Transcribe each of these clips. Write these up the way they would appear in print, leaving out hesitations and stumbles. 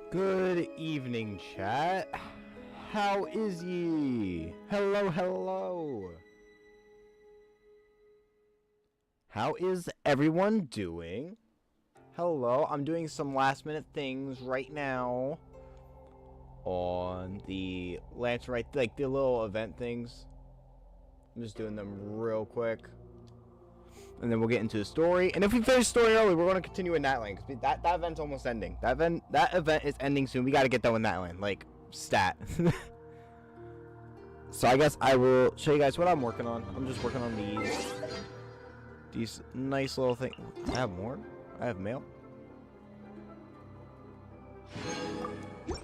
Good evening, chat. How is ye? Hello, hello. How is everyone doing? Hello, I'm doing some last minute things right now on the Lantern Rite, like the little event things. I'm just doing them real quick. And then we'll get into the story. And if we finish the story early, we're going to continue in that lane. Because that event's almost ending. That event is ending soon. We got to get done with that lane. Like, stat. So I guess I will show you guys what I'm working on. I'm just working on these nice little things. I have more? I have mail?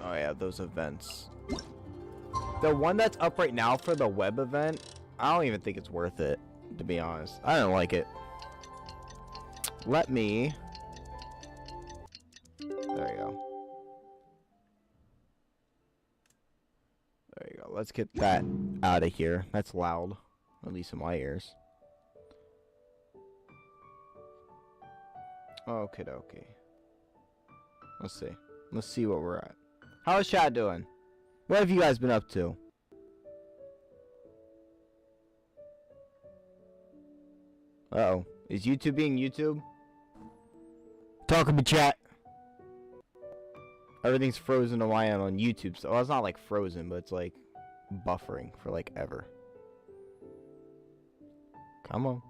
Oh yeah, those events. The one that's up right now for the web event, I don't even think it's worth it, to be honest. I don't like it. Let me... There you go. There you go. Let's get that out of here. That's loud. At least in my ears. Okie dokie. Let's see. Let's see what we're at. How is chat doing? What have you guys been up to? Uh-oh. Is YouTube being YouTube? Talk to me, chat. Everything's frozen on my end on YouTube. So, well, it's not like frozen, but it's like buffering for like ever. Come on.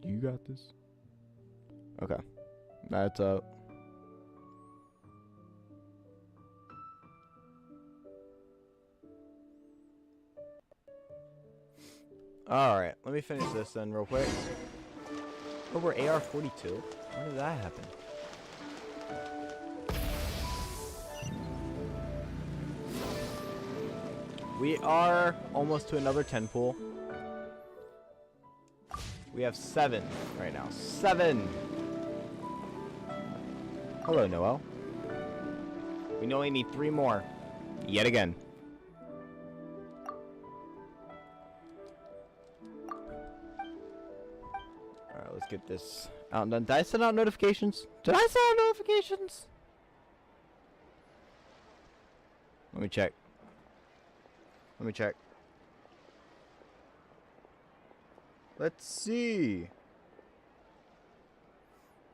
You got this. Okay. That's up. Alright, let me finish this then real quick. Oh, we're AR-42? When did that happen? We are almost to another 10 pool. We have 7 right now. 7! Hello, Noel. We only need 3 more. Yet again. Alright, let's get this out and done. Did I send out notifications? Did I send out notifications? Let me check. Let me check. Let's see.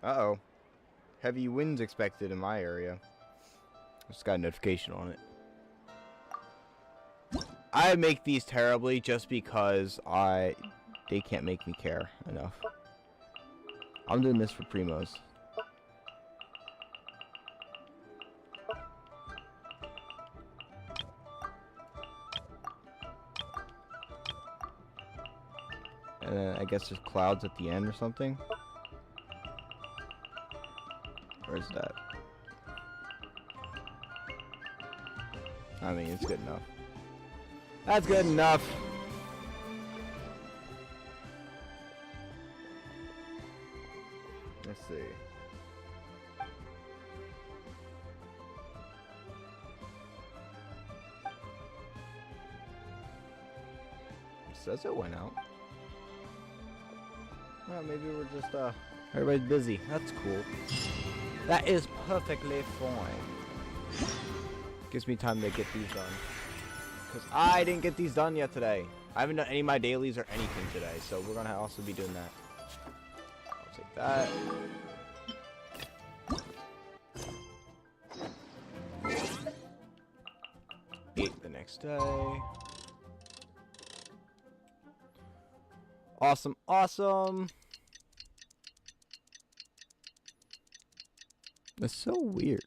Uh-oh. Heavy winds expected in my area. Just got a notification on it. I make these terribly just because they can't make me care enough. I'm doing this for primos. And then I guess there's clouds at the end or something. Where's that? I mean, it's good enough. That's good enough. Let's see. It says it went out. Well, maybe we're just, everybody's busy. That's cool. That is perfectly fine. Gives me time to get these done. Because I didn't get these done yet today. I haven't done any of my dailies or anything today, so we're going to also be doing that. I'll take that. Eat the next day. Awesome, awesome. That's so weird.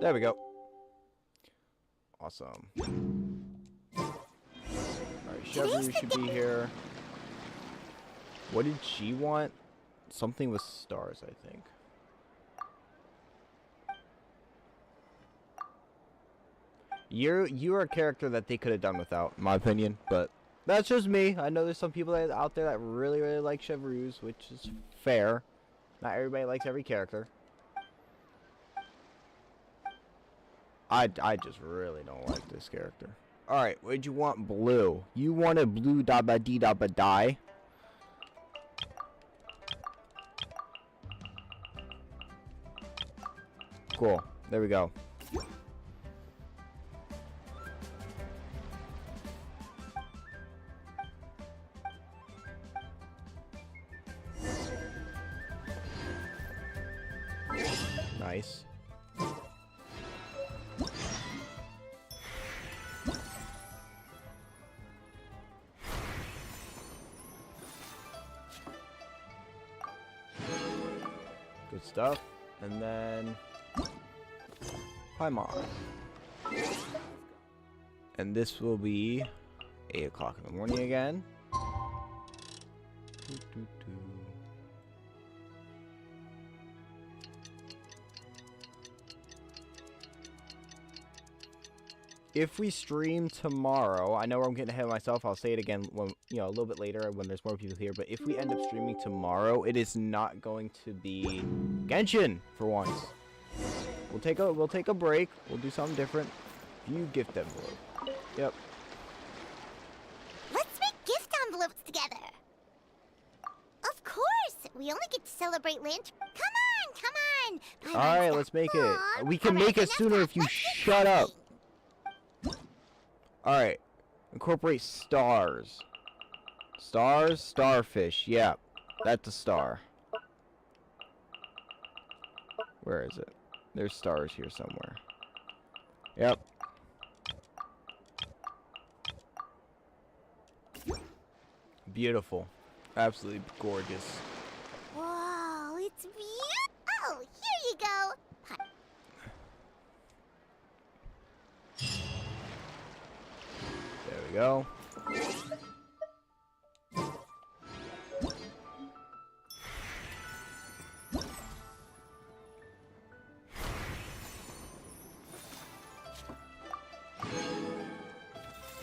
There we go. Awesome. Alright, Chevrolet should be here. What did she want? Something with stars, I think. You're a character that they could have done without, in my opinion, but that's just me. I know there's some people out there that really, really like Chevrolet, which is fair. Not everybody likes every character. I just really don't like this character. Alright, what did you want? Blue. You wanted blue da ba dee da ba die. Cool. There we go. Nice. Good stuff. And then Paimon. And this will be 8 o'clock in the morning again. If we stream tomorrow, I know I'm getting ahead of myself. I'll say it again when, you know, a little bit later when there's more people here. But if we end up streaming tomorrow, it is not going to be Genshin for once. We'll take a break. We'll do something different. View gift envelope. Yep. Let's make gift envelopes together. Of course. We only get to celebrate Lantern. Come on. All right, let's make it. We can make it sooner if you shut up. Alright. Incorporate stars. Stars? Starfish. Yeah. That's a star. Where is it? There's stars here somewhere. Yep. Beautiful. Absolutely gorgeous. Whoa, it's beautiful. Oh, here you go. There we go.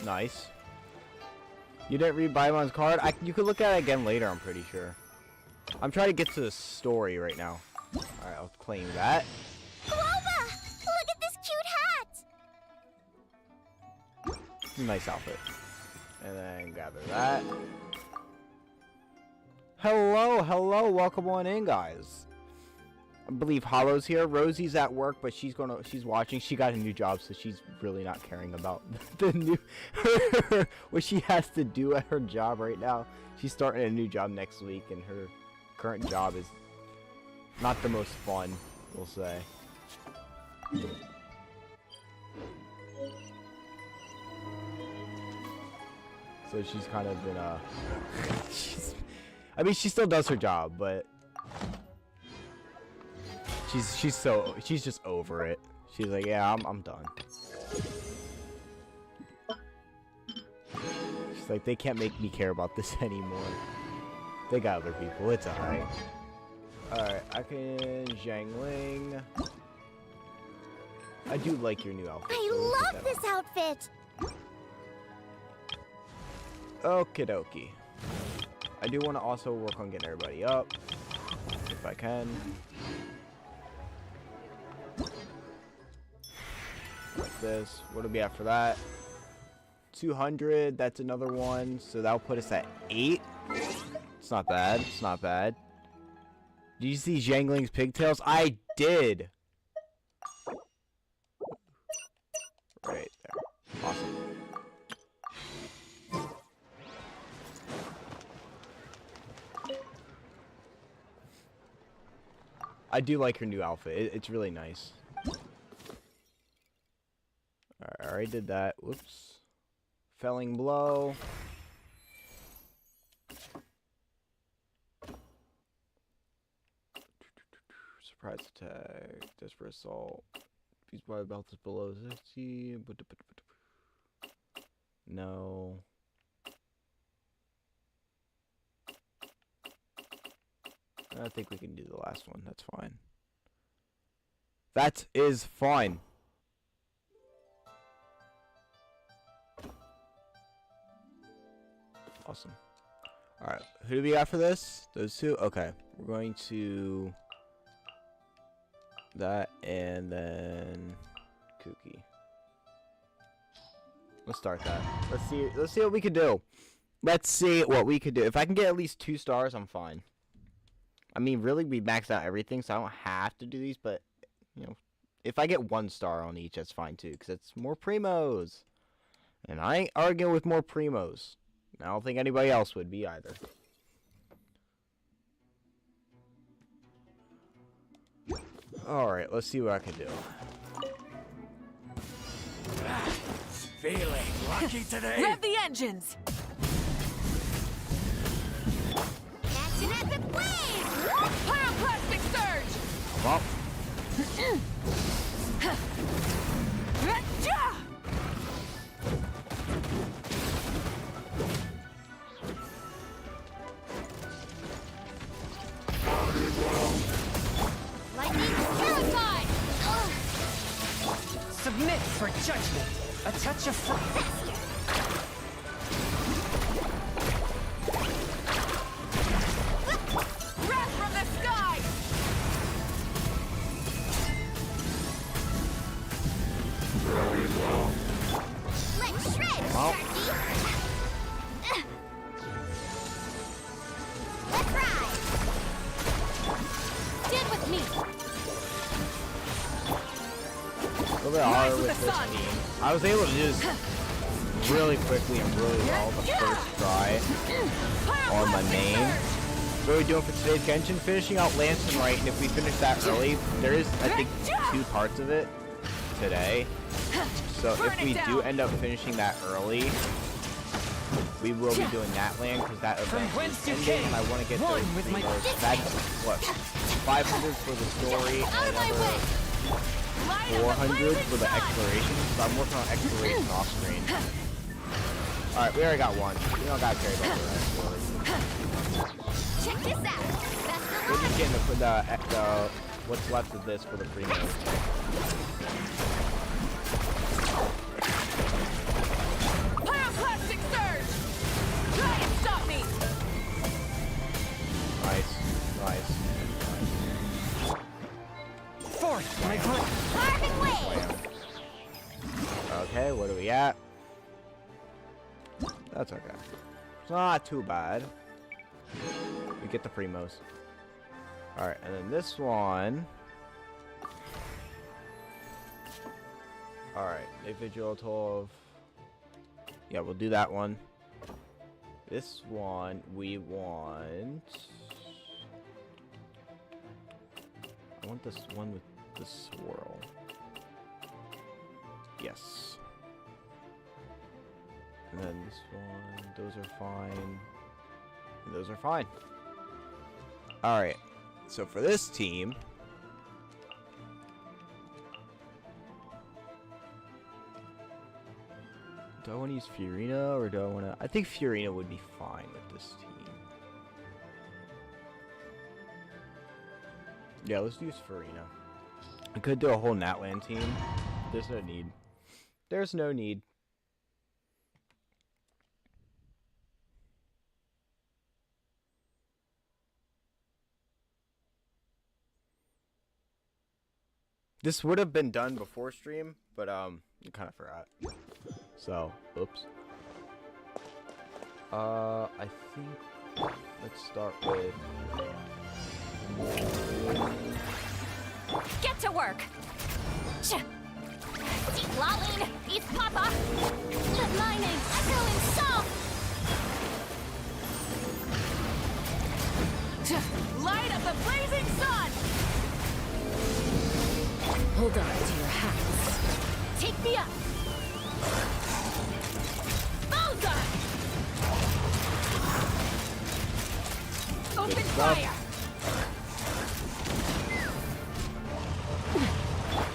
Nice. You didn't read Baimon's card? You could look at it again later, I'm pretty sure. I'm trying to get to the story right now. Alright, I'll claim that. Clover, look at this cute hat. Nice outfit. And then gather that. Hello, welcome on in, guys. I believe Hollow's here. Rosie's at work, but she's watching. She got a new job, so she's really not caring about the new what she has to do at her job right now. She's starting a new job next week, and her current job is not the most fun, we'll say. So she's kind of been I mean, she still does her job, but she's just over it. She's like, yeah, I'm done. She's like, they can't make me care about this anymore. They got other people. It's alright. Alright, I can Zhangling. I do like your new outfit. I love this outfit. Okie dokie. I do want to also work on getting everybody up, if I can. Like this. What do we have for that? 200. That's another one. So that'll put us at 8. It's not bad. It's not bad. Did you see Zhangling's pigtails? I did. Right there. Awesome. I do like her new outfit. It's really nice. Alright, I already did that. Whoops. Felling blow. Surprise attack. Desperate assault. These by belt is below 60. No. I think we can do the last one. That's fine. That is fine. Awesome. Alright, who do we got for this? Those two? Okay. We're going to that and then Kooky. Let's start that. Let's see what we can do. Let's see what we could do. If I can get at least 2 stars, I'm fine. I mean, really, we maxed out everything, so I don't have to do these, but, you know, If I get 1 star on each, that's fine too, because it's more primos. And I ain't arguing with more primos. I don't think anybody else would be either. Alright, let's see what I can do. Feeling lucky today? Rev the engines! That's an epic wave! Pyroclastic surge! Well, Lightning terrified! Submit for judgment. A touch of frost. Wrath from the sky! Let's shred, Well. Sharky! Let's ride! Stand with me! a little bit harder with this team. I was able to do this really quickly and really well the first try on my main. What are we doing for today's Genshin? Finishing out Lance and Rite, and if we finish that early, there is, I think, 2 parts of it today. So if we do end up finishing that early, we will be doing that land, because that event is ending, and I want to get those rewards. That's, what, 500 for the story, and another 400 for the exploration, so I'm working on exploration off screen. Alright, we already got 1. We don't gotta care about the rest, really. Check this out! Best We're of just luck! getting the what's left of this for the free mode. Pyroclastic surge! Try and stop me! Nice, nice. Forth, my foot. Carbon wave! Okay, what are we at? That's okay. It's not too bad. We get the primos. Alright, and then this one. Alright, individual 12. Yeah, we'll do that one. This one, we want... I want this one with the swirl. Yes. And then this one, those are fine. And those are fine. Alright, so for this team, do I want to use Fiorina or do I want to... I think Fiorina would be fine with this team. Yeah, let's use Fiorina. I could do a whole Natland team. There's no need. There's no need. This would have been done before stream, but I kind of forgot. So, oops. I think let's start with. Get to work! Deep lolling! East Papa! Lead mining! Echoing salt! Light of the blazing sun! Hold on to your hats. Take me up! Bullseye! Open fire!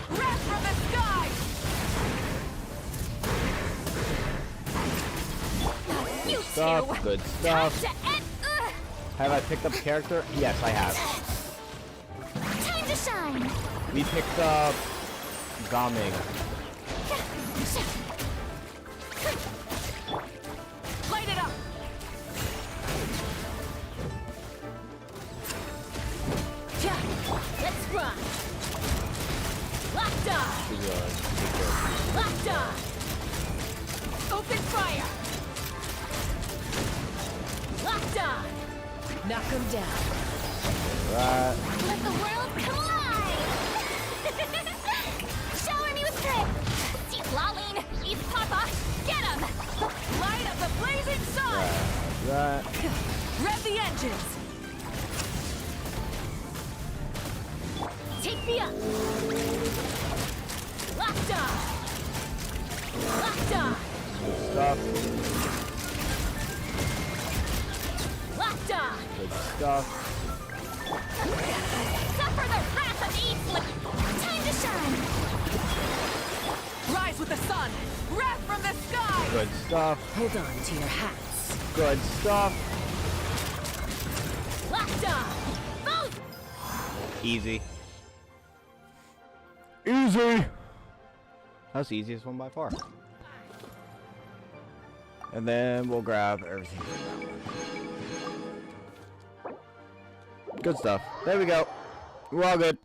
Wrath from the sky! You Stuff, two! good Time stuff. to end! Have I picked up a character? Yes, I have. Time to shine! We picked up Gaming. Light it up! Let's run! Locked on! Locked on! Open fire! Locked on! Knock him down. Right. Let the world collide! trip! See Laline, East Papa, get him! Light up the blazing sun! That. Rev the engines! Take me up! Locked on! Locked on! Stuff. Locked on! Good stuff. Suffer the wrath of Eastland! Time to shine! Rise with the sun! Wrath from the sky! Good stuff. Hold on to your hats. Good stuff. Locked on! Both! Easy. Easy! That's the easiest one by far. And then we'll grab everything from that one. Good stuff. There we go. We're all good.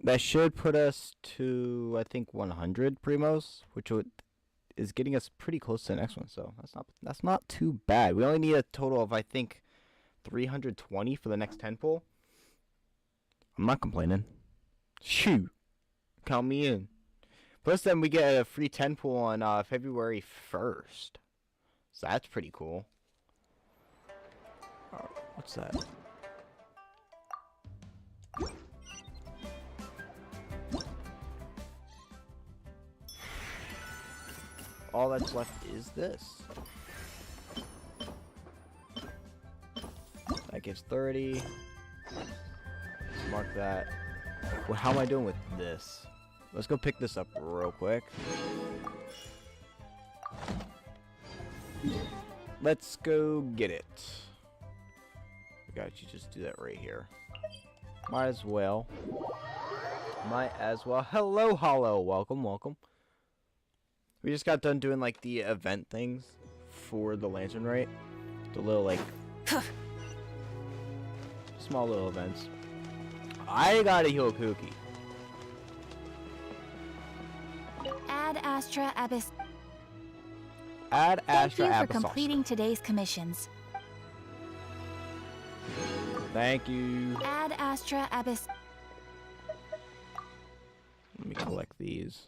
That should put us to, I think, 100 primos, which is getting us pretty close to the next one. So that's not too bad. We only need a total of, I think, 320 for the next 10 pull. I'm not complaining. Shoot. Count me in. Plus then we get a free 10 pull on February 1st. So that's pretty cool. What's that? All that's left is this. That gives 30. Let's mark that. Well, how am I doing with this? Let's go pick this up real quick. Let's go get it. I got you. Just do that right here. Might as well. Might as well. Hello, Hollow. Welcome, welcome. We just got done doing like the event things for the lantern, right? The little like small little events. I gotta heal Kookie. Ad Astra Abyss. Add Astra Thank you for Applesauce. completing today's commissions. Thank you. Ad Astra Abyss. Let me collect these.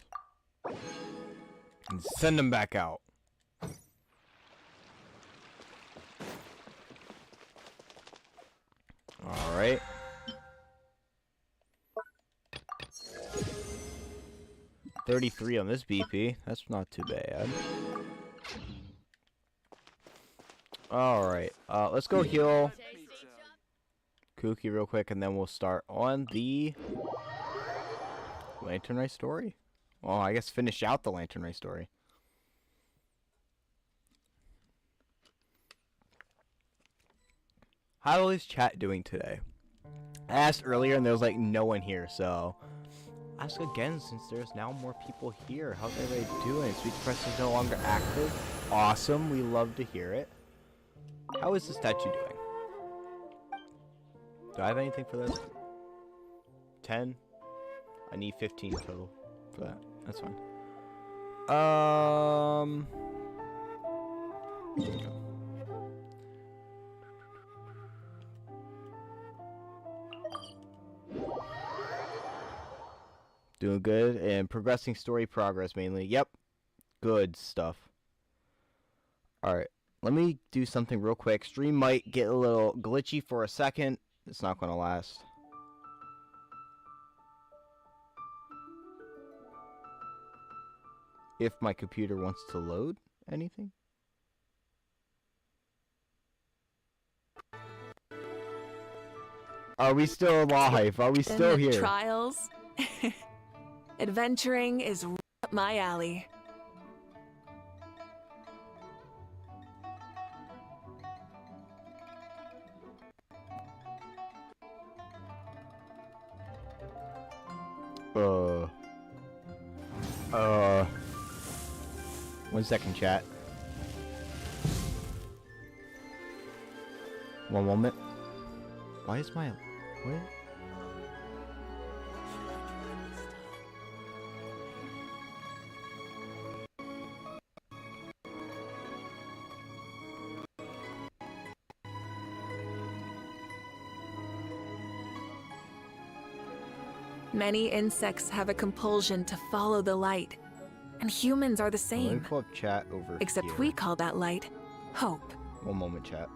And send them back out. Alright. $33 on this BP. That's not too bad. Alright. Let's go heal Kookie real quick, and then we'll start on the Lantern Race story. Well, I guess finish out the Lantern Race story. How is chat doing today? I asked earlier and there was like no one here, so ask again since there's now more people here. How's everybody doing? Sweet Press is no longer active. Awesome, we love to hear it. How is the statue doing? Do I have anything for this? 10? I need 15 total for that. That's fine. Doing good and progressing story progress mainly. Yep. Good stuff. Alright. Let me do something real quick. Stream might get a little glitchy for a second. It's not going to last. If my computer wants to load anything. Are we still alive? Are we still In the here? Trials. Adventuring is right up my alley. One second, chat. One moment. Why is my... What? Many insects have a compulsion to follow the light, and humans are the Let me same. pull up chat over Except here. we call that light hope. One moment, chat.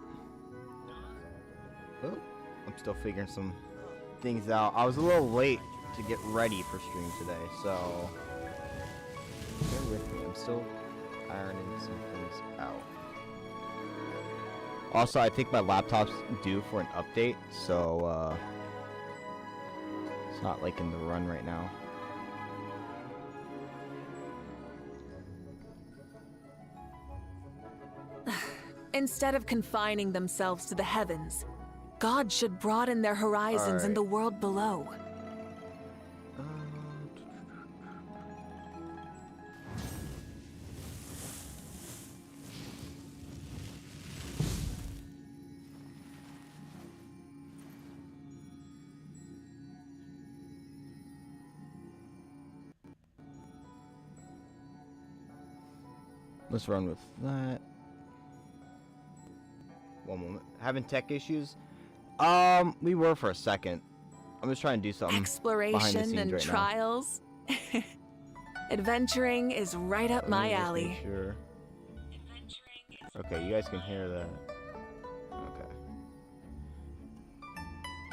Oh, I'm still figuring some things out. I was a little late to get ready for stream today, so bear with me. I'm still ironing some things out. Also, I think my laptop's due for an update, so it's not like in the run right now. Instead of confining themselves to the heavens, God should broaden their horizons in the world below. Let's run with that. One moment. Having tech issues? We were for a second. I'm just trying to do something behind the Exploration scenes and right now. trials. Adventuring is right up my Let me just alley. make sure. Okay, you guys can hear that. Okay.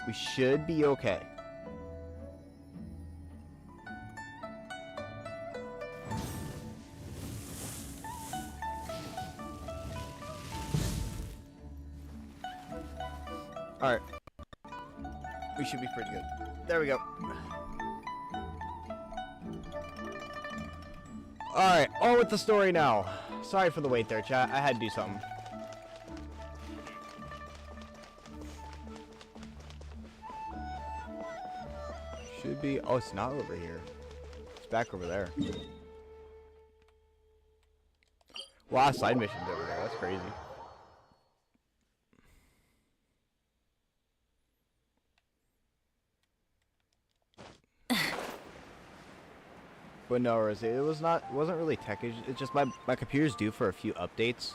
We should be okay. Alright. We should be pretty good. There we go. Alright, on with the story now. Sorry for the wait there, chat. I had to do something. Should be. Oh, it's not over here. It's back over there. Wow, side missions over there. That's crazy. But no, Rose, it wasn't really tech issues. It's just my computer's due for a few updates.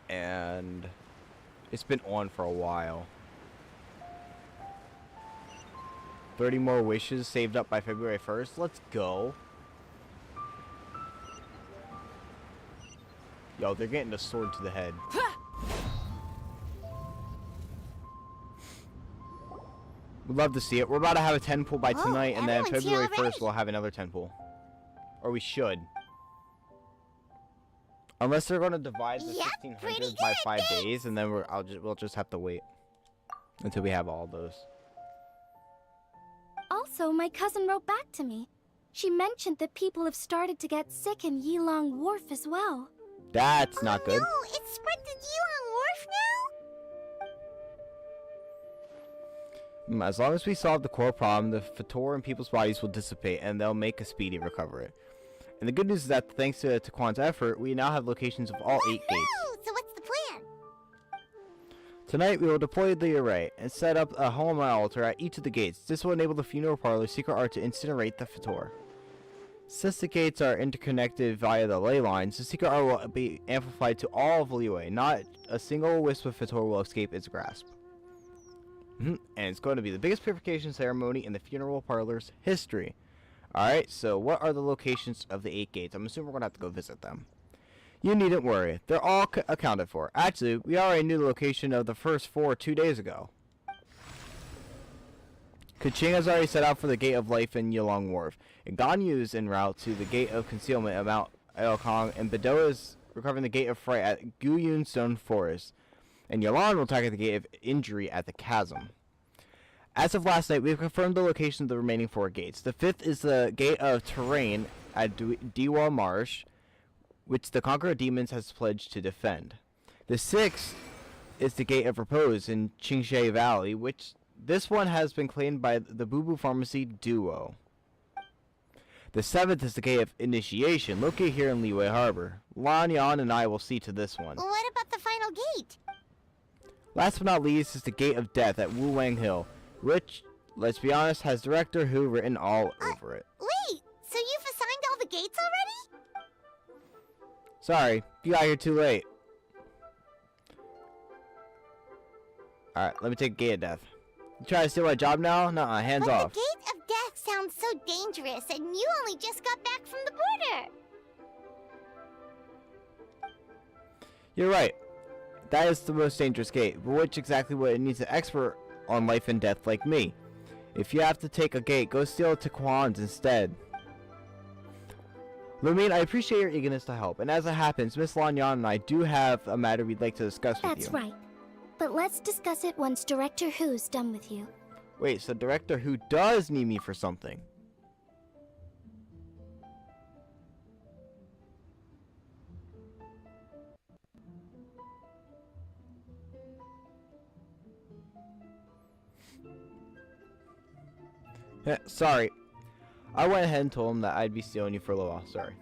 And it's been on for a while. 30 more wishes saved up by February 1st. Let's go. Yo, they're getting a sword to the head. We'd love to see it. We're about to have a 10 pool by tonight, and then everyone's here February already. 1st we'll have another 10 pool. Or we should. Unless they're going to divide the Yep, 1600s pretty by good, 5 thanks. days, and then we'll just have to wait until we have all those. Also, my cousin wrote back to me. She mentioned that people have started to get sick in Yilong Wharf as well. That's not good. No, it's spread to Yulong Wharf now? As long as we solve the core problem, the Fator in people's bodies will dissipate, and they'll make a speedy recovery. And the good news is that thanks to Taquan's effort, we now have locations of all 8 gates. Woohoo! So what's the plan? Tonight, we will deploy the array and set up a home altar at each of the gates. This will enable the funeral parlor's secret art to incinerate the Fator. Since the gates are interconnected via the ley lines, the secret art will be amplified to all of Liyue. Not a single wisp of Fator will escape its grasp. And it's going to be the biggest purification ceremony in the funeral parlor's history. Alright, so what are the locations of the 8 gates? I'm assuming we're going to have to go visit them. You needn't worry. They're all accounted for. Actually, we already knew the location of the first 4 2 days ago. Kaching has already set out for the Gate of Life in Yilong Wharf. And Ganyu is en route to the Gate of Concealment at Mount Elkong, and Bedoa is recovering the Gate of Fright at Guyun Stone Forest. And Yalan will attack at the Gate of Injury at the Chasm. As of last night, we have confirmed the location of the remaining 4 gates. The 5th is the Gate of Terrain at Diwa Marsh, which the Conqueror of Demons has pledged to defend. The 6th is the Gate of Repose in Qingshe Valley, which this one has been claimed by the Boo Boo Pharmacy duo. The 7th is the Gate of Initiation, located here in Liyue Harbor. Lan Yan and I will see to this one. What about the final gate? Last but not least is the Gate of Death at Wu Wang Hill, which, let's be honest, has Director Who written all over it. Wait, so you've assigned all the gates already? Sorry, you got here too late. Alright, let me take Gate of Death. You try to steal my job now? Nuh-uh, hands But off. the Gate of Death sounds so dangerous, and you only just got back from the border. You're right. That is the most dangerous gate, but which exactly what it needs an expert on life and death like me. If you have to take a gate, go steal it to Kwan's instead. Lumine, I appreciate your eagerness to help, and as it happens, Miss Lanyan and I do have a matter we'd like to discuss with you. That's right. But let's discuss it once Director Who's done with you. Wait, so Director Who does need me for something? Yeah, sorry. I went ahead and told him that I'd be stealing you for a little while. Sorry.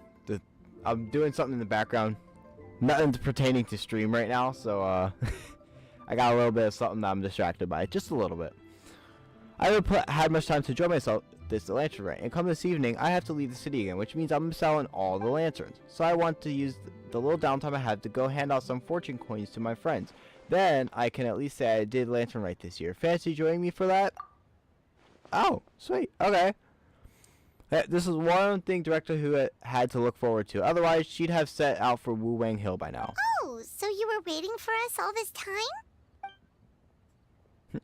I'm doing something in the background. Nothing pertaining to stream right now, so I got a little bit of something that I'm distracted by. Just a little bit. I haven't had much time to enjoy myself this lantern rite, and come this evening, I have to leave the city again, which means I'm selling all the lanterns. So I want to use the little downtime I have to go hand out some fortune coins to my friends. Then I can at least say I did lantern rite this year. Fancy joining me for that? Oh, sweet. Okay. This is one thing Director Who had to look forward to. Otherwise, she'd have set out for Wu Wang Hill by now. Oh, so you were waiting for us all this time?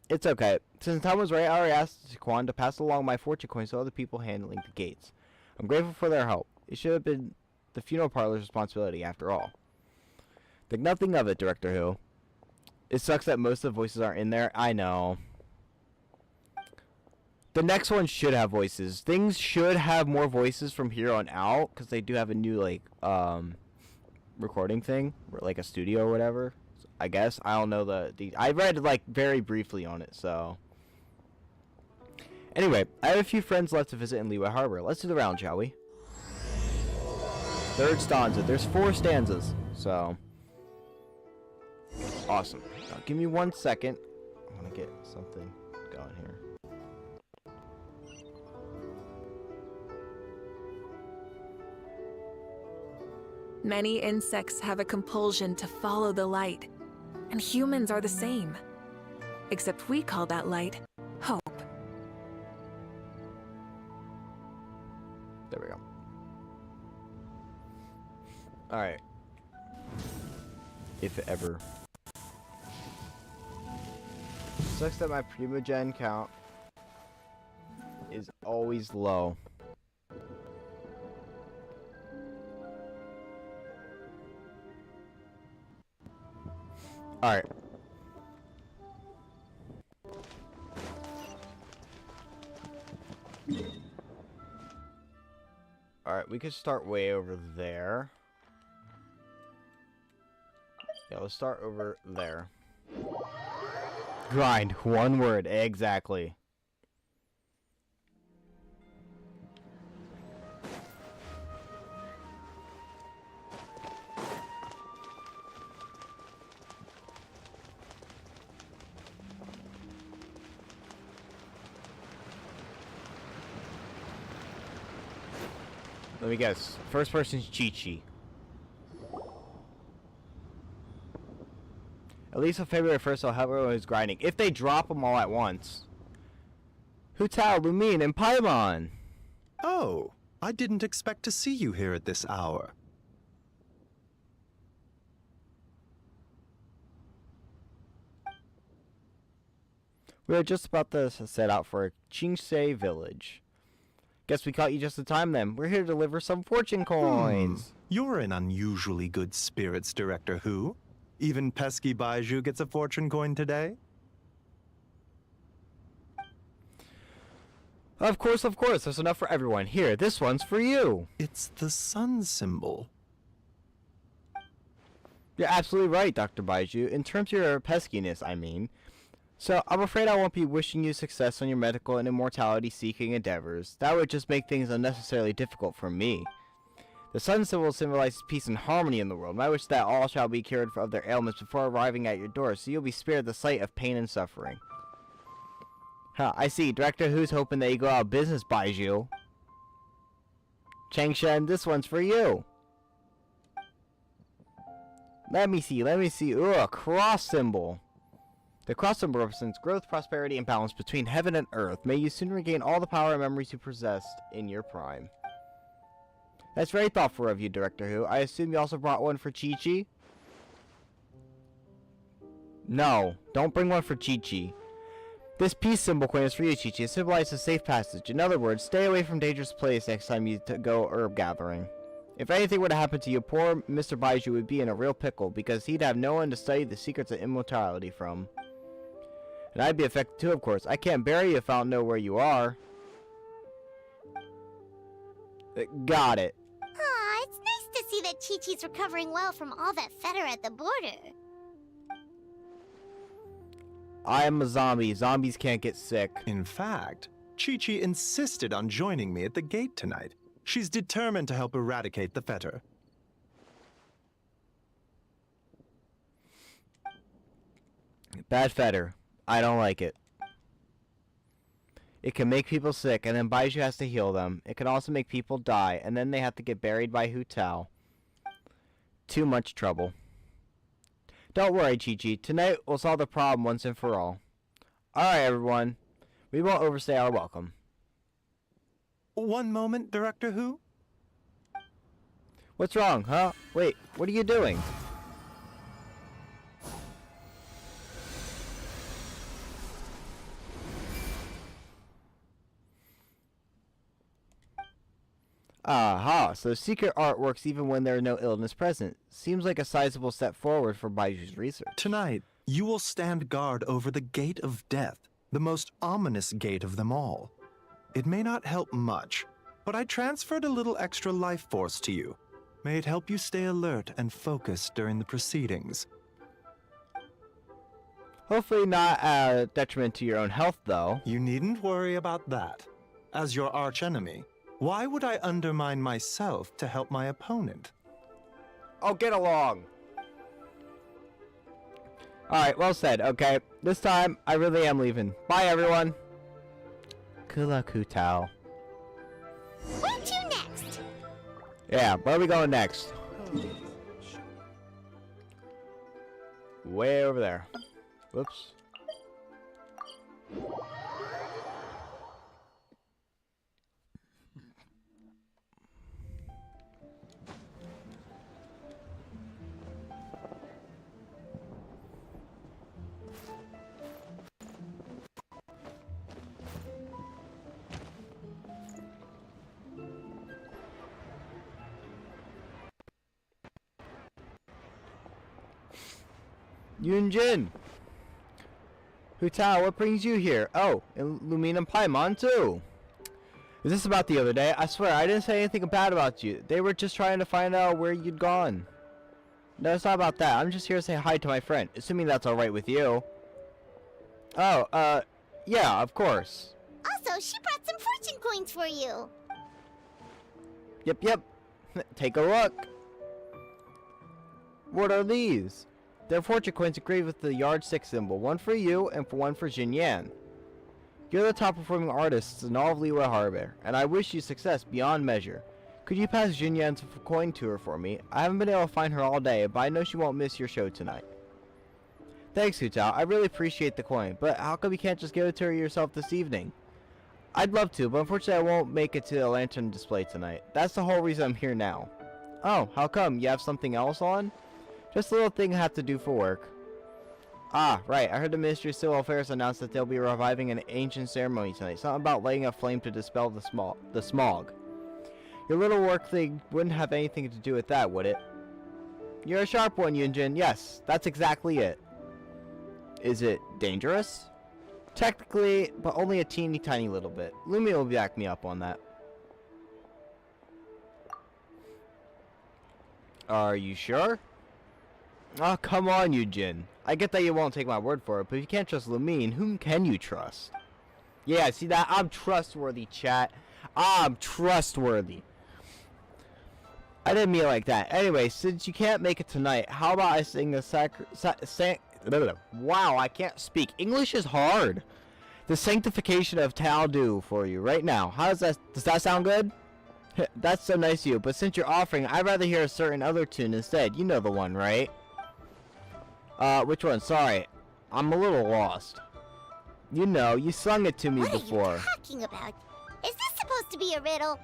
It's okay. Since the time was right, I already asked Quan to pass along my fortune coins to other people handling the gates. I'm grateful for their help. It should have been the funeral parlor's responsibility after all. Think nothing of it, Director Who. It sucks that most of the voices aren't in there. I know. The next one should have voices. Things should have more voices from here on out, because they do have a new, like, recording thing, like a studio or whatever. I guess. I don't know the I read, like, very briefly on it, so. Anyway, I have a few friends left to visit in Liyue Harbor. Let's do the round, shall we? Third stanza. There's 4 stanzas, so. Awesome. Now, give me 1 second. I want to get something going here. Many insects have a compulsion to follow the light, and humans are the same. Except we call that light hope. There we go. Alright. If it ever. Sucks that my Primogen count is always low. Alright. Alright, we could start way over there. Yeah, let's start over there. Grind. 1 word. Exactly. Let me guess. First person's Chi-Chi. At least on February 1st, I'll have everyone who's grinding. If they drop them all at once. Hu Tao, Lumine, and Paimon. Oh, I didn't expect to see you here at this hour. We are just about to set out for Qingsei village. Guess we caught you just in time then. We're here to deliver some fortune coins. You're in unusually good spirits, Director Who. Even pesky Baiju gets a fortune coin today? Of course, of course. There's enough for everyone. Here, this one's for you. It's the sun symbol. You're absolutely right, Dr. Baiju. In terms of your peskiness, I mean. So, I'm afraid I won't be wishing you success on your medical and immortality-seeking endeavors. That would just make things unnecessarily difficult for me. The sun symbol symbolizes peace and harmony in the world, and I wish that all shall be cured of their ailments before arriving at your door, so you'll be spared the sight of pain and suffering. Huh, I see. Director Who's hoping that you go out of business, Baiju. Changshen, this one's for you. Let me see. Ooh, a cross symbol. The cross symbol represents growth, prosperity, and balance between heaven and earth. May you soon regain all the power and memories you possessed in your prime. That's very thoughtful of you, Director Who. I assume you also brought one for Chi-Chi? No, don't bring one for Chi-Chi. This peace symbol coin is for you, Chi-Chi. It symbolizes safe passage. In other words, stay away from dangerous place next time you go herb gathering. If anything were to happen to you, poor Mr. Baiju would be in a real pickle, because he'd have no one to study the secrets of immortality from. And I'd be affected too, of course. I can't bury you if I don't know where you are. Got it. Aw, it's nice to see that Chi-Chi's recovering well from all that fetter at the border. I am a zombie. Zombies can't get sick. In fact, Chi-Chi insisted on joining me at the gate tonight. She's determined to help eradicate the fetter. Bad fetter. I don't like it. It can make people sick, and then Baiju has to heal them. It can also make people die, and then they have to get buried by Hu Tao. Too much trouble. Don't worry, Chi-Chi. Tonight we'll solve the problem once and for all. Alright, everyone. We won't overstay our welcome. One moment, Director Who? What's wrong, huh? Wait, what are you doing? Aha, so secret art works even when there is no illness present. Seems like a sizable step forward for Baiju's research. Tonight, you will stand guard over the Gate of Death, the most ominous gate of them all. It may not help much, but I transferred a little extra life force to you. May it help you stay alert and focused during the proceedings. Hopefully not a detriment to your own health, though. You needn't worry about that. As your archenemy, why would I undermine myself to help my opponent? Oh, get along. Alright, well said. Okay, this time, I really am leaving. Bye, everyone. Kula Kutao. Where to next? Yeah, where are we going next? Way over there. Whoops. Yunjin! Hu Tao, what brings you here? Oh, and Lumine and Paimon too! Is this about the other day? I swear, I didn't say anything bad about you. They were just trying to find out where you'd gone. No, it's not about that. I'm just here to say hi to my friend, assuming that's alright with you. Oh, yeah, of course. Also, she brought some fortune coins for you. Yep. Take a look. What are these? They're fortune coins engraved with the yardstick symbol. One for you and one for Jin Yan. You're the top performing artists in all of Liyue Harbor, and I wish you success beyond measure. Could you pass Jin Yan's coin to her for me? I haven't been able to find her all day, but I know she won't miss your show tonight. Thanks, Hu Tao. I really appreciate the coin, but how come you can't just give it to her yourself this evening? I'd love to, but unfortunately I won't make it to the lantern display tonight. That's the whole reason I'm here now. Oh, how come? You have something else on? Just a little thing I have to do for work. Ah, right. I heard the Ministry of Civil Affairs announced that they'll be reviving an ancient ceremony tonight. Something about lighting a flame to dispel the smog. Your little work thing wouldn't have anything to do with that, would it? You're a sharp one, Yunjin. Yes, that's exactly it. Is it dangerous? Technically, but only a teeny tiny little bit. Lumi will back me up on that. Are you sure? Oh, come on, Yujin. I get that you won't take my word for it, but if you can't trust Lumine, whom can you trust? Yeah, see that? I'm trustworthy, chat. I'm trustworthy. I didn't mean it like that. Anyway, since you can't make it tonight, how about I sing the wow, I can't speak. English is hard. The Sanctification of Taldu for you right now. Does that sound good? That's so nice of you, but since you're offering, I'd rather hear a certain other tune instead. You know the one, right? Which one? Sorry. I'm a little lost. You know, you sung it to me What before. are you talking about? Is this supposed to be a riddle?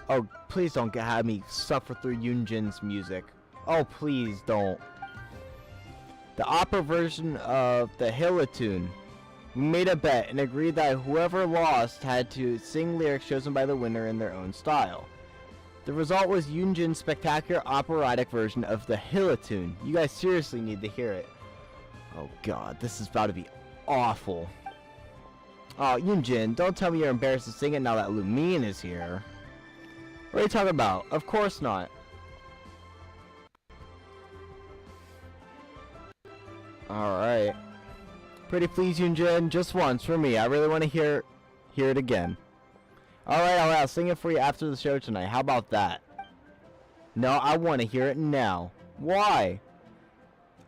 Oh, please don't have me suffer through Yunjin's music. Oh, please don't. The opera version of the Hila tune. We made a bet and agreed that whoever lost had to sing lyrics chosen by the winner in their own style. The result was Yunjin's spectacular operatic version of the Hila tune. You guys seriously need to hear it. Oh god, this is about to be awful. Oh, Yunjin, don't tell me you're embarrassed to sing it now that Lumine is here. What are you talking about? Of course not. Alright. Pretty please, Yunjin, just once for me. I really want to hear it again. Alright, I'll sing it for you after the show tonight. How about that? No, I want to hear it now. Why?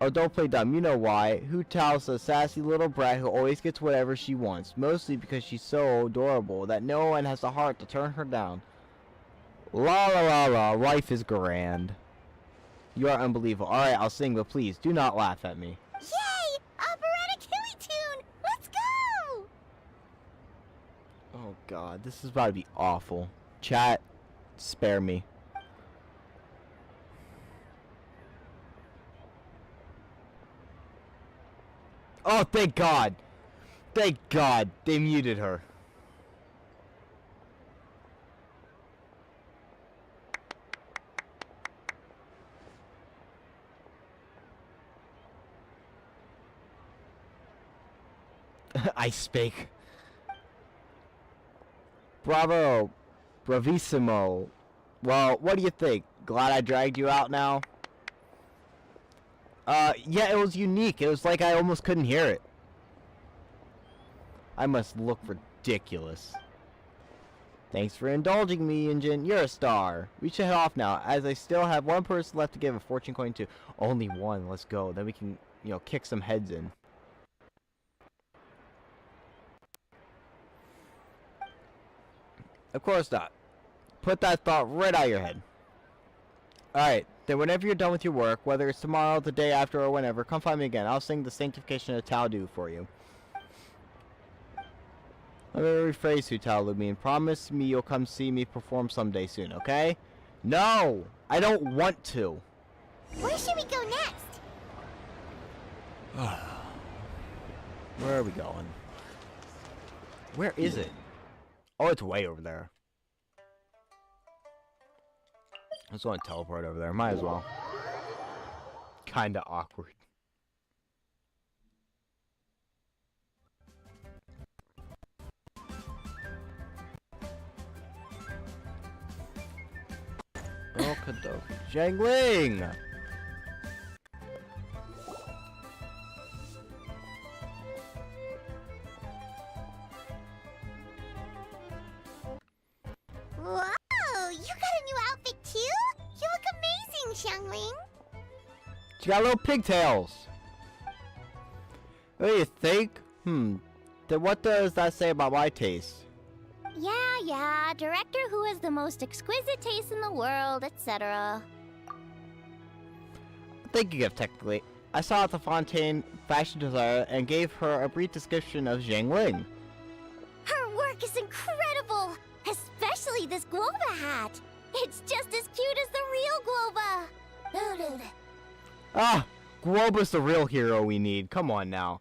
Oh, don't play dumb. You know why. Hu Tao's a sassy little brat who always gets whatever she wants. Mostly because she's so adorable that no one has the heart to turn her down. La la la la. Life is grand. You are unbelievable. Alright, I'll sing, but please, do not laugh at me. Yay! Operatic hilly tune! Let's go! Oh god, this is about to be awful. Chat, spare me. Oh, thank god! Thank god, they muted her. I spake. Bravo. Bravissimo. Well, what do you think? Glad I dragged you out now? Yeah, it was unique. It was like I almost couldn't hear it. I must look ridiculous. Thanks for indulging me, Yunjin. You're a star. We should head off now, as I still have one person left to give a fortune coin to. Only one. Let's go. Then we can, you know, kick some heads in. Of course not. Put that thought right out of your head. Alright, then whenever you're done with your work, whether it's tomorrow, the day after, or whenever, come find me again. I'll sing the Sanctification of Tao Do for you. Let me rephrase Hu Tao Lumine. Promise me you'll come see me perform someday soon, okay? No! I don't want to. Where should we go next? Where are we going? Where is it? Oh, it's way over there. I just want to teleport over there. Might as well. Kinda awkward. Okadoki. Zhangling! Whoa! You got a new outfit too? You look amazing, Xiangling. She got little pigtails. What do you think? Then what does that say about my taste? Yeah, director who has the most exquisite taste in the world, etc. Thank you, gift, technically. I saw at the Fontaine fashion designer and gave her a brief description of Zhangling. Her work is incredible! Especially this guava hat! It's just as cute as the real guava! Ah, Guoba's the real hero we need. Come on now.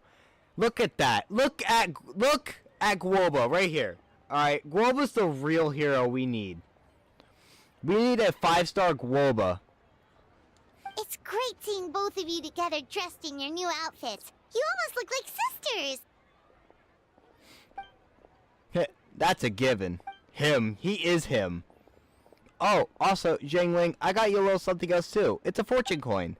Look at that. Look at Guoba right here. Alright, Guoba's the real hero we need. We need a 5-star Guoba. It's great seeing both of you together dressed in your new outfits. You almost look like sisters! That's a given. Him. He is him. Oh, also, Zhangling, I got you a little something else too. It's a fortune coin.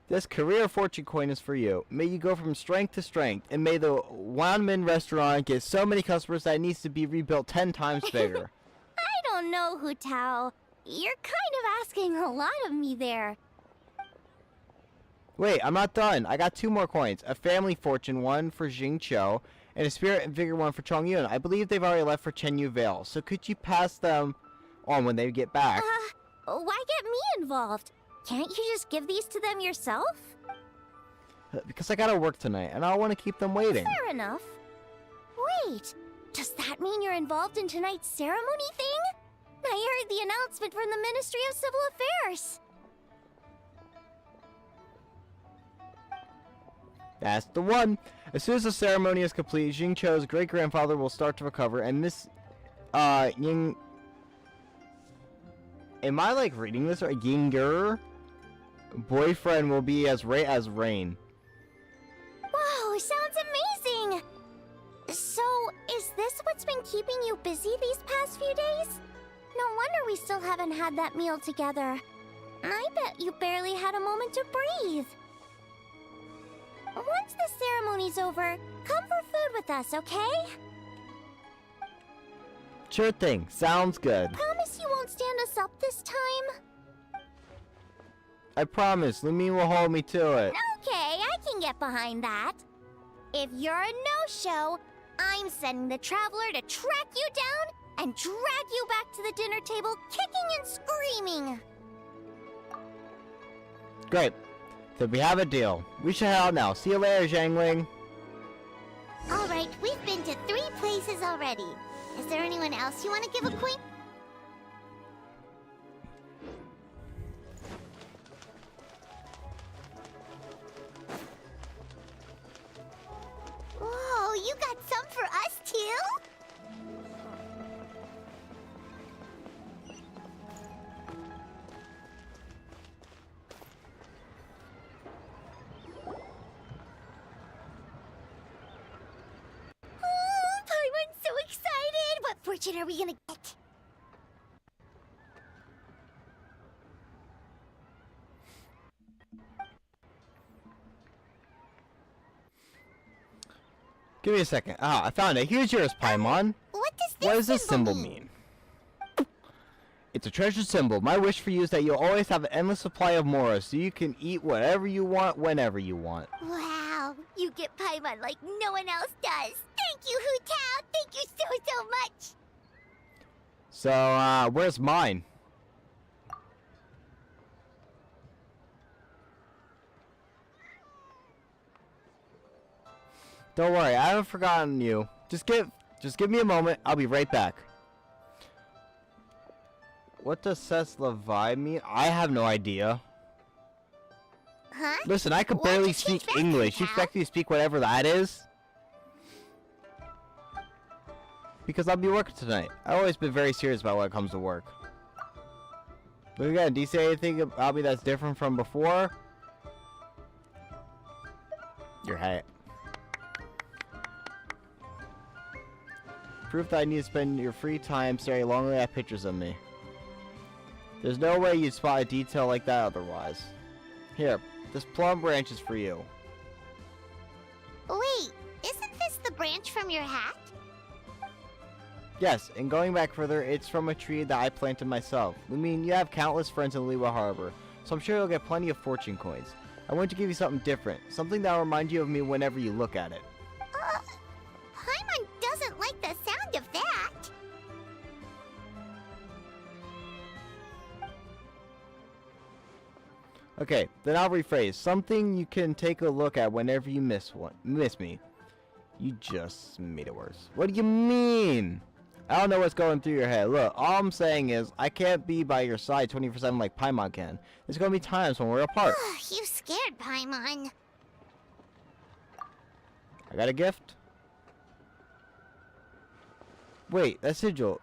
This career fortune coin is for you. May you go from strength to strength, and may the Wanmin restaurant get so many customers that it needs to be rebuilt 10 times bigger. I don't know, Hu Tao. You're kind of asking a lot of me there. Wait, I'm not done. I got 2 more coins. A family fortune one for Jing Qiu, and a spirit and vigor one for Chong Yun. I believe they've already left for Chen Yu Vale, so could you pass them on when they get back? Why get me involved? Can't you just give these to them yourself? Because I gotta work tonight, and I don't want to keep them waiting. Fair enough. Wait, does that mean you're involved in tonight's ceremony thing? I heard the announcement from the Ministry of Civil Affairs. That's the one. As soon as the ceremony is complete, Jingcho's great-grandfather will start to recover, and Miss Ying... Am I, like, reading this right? Yinger? Boyfriend will be as Rain. Wow, sounds amazing! So, is this what's been keeping you busy these past few days? No wonder we still haven't had that meal together. I bet you barely had a moment to breathe. Once the ceremony's over, come for food with us, okay? Sure thing. Sounds good. Promise you won't stand us up this time? I promise. Lumine will hold me to it. Okay, I can get behind that. If you're a no-show, I'm sending the Traveler to track you down and drag you back to the dinner table kicking and screaming. Great. So we have a deal. We should head out now. See you later, Zhangling. All right, we've been to 3 places already. Is there anyone else you want to give a quick? Whoa, you got some for us too? Paimon's so excited! What fortune are we gonna get? Give me a second. Ah, I found it. Here's yours, Paimon. What What does this this symbol mean? It's a treasure symbol. My wish for you is that you'll always have an endless supply of mora, so you can eat whatever you want, whenever you want. Wow, you get Paimon like no one else does. Thank you, Hu Tao. Thank you so much. So, where's mine? Don't worry, I haven't forgotten you. Just give me a moment. I'll be right back. What does Seslavai mean? I have no idea. Huh? Listen, I could What barely did she speak expect, English. You Hu Tao? expect me to speak whatever that is? Because I'll be working tonight. I've always been very serious about when it comes to work. But again, do you say anything about me that's different from before? Your hat. Proof that I need to spend your free time staring longingly at pictures of me. There's no way you'd spot a detail like that otherwise. Here, this plum branch is for you. Wait, isn't this the branch from your hat? Yes, and going back further, it's from a tree that I planted myself. I mean, you have countless friends in Liwa Harbor, so I'm sure you'll get plenty of fortune coins. I want to give you something different, something that will remind you of me whenever you look at it. Paimon doesn't like the sound of that. Okay, then I'll rephrase. Something you can take a look at whenever you miss me. You just made it worse. What do you mean? I don't know what's going through your head. Look, all I'm saying is I can't be by your side 24/7 like Paimon can. There's gonna be times when we're apart. You scared Paimon. I got a gift? Wait, that sigil.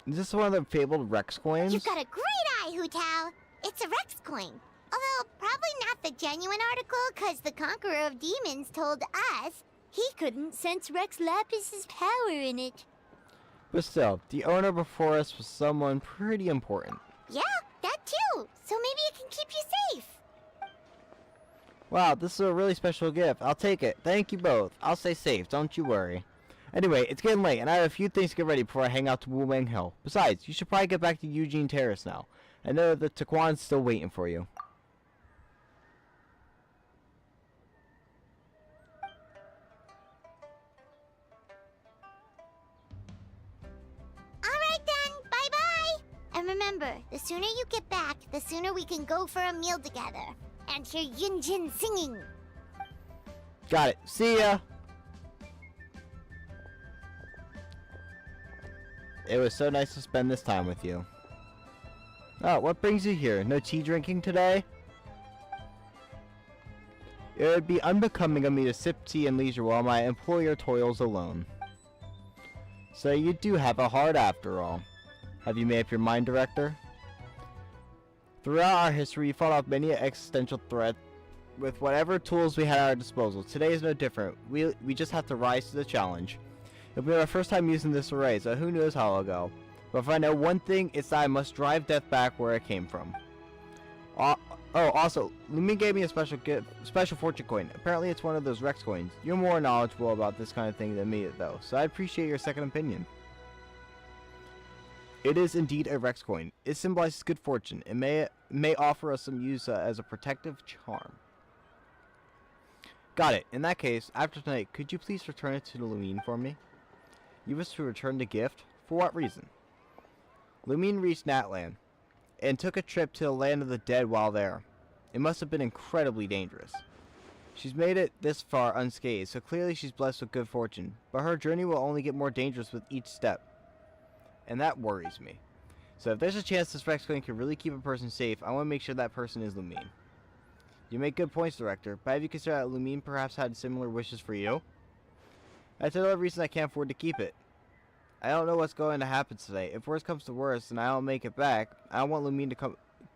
Is this one of the fabled Rex coins? You've got a great eye, Hu Tao. It's a Rex coin. Although, probably not the genuine article, because the Conqueror of Demons told us he couldn't sense Rex Lapis's power in it. But still, the owner before us was someone pretty important. Yeah, that too. So maybe it can keep you safe. Wow, this is a really special gift. I'll take it. Thank you both. I'll stay safe, don't you worry. Anyway, it's getting late, and I have a few things to get ready before I hang out to Wu Wang Hill. Besides, you should probably get back to Eugene Terrace now. I know that Taquan's still waiting for you. Alright then, bye-bye! And remember, the sooner you get back, the sooner we can go for a meal together. And hear Yunjin singing. Got it. See ya. It was so nice to spend this time with you. Oh, what brings you here? No tea drinking today? It would be unbecoming of me to sip tea and leisure while my employer toils alone. So you do have a heart after all. Have you made up your mind, Director? Throughout our history, we fought off many existential threats with whatever tools we had at our disposal. Today is no different. We just have to rise to the challenge. It'll be our first time using this array, so who knows how it'll go. But if I know one thing, it's that I must drive death back where it came from. Also, Lumine gave me a special fortune coin. Apparently it's one of those Rex coins. You're more knowledgeable about this kind of thing than me, though, so I appreciate your second opinion. It is indeed a Rex coin. It symbolizes good fortune. It may offer us some use as a protective charm. Got it. In that case, after tonight, could you please return it to Lumine for me? You wish to return the gift? For what reason? Lumine reached Natlan and took a trip to the land of the dead while there. It must have been incredibly dangerous. She's made it this far unscathed, so clearly she's blessed with good fortune, but her journey will only get more dangerous with each step. And that worries me. So if there's a chance this Rex coin can really keep a person safe, I want to make sure that person is Lumine. You make good points, Director, but have you considered that Lumine perhaps had similar wishes for you? That's another reason I can't afford to keep it. I don't know what's going to happen today. If worst comes to worst and I don't make it back, I don't want Lumine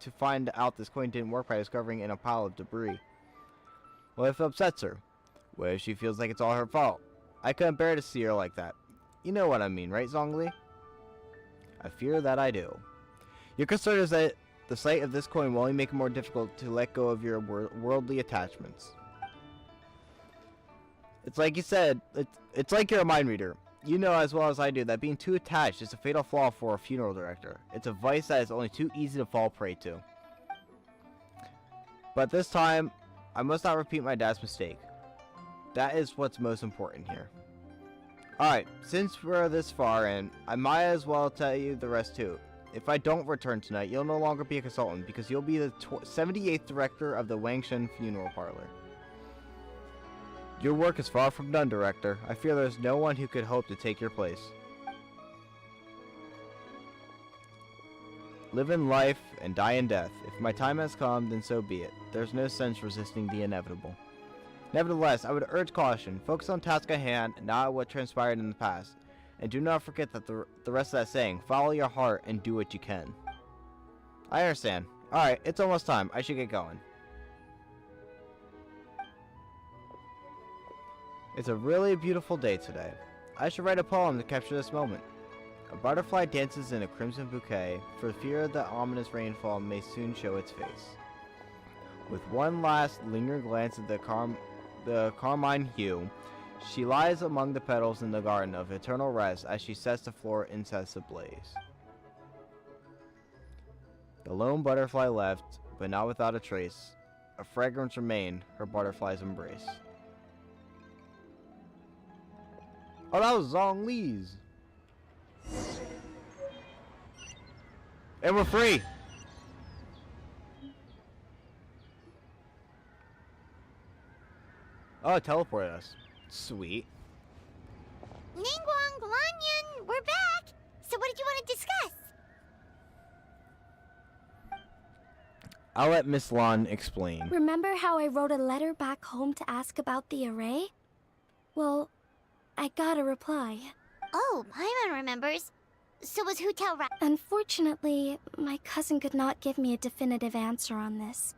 to find out this coin didn't work by discovering it in a pile of debris. What if it upsets her? What if she feels like it's all her fault? I couldn't bear to see her like that. You know what I mean, right, Zhongli? I fear that I do. Your concern is that the sight of this coin will only make it more difficult to let go of your worldly attachments. It's like you said, it's like you're a mind reader. You know as well as I do that being too attached is a fatal flaw for a funeral director. It's a vice that is only too easy to fall prey to. But this time, I must not repeat my dad's mistake. That is what's most important here. Alright, since we're this far in, I might as well tell you the rest too. If I don't return tonight, you'll no longer be a consultant because you'll be the 78th director of the Wangshen Funeral Parlor. Your work is far from done, Director. I fear there's no one who could hope to take your place. Live in life and die in death. If my time has come, then so be it. There's no sense resisting the inevitable. Nevertheless, I would urge caution. Focus on task at hand, and not what transpired in the past. And do not forget that the rest of that saying, follow your heart and do what you can. I understand. Alright, it's almost time. I should get going. It's a really beautiful day today. I should write a poem to capture this moment. A butterfly dances in a crimson bouquet, for fear the ominous rainfall may soon show its face. With one last lingering glance at the carmine hue, she lies among the petals in the garden of eternal rest as she sets the floor incense ablaze. The lone butterfly left, but not without a trace. A fragrance remained, her butterfly's embrace. Oh, that was Zhongli's. And we're free. Oh, it teleported us. Sweet. Ningguang, Guanyin, we're back! So what did you want to discuss? I'll let Miss Lan explain. Remember how I wrote a letter back home to ask about the array? Well, I got a reply. Oh, Paimon remembers. So was Hu Tao right? Unfortunately, my cousin could not give me a definitive answer on this,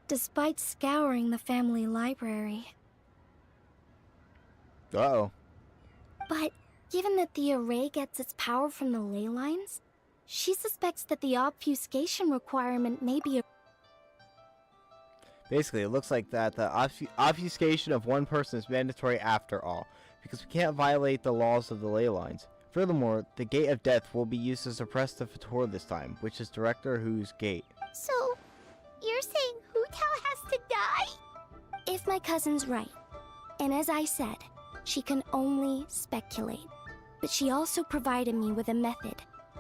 despite scouring the family library. Uh-oh. But given that the array gets its power from the ley lines, she suspects that the obfuscation requirement may be a... Basically, it looks like that the obfuscation of one person is mandatory after all, because we can't violate the laws of the ley lines. Furthermore, the Gate of Death will be used to suppress the Fator this time, which is Director Hu's gate. So, you're saying Hu Tao has to die? If my cousin's right, and as I said, she can only speculate, but she also provided me with a method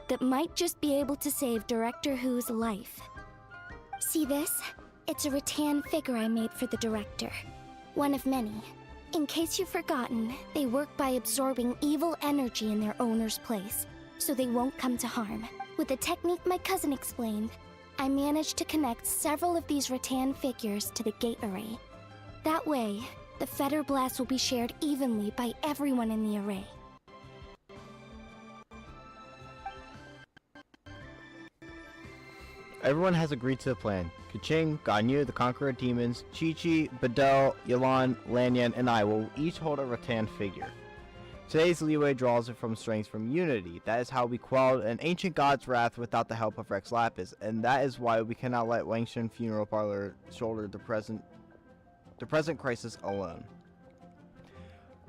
that might just be able to save Director Hu's life. See this? It's a rattan figure I made for the director. One of many. In case you've forgotten, they work by absorbing evil energy in their owner's place, so they won't come to harm. With the technique my cousin explained, I managed to connect several of these rattan figures to the gate array. That way, the Fetter Blast will be shared evenly by everyone in the array. Everyone has agreed to the plan. Kaching, Ganyu, the Conqueror of Demons, Chi-Chi, Badel, Yalan, Lanyan, and I will each hold a rattan figure. Today's leeway draws it from strength from unity. That is how we quelled an ancient god's wrath without the help of Rex Lapis, and that is why we cannot let Wangshan Funeral Parlor shoulder the present crisis alone.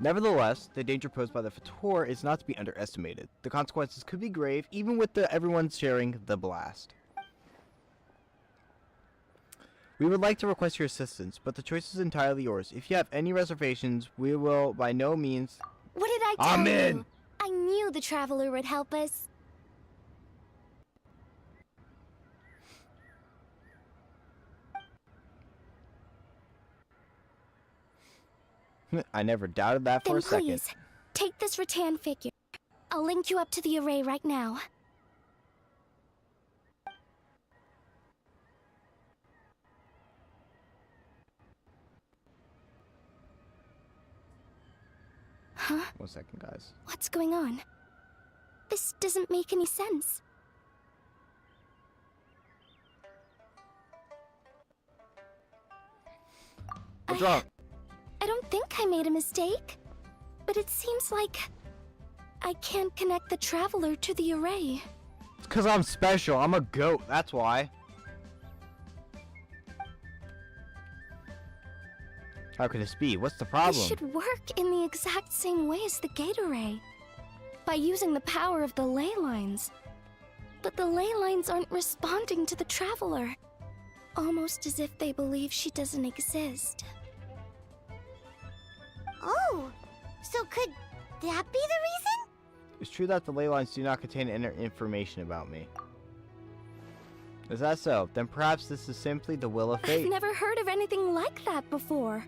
Nevertheless, the danger posed by the Fator is not to be underestimated. The consequences could be grave, even with everyone sharing the blast. We would like to request your assistance, but the choice is entirely yours. If you have any reservations, we will by no means... What did I tell Amen. you? I knew the Traveler would help us. I never doubted that for Then a second. please, take this rattan figure. I'll link you up to the array right now. Huh? 1 second, guys. What's going on? This doesn't make any sense. What's wrong? I don't think I made a mistake. But it seems like I can't connect the Traveler to the array. It's because I'm special. I'm a goat. That's why. How could this be? What's the problem? This should work in the exact same way as the gate array. By using the power of the ley lines. But the ley lines aren't responding to the Traveler. Almost as if they believe she doesn't exist. Oh, so could that be the reason? It's true that the ley lines do not contain information about me. Is that so? Then perhaps this is simply the will of fate. I've never heard of anything like that before.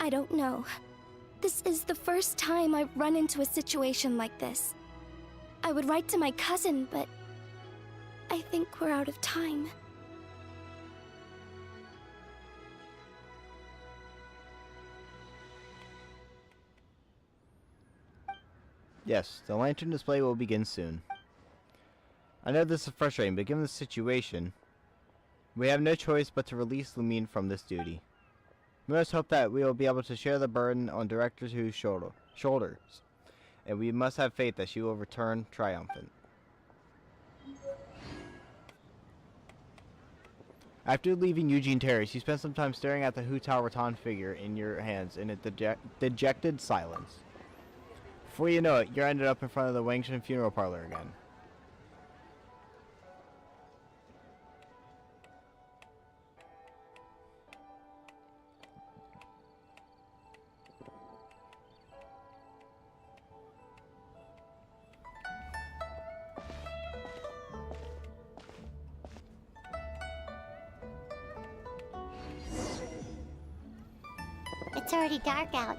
I don't know. This is the first time I've run into a situation like this. I would write to my cousin, but I think we're out of time. Yes, the lantern display will begin soon. I know this is frustrating, but given the situation, we have no choice but to release Lumine from this duty. We must hope that we will be able to share the burden on Director Who's shoulders, and we must have faith that she will return triumphant. After leaving Eugene Terrace, you spent some time staring at the Hu Tao Raton figure in your hands in a dejected silence. Before you know it, you're ended up in front of the Wangshan Funeral Parlor again. It's already dark out.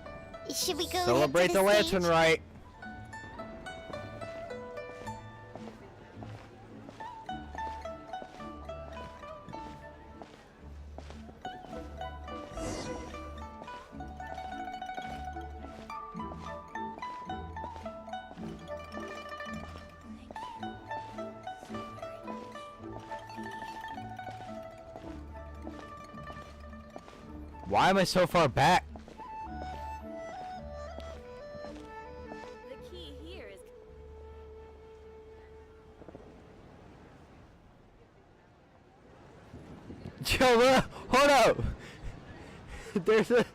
Should we go Celebrate the lantern, right? Why am I so far back? The key here is... Yo, hold up! There's a...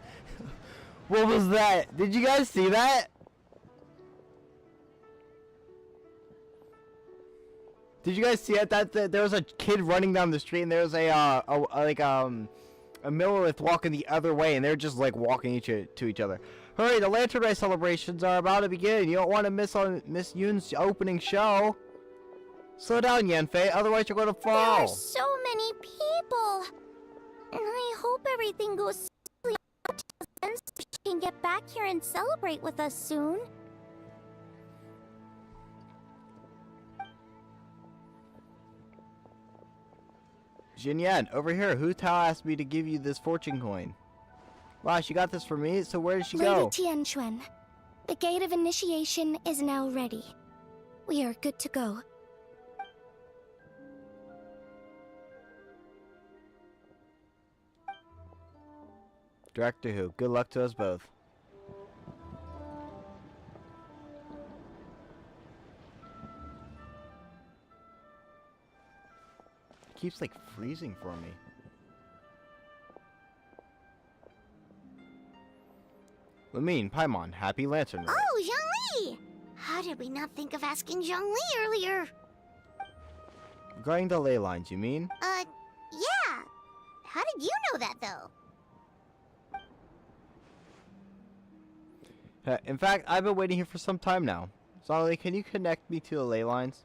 What was that? Did you guys see that? Did you guys see it? That there was a kid running down the street, and there was a Millith walking the other way, and they're just like walking to each other. Hurry! The Lantern Rite celebrations are about to begin. You don't want to miss Yoon's opening show. Slow down, Yanfei, otherwise you're going to There fall. are so many people. And I hope everything goes smoothly until Zen's can get back here and celebrate with us soon. Jinyan, over here. Hu Tao asked me to give you this fortune coin. Wow, she got this for me, so where did she Lady go? Tianquan, the gate of initiation is now ready. We are good to go. Director Hu, good luck to us both. It keeps like freezing for me. Lamine, Paimon, happy lantern rite. Oh, Zhongli! How did we not think of asking Zhongli earlier? Regarding the ley lines, you mean? Yeah. How did you know that, though? In fact, I've been waiting here for some time now. Zhongli, can you connect me to the ley lines?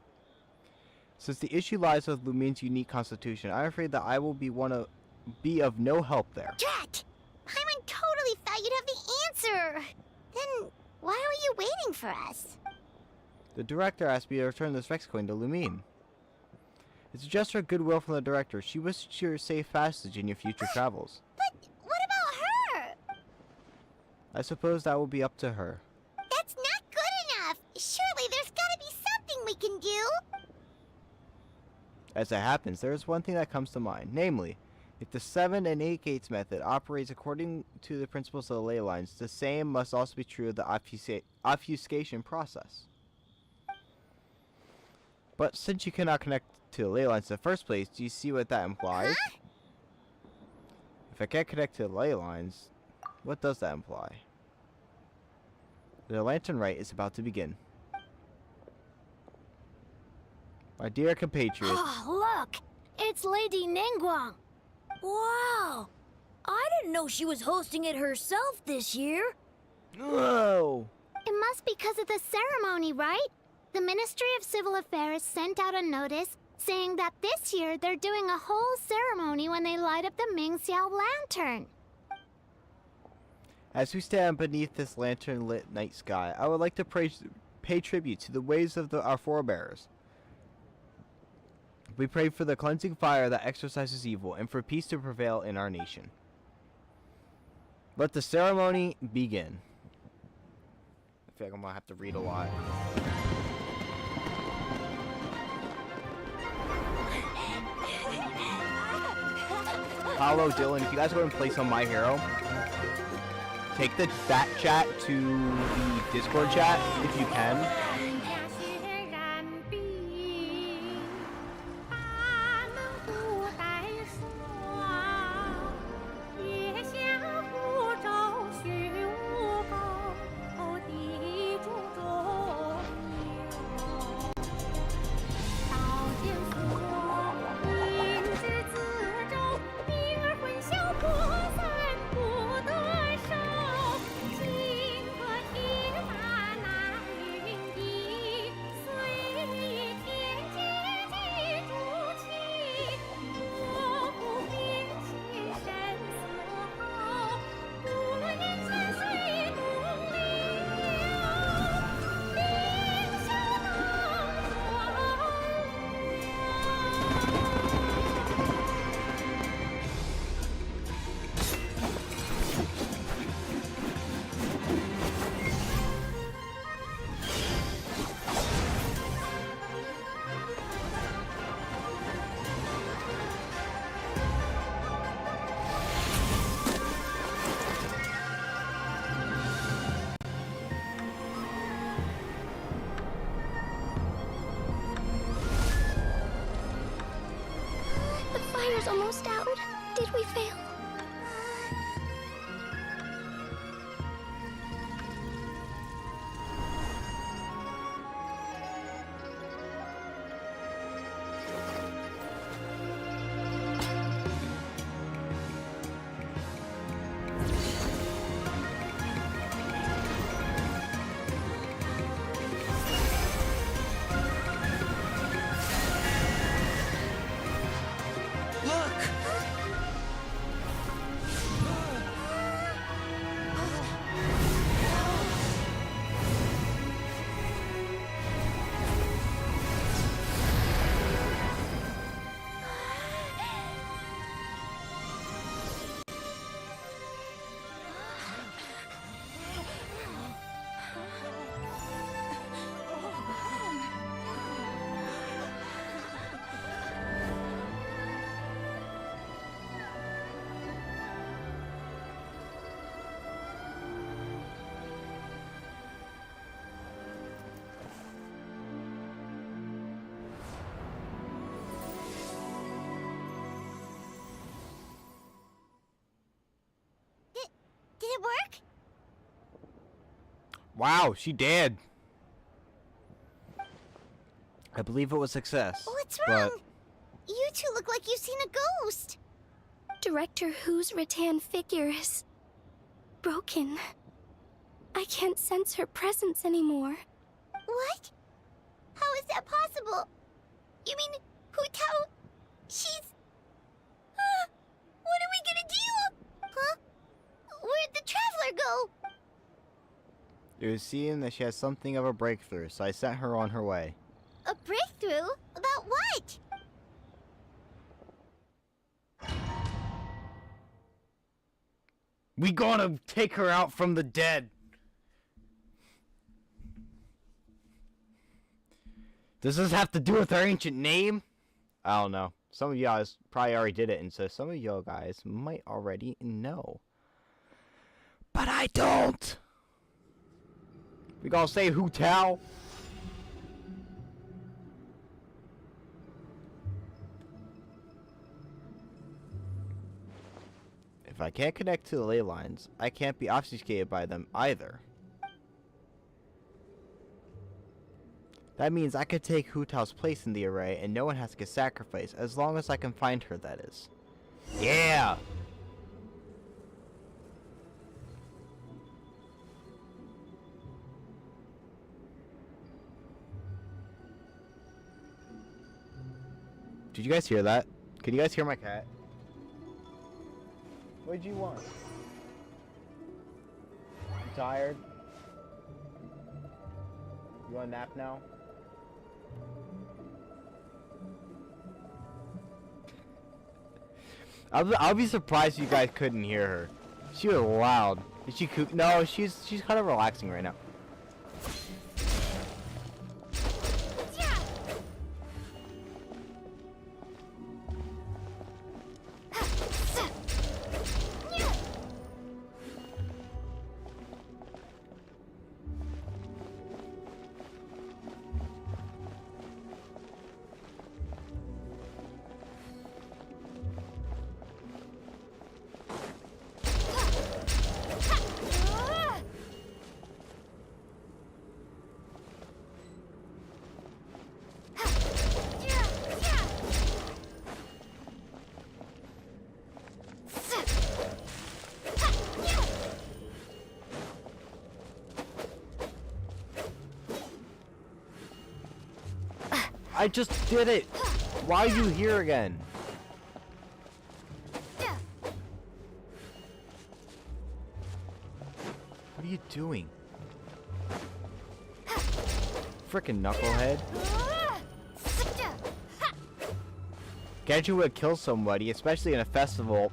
Since the issue lies with Lumine's unique constitution, I'm afraid that I will be of no help there. Drat! Paimon totally thought you'd have the answer! Then, why were you waiting for us? The director asked me to return this Rex coin to Lumine. It's a gesture of goodwill from the director. She wishes your safe passage in your future travels. But what about her? I suppose that will be up to her. That's not good enough! Surely there's gotta be something we can do! As it happens, there is one thing that comes to mind, namely, if the 7 and 8 gates method operates according to the principles of the ley lines, the same must also be true of the obfuscation process. But since you cannot connect to the ley lines in the first place, do you see what that implies? Huh? If I can't connect to the ley lines, what does that imply? The lantern rite is about to begin. My dear compatriots, Oh, look! It's Lady Ningguang! Wow! I didn't know she was hosting it herself this year. whoa! It must be because of the ceremony, right? The Ministry of Civil Affairs sent out a notice saying that this year they're doing a whole ceremony when they light up the Mingxiao lantern. As we stand beneath this lantern-lit night sky, I would like to pay tribute to the ways of our forebears. We pray for the cleansing fire that exorcises evil and for peace to prevail in our nation. Let the ceremony begin. I feel like I'm gonna have to read a lot. Paulo, Dylan, if you guys go and play some My Hero, take that chat to the Discord chat if you can. The fire's almost out. Did we fail? it work? Wow, she did. I believe it was success. What's but wrong? You two look like you've seen a ghost. Director Who's rattan figure is broken. I can't sense her presence anymore. What? How is that possible? You mean Hu Tao? She's... what are we gonna do? Huh? Where'd the traveler go? It was seen that she has something of a breakthrough, so I sent her on her way. A breakthrough? About what? We gonna take her out from the dead. Does this have to do with her ancient name? I don't know. Some of you guys probably already did it, and so some of you guys might already know. But I don't. We gonna say Hu Tao? If I can't connect to the ley lines, I can't be obfuscated by them either. That means I could take Hu Tao's place in the array and no one has to get sacrificed, as long as I can find her, that is. Yeah! Did you guys hear that? Can you guys hear my cat? What'd you want? You tired? You want a nap now? I'll be surprised if you guys couldn't hear her. She was loud. Did she cook? No, she's kind of relaxing right now. I just did it! Why are you here again? What are you doing? Frickin' knucklehead. Genshin would kill somebody, especially in a festival.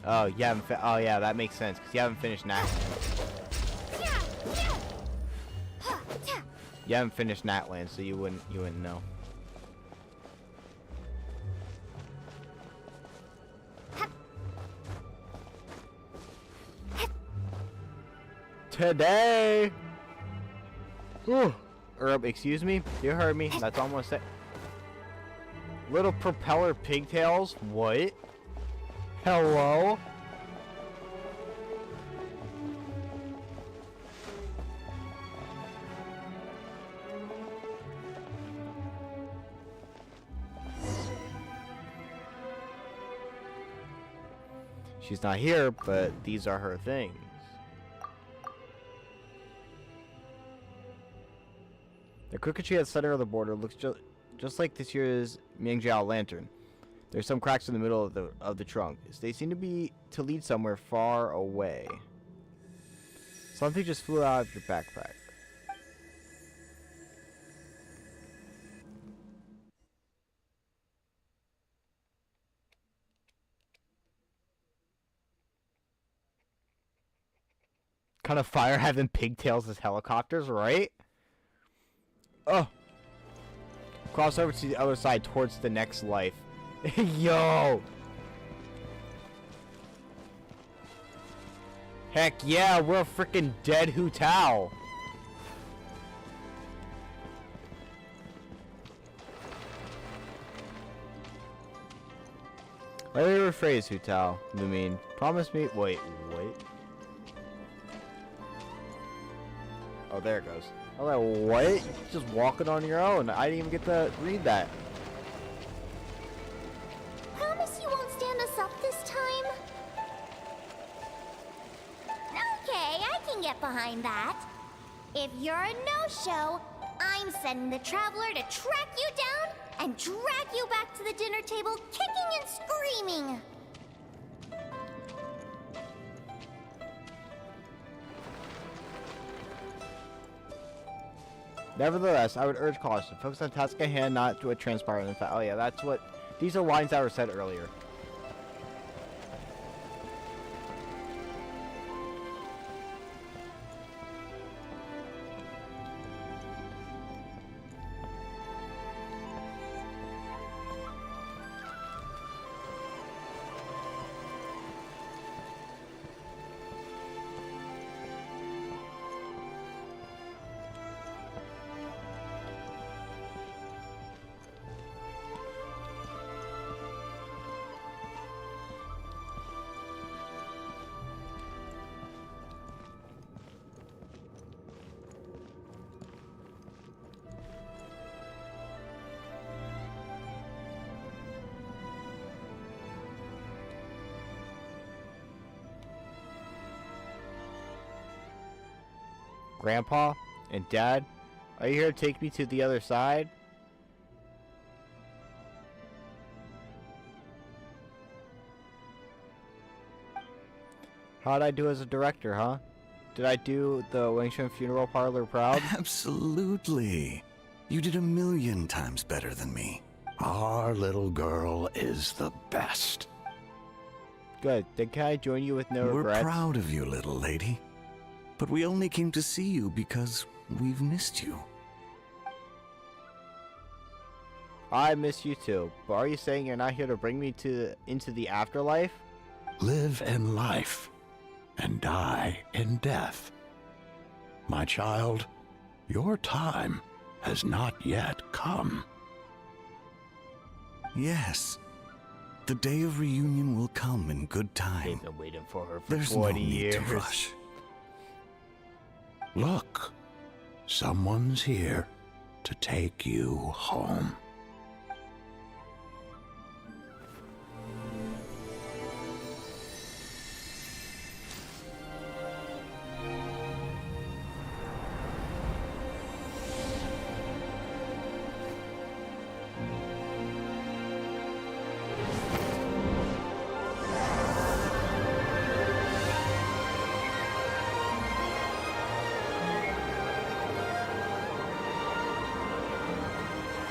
Oh, you haven't oh yeah, that makes sense, because you haven't finished Natland. You haven't finished Natland, so you wouldn't know. Today! Ooh. Excuse me? You heard me. That's almost it. Little propeller pigtails? What? Hello? She's not here, but these are her things. The crooked tree at the center of the border looks just like this year's Mingjiao lantern. There's some cracks in the middle of the trunk. They seem to lead somewhere far away. Something just flew out of your backpack. Kind of fire having pigtails as helicopters, right? Oh. Cross over to the other side towards the next life. Yo! Heck yeah, we're a freaking dead Hu Tao. Let me rephrase, Hu Tao. Lumine. Promise me. Wait. Oh, there it goes. I was like, what? Just walking on your own. I didn't even get to read that. Promise you won't stand us up this time? Okay, I can get behind that. If you're a no-show, I'm sending the Traveler to track you down and drag you back to the dinner table kicking and screaming. Nevertheless, I would urge caution. Focus on task at hand, not to what transpired in fact. Oh yeah, that's what... These are lines that were said earlier. Grandpa and Dad, are you here to take me to the other side? How'd I do as a director, huh? Did I do the Wangshan Funeral Parlor proud? Absolutely. You did 1,000,000 times better than me. Our little girl is the best. Good. Then can I join you with no We're regrets? proud of you, little lady. But we only came to see you because we've missed you. I miss you too. But are you saying you're not here to bring me into the afterlife? Live in life and die in death. My child, your time has not yet come. Yes, the day of reunion will come in good time. They've been waiting for her for There's 20 no need years. to rush. Look, someone's here to take you home.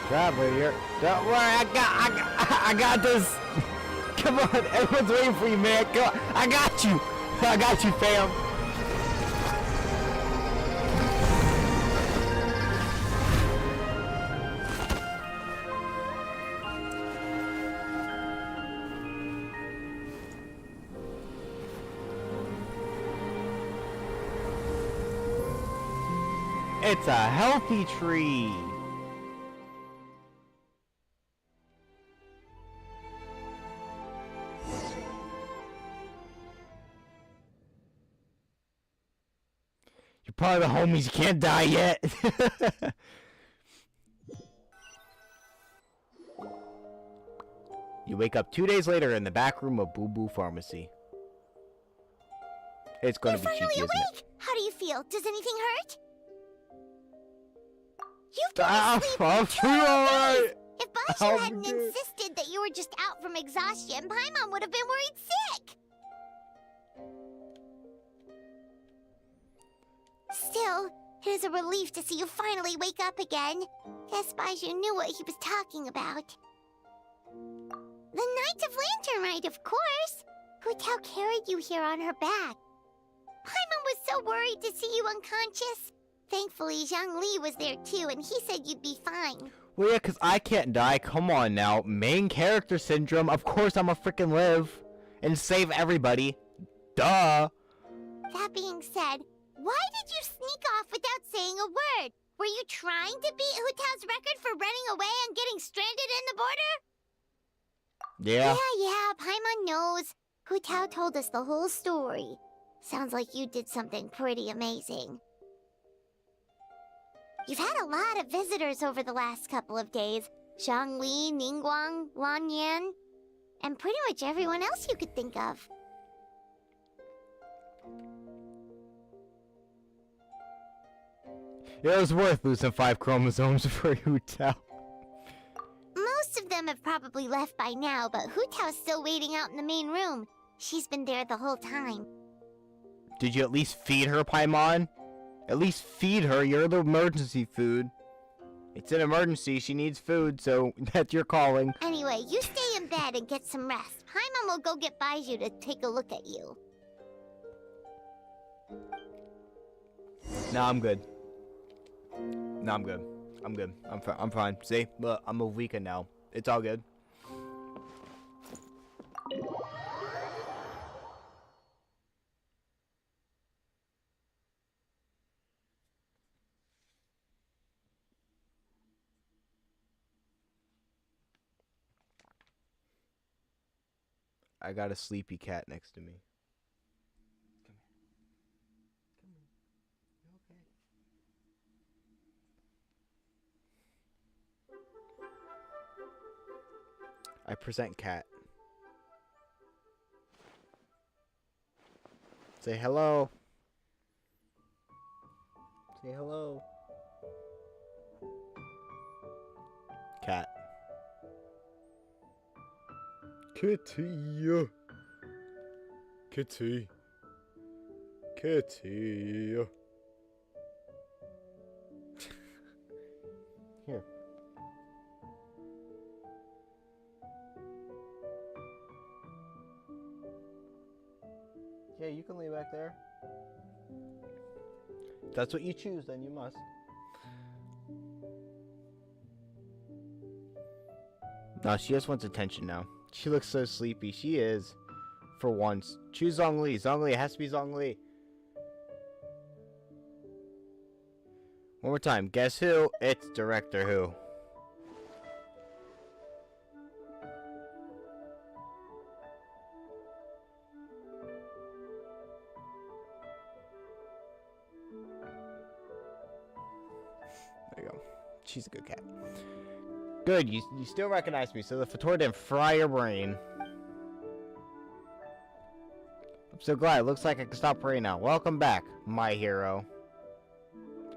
Traveler, don't worry, I got this. Come on, everyone's waiting for you, man. Come on, I got you, fam. It's a healthy tree. You're part of the homies. You can't die yet. You wake up 2 days later in the back room of Boo Boo Pharmacy. It's gonna be cheeky, Finally isn't awake! it? How do you feel? Does anything hurt? You've been Ah, asleep I'm for 2 feeling alright. days! If Basho I'm hadn't good. insisted that you were just out from exhaustion, Paimon would have been worried sick! Still, it is a relief to see you finally wake up again. Guess Basho knew what he was talking about. The Knight of Lantern Rite, of course! Hu Tao carried you here on her back. Paimon was so worried to see you unconscious. Thankfully, Zhang Li was there too, and he said you'd be fine. Well, yeah, because I can't die. Come on now. Main character syndrome. Of course I'm a freaking live. And save everybody. Duh. That being said, why did you sneak off without saying a word? Were you trying to beat Hu Tao's record for running away and getting stranded in the border? Yeah. Yeah, Paimon knows. Hu Tao told us the whole story. Sounds like you did something pretty amazing. You've had a lot of visitors over the last couple of days. Zhangli, Ningguang, Lan Yan, and pretty much everyone else you could think of. It was worth losing 5 chromosomes for Hu Tao. Most of them have probably left by now, but Hu Tao's still waiting out in the main room. She's been there the whole time. Did you at least feed her, Paimon? At least feed her. You're the emergency food. It's an emergency. She needs food, so that's your calling. Anyway, you stay in bed and get some rest. Paimon will go get Baiju to take a look at you. No, I'm good. No, I'm good. I'm good. I'm fine. See? Look, I'm a weekend now. It's all good. I got a sleepy cat next to me. Come here. Come here. You okay? I present cat. Say hello. Say hello. Cat. Kitty. Kitty. Kitty. Here. Yeah, you can lay back there. If that's what you choose, then you must. No, she just wants attention now. She looks so sleepy. She is. For once. Choose Zhongli. Zhongli. It has to be Zhongli. One more time. Guess who? It's Director Who. There you go. She's a good cat. Good, you still recognize me, so the Fator didn't fry your brain. I'm so glad. It looks like I can stop praying now. Welcome back, my hero.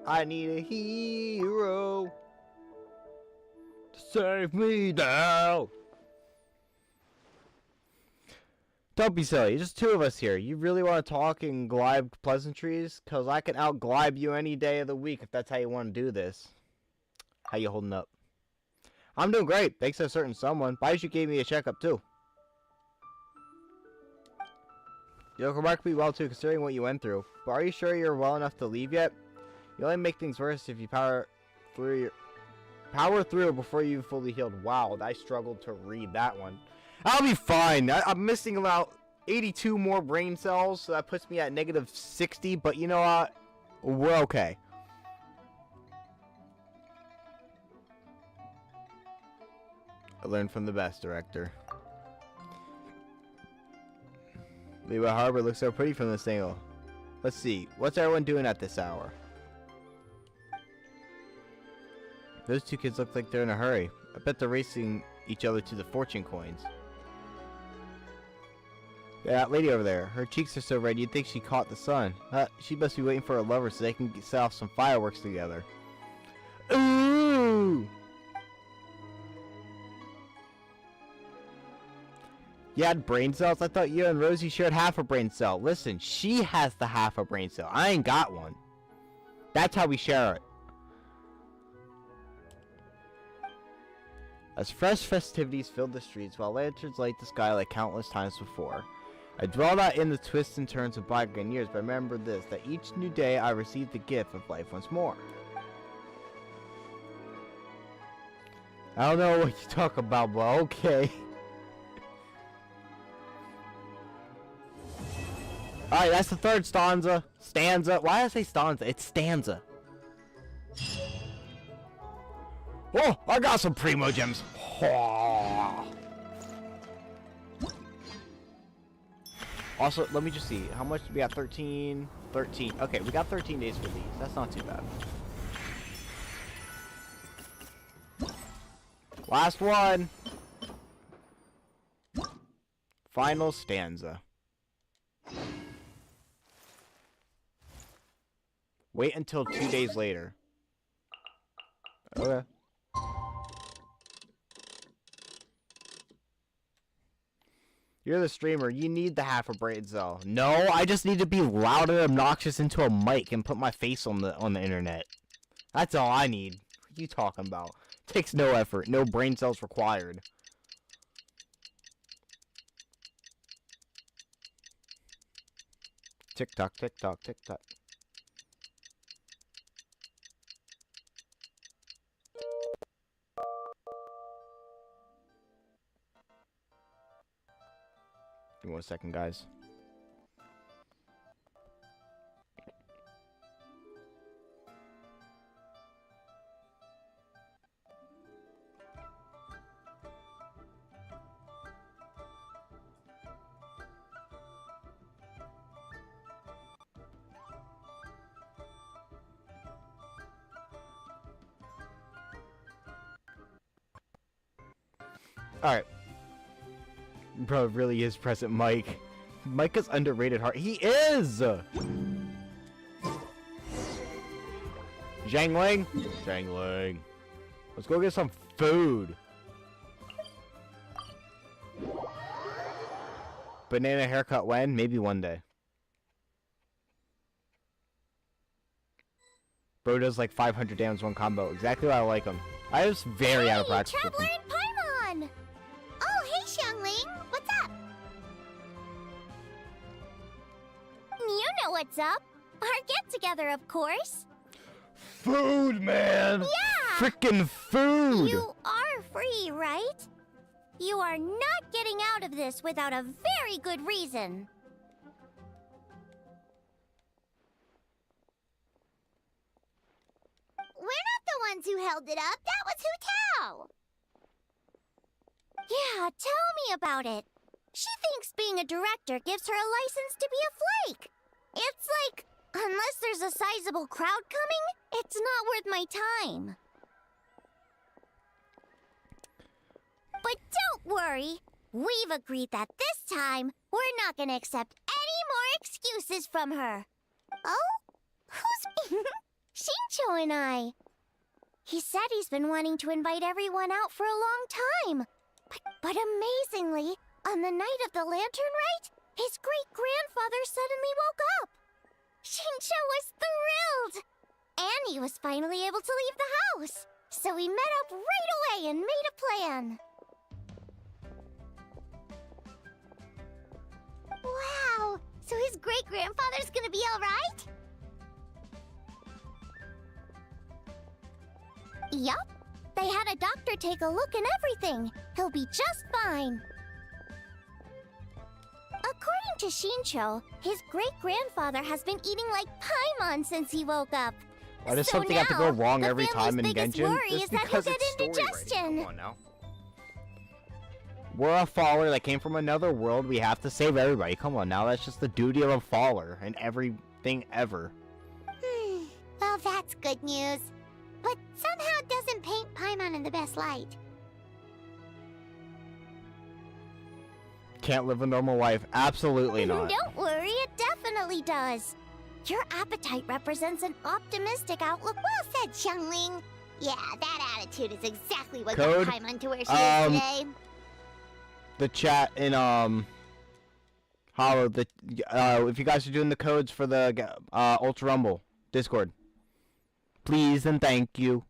I need a hero to save me now. Don't be silly. Just 2 of us here. You really want to talk and glide pleasantries? Because I can out-glide you any day of the week if that's how you want to do this. How you holding up? I'm doing great, thanks to a certain someone. Baiju gave me a checkup too. You look remarkably well too, considering what you went through. But are you sure you're well enough to leave yet? You only make things worse if you power through before you fully healed. Wow, I struggled to read that one. I'll be fine. I'm missing about 82 more brain cells, so that puts me at -60. But you know what? We're okay. I learned from the best, Director. Leeway Harbor looks so pretty from this angle. Let's see. What's everyone doing at this hour? Those 2 kids look like they're in a hurry. I bet they're racing each other to the fortune coins. That lady over there. Her cheeks are so red you'd think she caught the sun. She must be waiting for her lover so they can set off some fireworks together. Ooh! You had brain cells? I thought you and Rosie shared half a brain cell. Listen, she has the half a brain cell. I ain't got one. That's how we share it. As fresh festivities filled the streets, while lanterns light the sky like countless times before. I dwell not in the twists and turns of bygone years, but remember this, that each new day I receive the gift of life once more. I don't know what you talk about, but okay. Alright, that's the 3rd stanza. Stanza. Why did I say stanza? It's stanza. Oh, I got some primo gems. Oh. Also, let me just see. How much? We got 13. 13. Okay, we got 13 days for these. That's not too bad. Last one. Final stanza. Wait until 2 days later. Okay. You're the streamer. You need the half a brain cell. No, I just need to be loud and obnoxious into a mic and put my face on the internet. That's all I need. What are you talking about? Takes no effort. No brain cells required. Tick tock, tick tock, tick tock. Give me 1 second, guys. Alright. Bro, really is present Mike. Mike is underrated hard. He is! Zhangling? Zhangling. Let's go get some food. Banana haircut when? Maybe one day. Bro does like 500 damage one combo. Exactly why I like him. I was very out of practice with Traveler him. and Paimon! Oh, hey, Xiangling! What's up? You know what's up. Our get-together, of course. Food, man! Yeah! Frickin' food! You are free, right? You are not getting out of this without a very good reason. We're not the ones who held it up. That was Hu Tao. Yeah, tell me about it. She thinks being a director gives her a license to be a flake. It's like, unless there's a sizable crowd coming, it's not worth my time. But don't worry. We've agreed that this time, we're not gonna accept any more excuses from her. Oh? Who's... Shincho and I. He said he's been wanting to invite everyone out for a long time. But amazingly, on the night of the lantern rite, his great-grandfather suddenly woke up. Shincho was thrilled. And he was finally able to leave the house. So we met up right away and made a plan. Wow, so his great-grandfather's gonna be all right? Yup. They had a doctor take a look and everything. He'll be just fine. According to Shincho, his great-grandfather has been eating like Paimon since he woke up. Why does So something have to go now, wrong the every time in family's biggest Genshin? worry Just is that he'll because get it's story writing. indigestion. Come on now. We're a faller that came from another world. We have to save everybody. Come on now. That's just the duty of a faller in everything ever. Well, that's good news. But somehow doesn't paint Paimon in the best light. Can't live a normal life. Absolutely not. Don't worry, it definitely does. Your appetite represents an optimistic outlook. Well said, Xiangling. Yeah, that attitude is exactly what got Code, Paimon to where she is today. The chat in Hollow, if you guys are doing the codes for the Ultra Rumble Discord, please and thank you.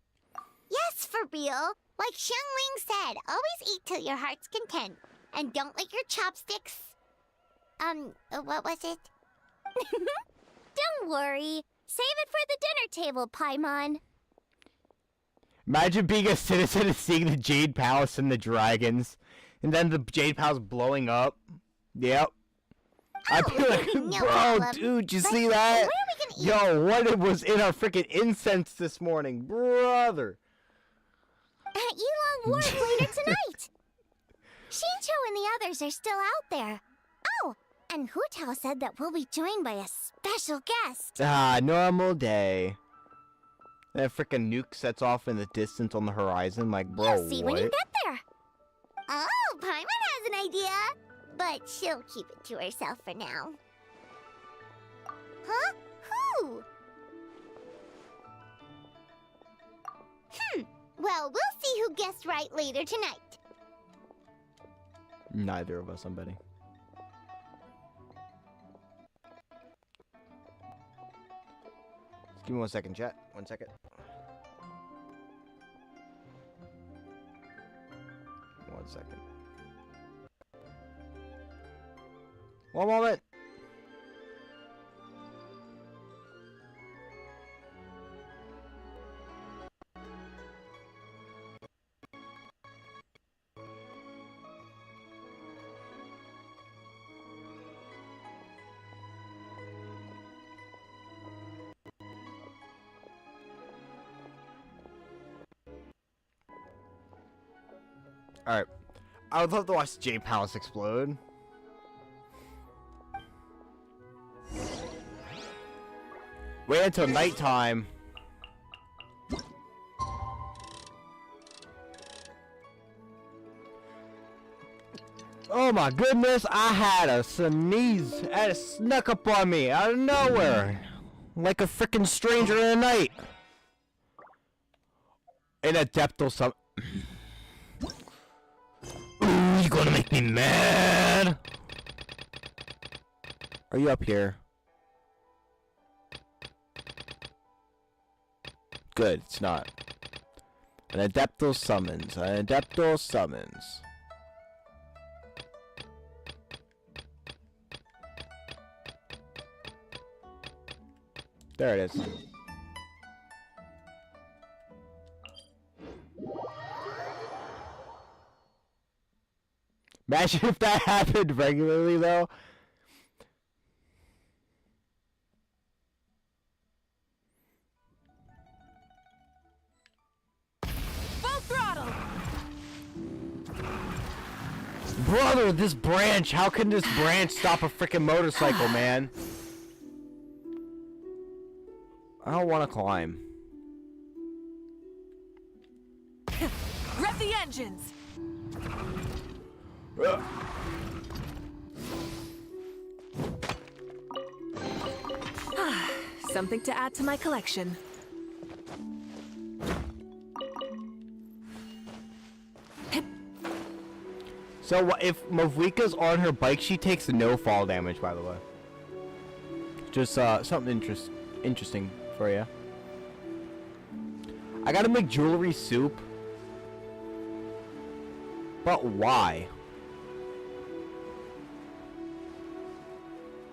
Yes, for real. Like Xiangling said, always eat till your heart's content. And don't lick your chopsticks. What was it? Don't worry. Save it for the dinner table, Paimon. Imagine being a citizen and seeing the Jade Palace and the dragons, and then the Jade Palace blowing up. Yep. I'd be like, no bro, problem. dude, you But see where that? are we gonna eat? Yo, what was in our freaking incense this morning, brother? At Yilong Wharf later tonight. Shincho and the others are still out there. Oh, And Hu Tao said that we'll be joined by a special guest. Ah, normal day. That frickin' nuke sets off in the distance on the horizon. Like, bro, You'll see what? when you get there. Oh, Paimon has an idea. But she'll keep it to herself for now. Huh? Who? Well, we'll see who guessed right later tonight. Neither of us, I'm betting. Just give me 1 second, chat. 1 second. 1 second. 1 moment. Alright. I would love to watch J Palace explode. Wait until nighttime. Oh my goodness, I had a sneeze. It snuck up on me out of nowhere. Like a freaking stranger in the night. An adept or something. Ooh, you gonna make me mad? Are you up here? Good, it's not. An adeptal summons. An adeptal summons. There it is. Imagine if that happened regularly, though. Full throttle! Brother, this branch. How can this branch stop a freaking motorcycle, man? I don't want to climb. Rev the engines! Something to add to my collection. So if Mavika's on her bike, she takes no fall damage, by the way. Just something interesting for you. I gotta make jewelry soup. But why?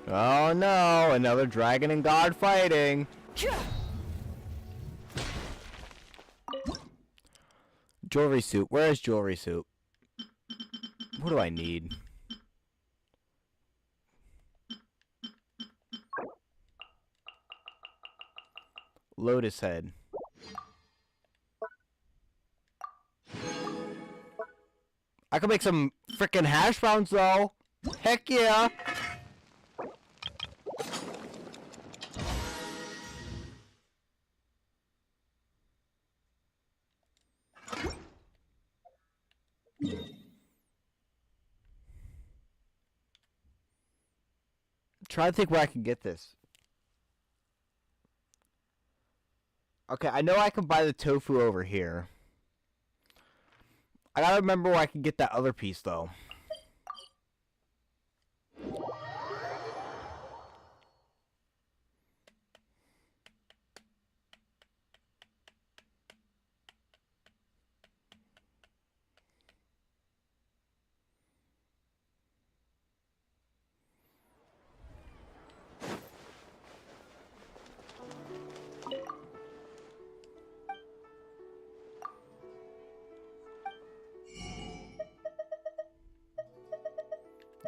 Oh no, another dragon and god fighting. Jewelry soup. Where is jewelry soup? What do I need? Lotus head. I can make some frickin' hash browns though. Heck yeah. Try to think where I can get this. Okay, I know I can buy the tofu over here. I gotta remember where I can get that other piece, though.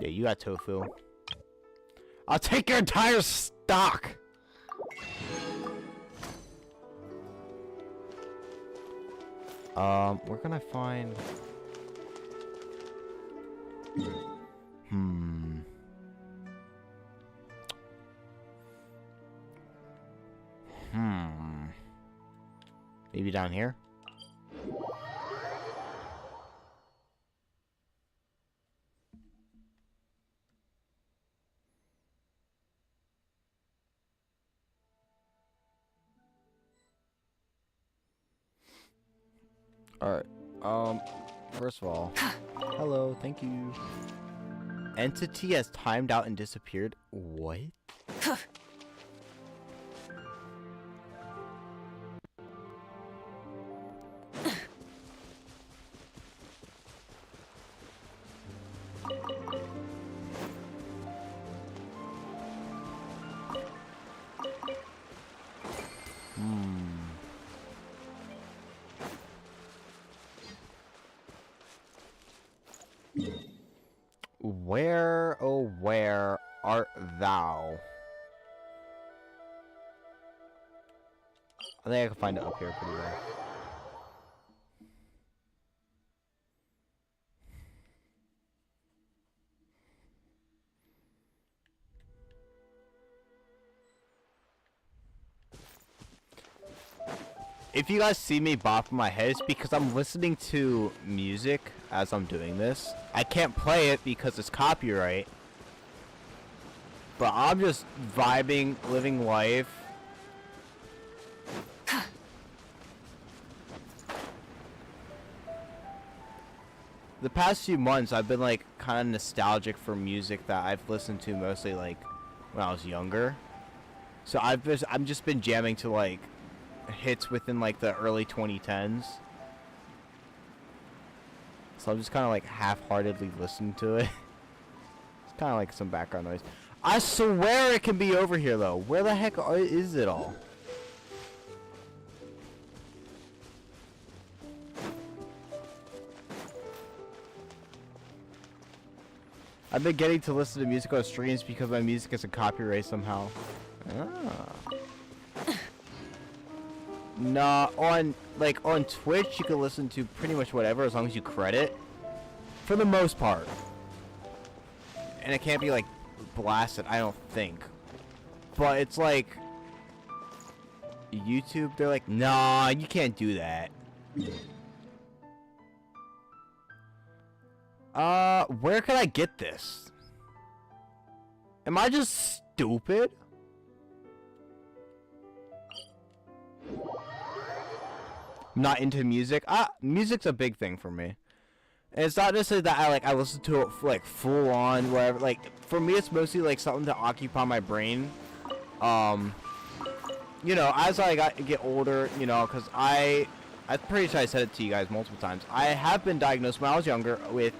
Yeah, you got tofu. I'll take your entire stock! Where can I find... Maybe down here? Alright. First of all, hello, thank you. Entity has timed out and disappeared. What? Where, oh where art thou? I think I can find it up here pretty well. If you guys see me bopping my head, it's because I'm listening to music as I'm doing this. I can't play it because it's copyright. But I'm just vibing, living life. The past few months, I've been like kind of nostalgic for music that I've listened to mostly like when I was younger. So I've just been jamming to like hits within like the early 2010s. So I'm just kind of like half-heartedly listening to it. It's kind of like some background noise. I swear it can be over here though. Where the heck is it all? I've been getting to listen to music on streams because my music isn't copyright somehow. Ah. Nah, on Twitch you can listen to pretty much whatever as long as you credit. For the most part. And it can't be like blasted, I don't think. But it's like YouTube, they're like, nah, you can't do that. Where can I get this? Am I just stupid? I'm not into music. Music's a big thing for me. And it's not necessarily that I listen to it for, like full on whatever. Like for me, it's mostly like something to occupy my brain. You know, as I get older, you know, because I'm pretty sure I said it to you guys multiple times. I have been diagnosed when I was younger with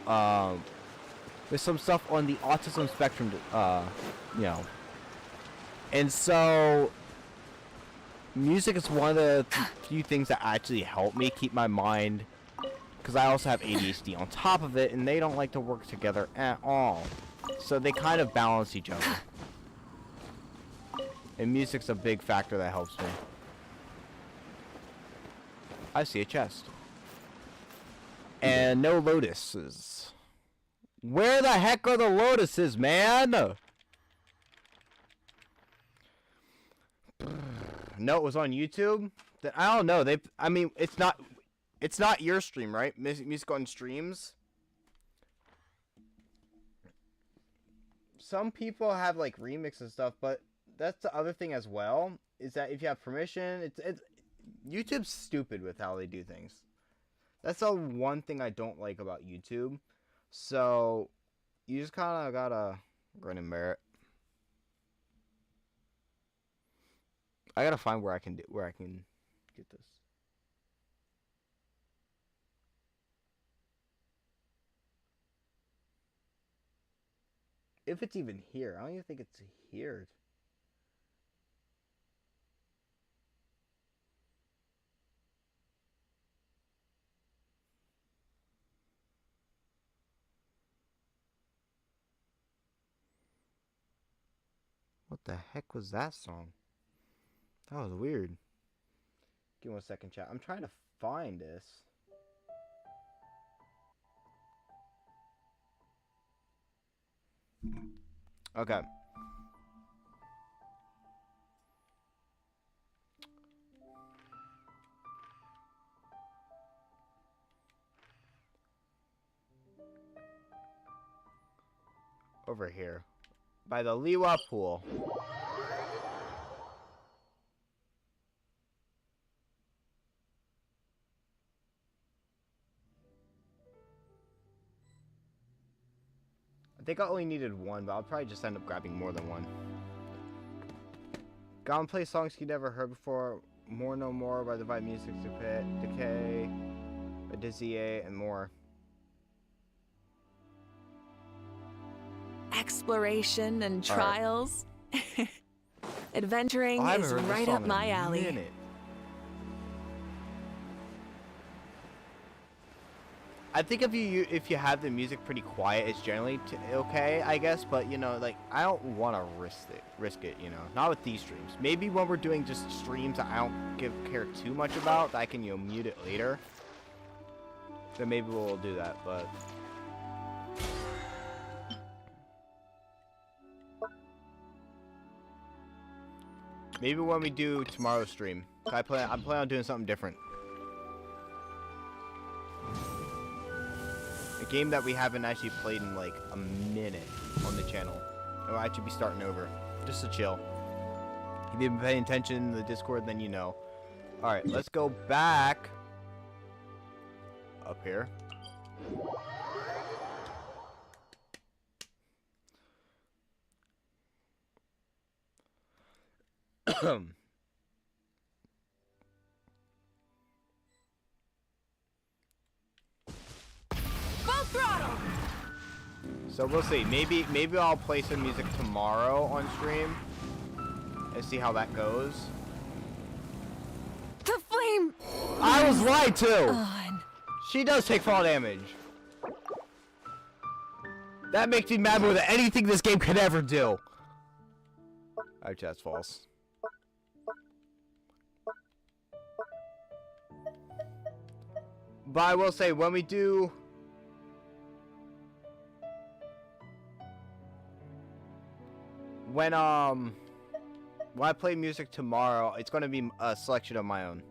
some stuff on the autism spectrum, you know. And so music is one of the few things that actually help me keep my mind, because I also have ADHD on top of it, and they don't like to work together at all. So they kind of balance each other. And music's a big factor that helps me. I see a chest. And no lotuses. Where the heck are the lotuses, man? No, it was on YouTube. I don't know. I mean, it's not your stream, right? Music on streams. Some people have like remix and stuff, but that's the other thing as well. Is that if you have permission, it's YouTube's stupid with how they do things. That's the one thing I don't like about YouTube. So you just kind of gotta grin and bear it. I gotta find where I can get this. If it's even here, I don't even think it's here. What the heck was that song? That was weird. Give me 1 second, chat. I'm trying to find this. Okay. Over here. By the Liwa pool. I think I only needed one, but I'll probably just end up grabbing more than one. Gone play songs you never heard before. More No More by Divide Music Decay, by Dizzy A, and more. Exploration and All right. trials. Adventuring I haven't is heard this right song up in my a alley. minute. I think if you have the music pretty quiet, it's generally okay, I guess. But you know, like I don't want to risk it. You know, not with these streams. Maybe when we're doing just streams that I don't care too much about, that I can mute it later. Then maybe we'll do that. But maybe when we do tomorrow's stream, I'm planning on doing something different. A game that we haven't actually played in like a minute on the channel. And we'll actually be starting over. Just to chill. If you've been paying attention in the Discord, then you know. Alright, let's go back. Up here. So we'll see. Maybe I'll play some music tomorrow on stream and see how that goes. The flame. I was lied to. On. She does take fall damage. That makes me mad more than anything this game could ever do. Actually, that's false. But I will say, when we do... When I play music tomorrow, it's going to be a selection of my own.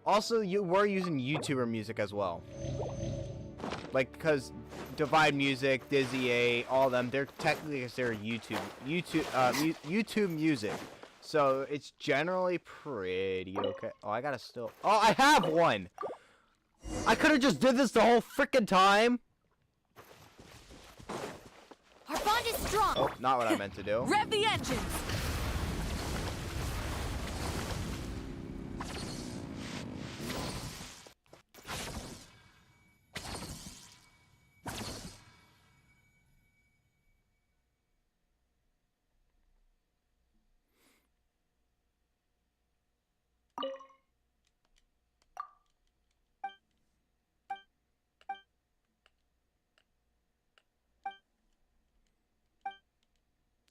Also, we're using YouTuber music as well. Like, because Divide Music, Dizzy A, all of them, they're technically considered YouTube music. So, it's generally pretty okay. Oh, I gotta still... Oh, I have one! I could've just did this the whole frickin' time! Our bond is strong. Oh, not what I meant to do. Rev the engines.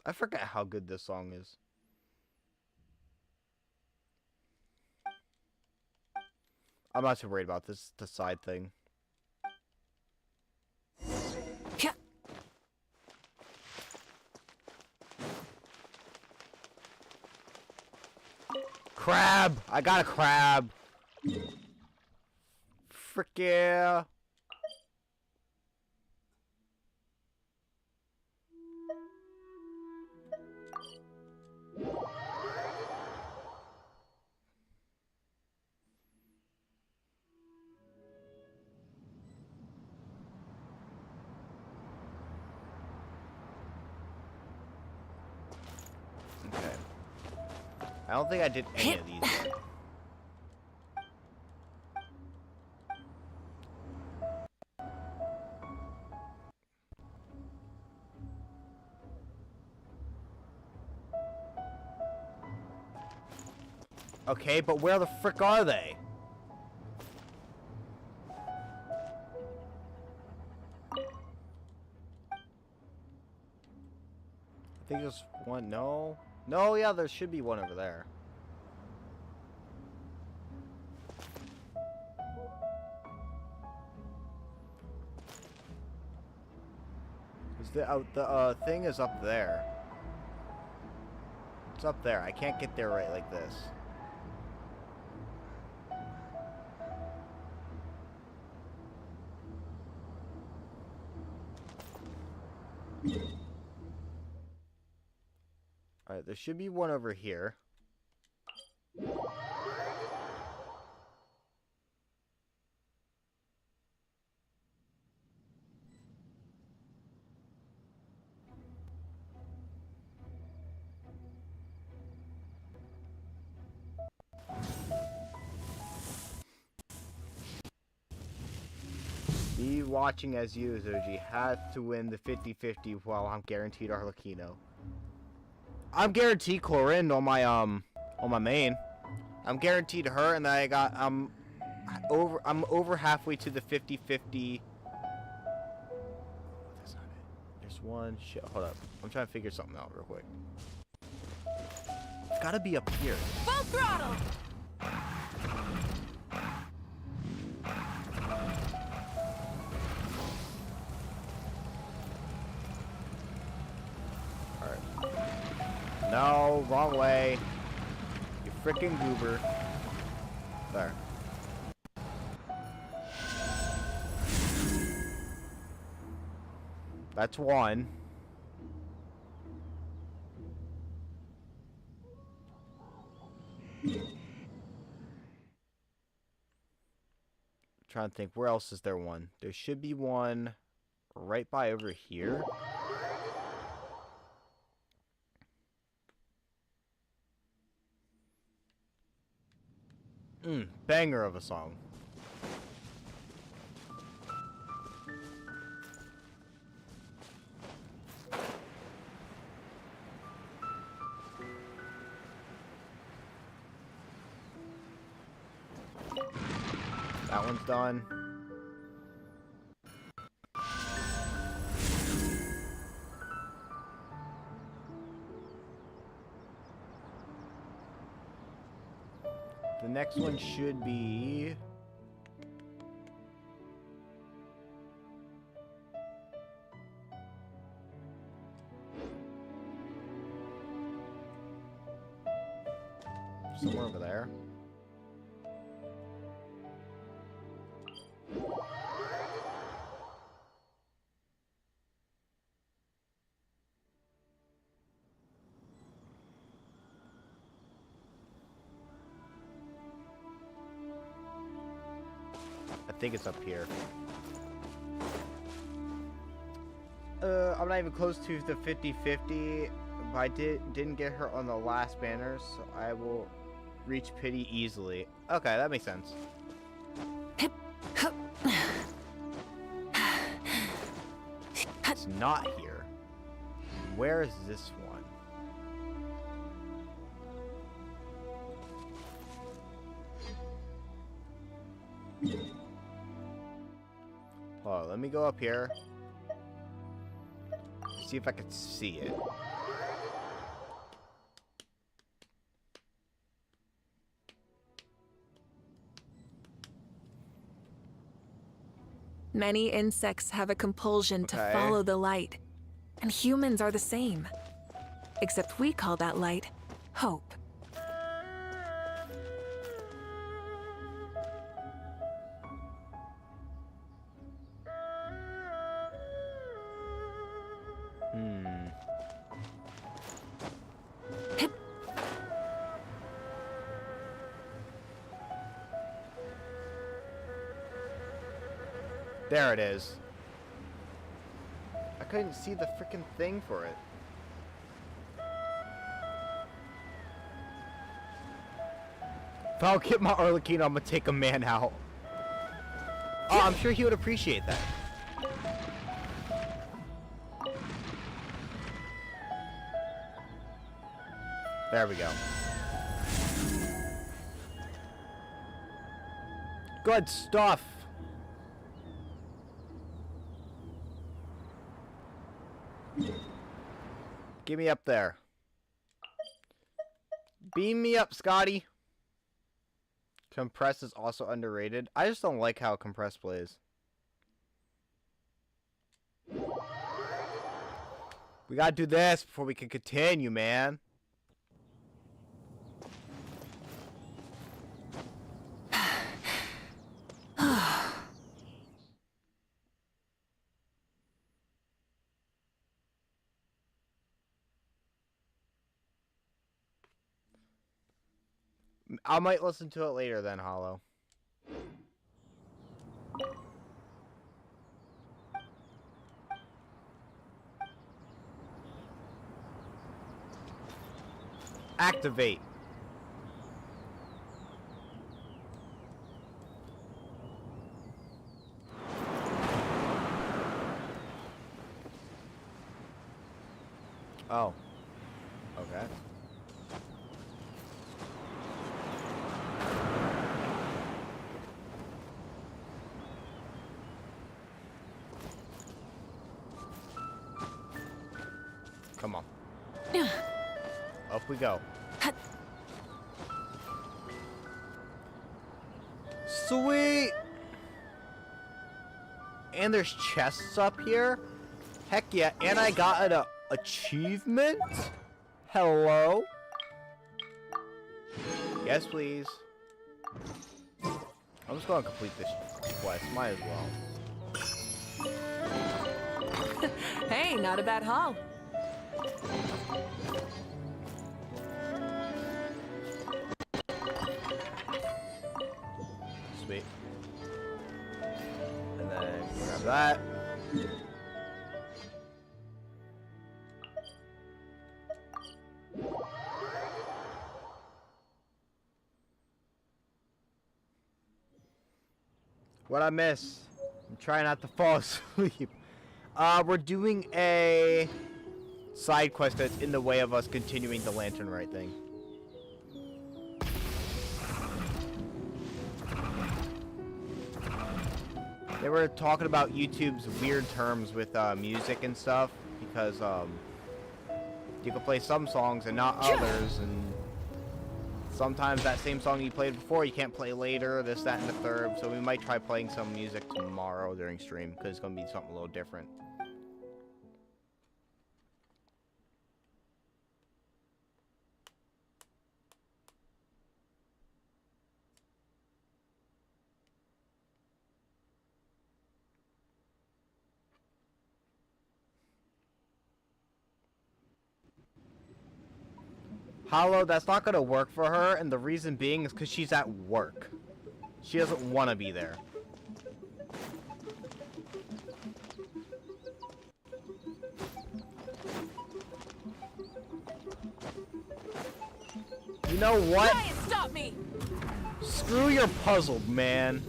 I forget how good this song is. I'm not too worried about this, the side thing. Crab! I got a crab! Frick yeah! Okay. I don't think I did any of these yet. Okay, but where the frick are they? I think there's one. No. No, yeah, there should be one over there. The thing is up there. It's up there. I can't get there right like this. There should be one over here. Be watching as you, Zoji, has to win the 50-50 while I'm guaranteed Arlecchino. I'm guaranteed Chlorine on my main. I'm guaranteed her, and then I got I'm over halfway to the 50-50. That's not it. There's one shit. Hold up. I'm trying to figure something out real quick. It's gotta be up here. Full throttle! No, wrong way. You freaking goober. There. That's one. Trying to think, where else is there one? There should be one right by over here. Banger of a song. That one's done. The next one should be... somewhere over there. I think it's up here. I'm not even close to the 50-50. But I didn't get her on the last banner, so I will reach pity easily. Okay, that makes sense. It's not here. Where is this one? Hold on, let me go up here. See if I can see it. Many insects have a compulsion to follow the light, and humans are the same. Except we call that light hope. There it is. I couldn't see the freaking thing for it. If I'll get my Arlecchino, I'm gonna take a man out. Oh, I'm sure he would appreciate that. There we go. Good stuff. Get me up there. Beam me up, Scotty. Compress is also underrated. I just don't like how Compress plays. We gotta do this before we can continue, man. I might listen to it later then, Hollow. Activate. Oh. Okay. Come on. Up we go. Sweet! And there's chests up here? Heck yeah, and I got an achievement? Hello? Yes, please. I'm just gonna complete this quest, might as well. Hey, not a bad haul. Sweet. And then grab that. What'd I miss? I'm trying not to fall asleep. We're doing a side quest that's in the way of us continuing the Lantern Rite thing. They were talking about YouTube's weird terms with music and stuff because you can play some songs and not others, and sometimes that same song you played before you can't play later, this, that, and the third. So we might try playing some music tomorrow during stream because it's going to be something a little different. Hollow, that's not gonna work for her, and the reason being is because she's at work. She doesn't want to be there. You know what? Try and stop me! Screw your puzzle, man.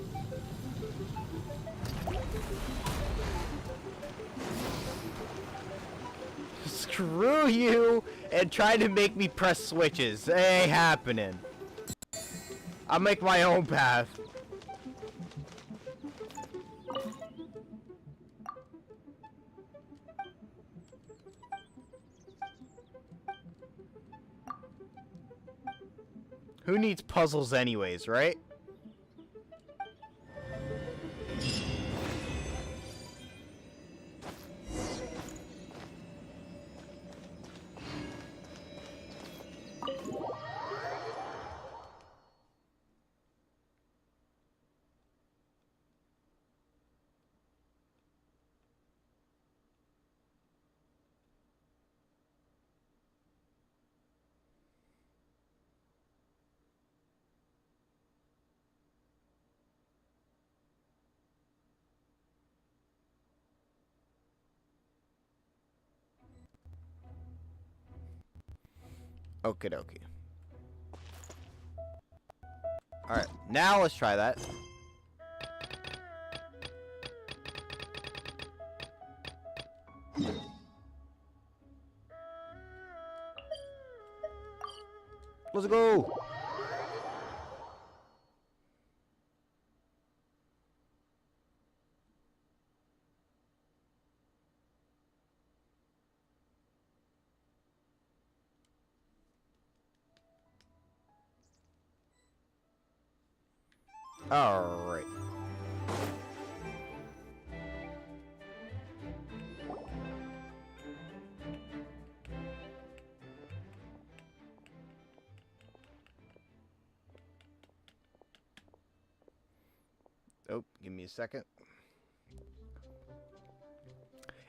Screw you and try to make me press switches. It ain't happening. I'll make my own path. Who needs puzzles anyways, right? Okie dokie. Alright, now let's try that. Let's go! Alright. Oh, give me a second.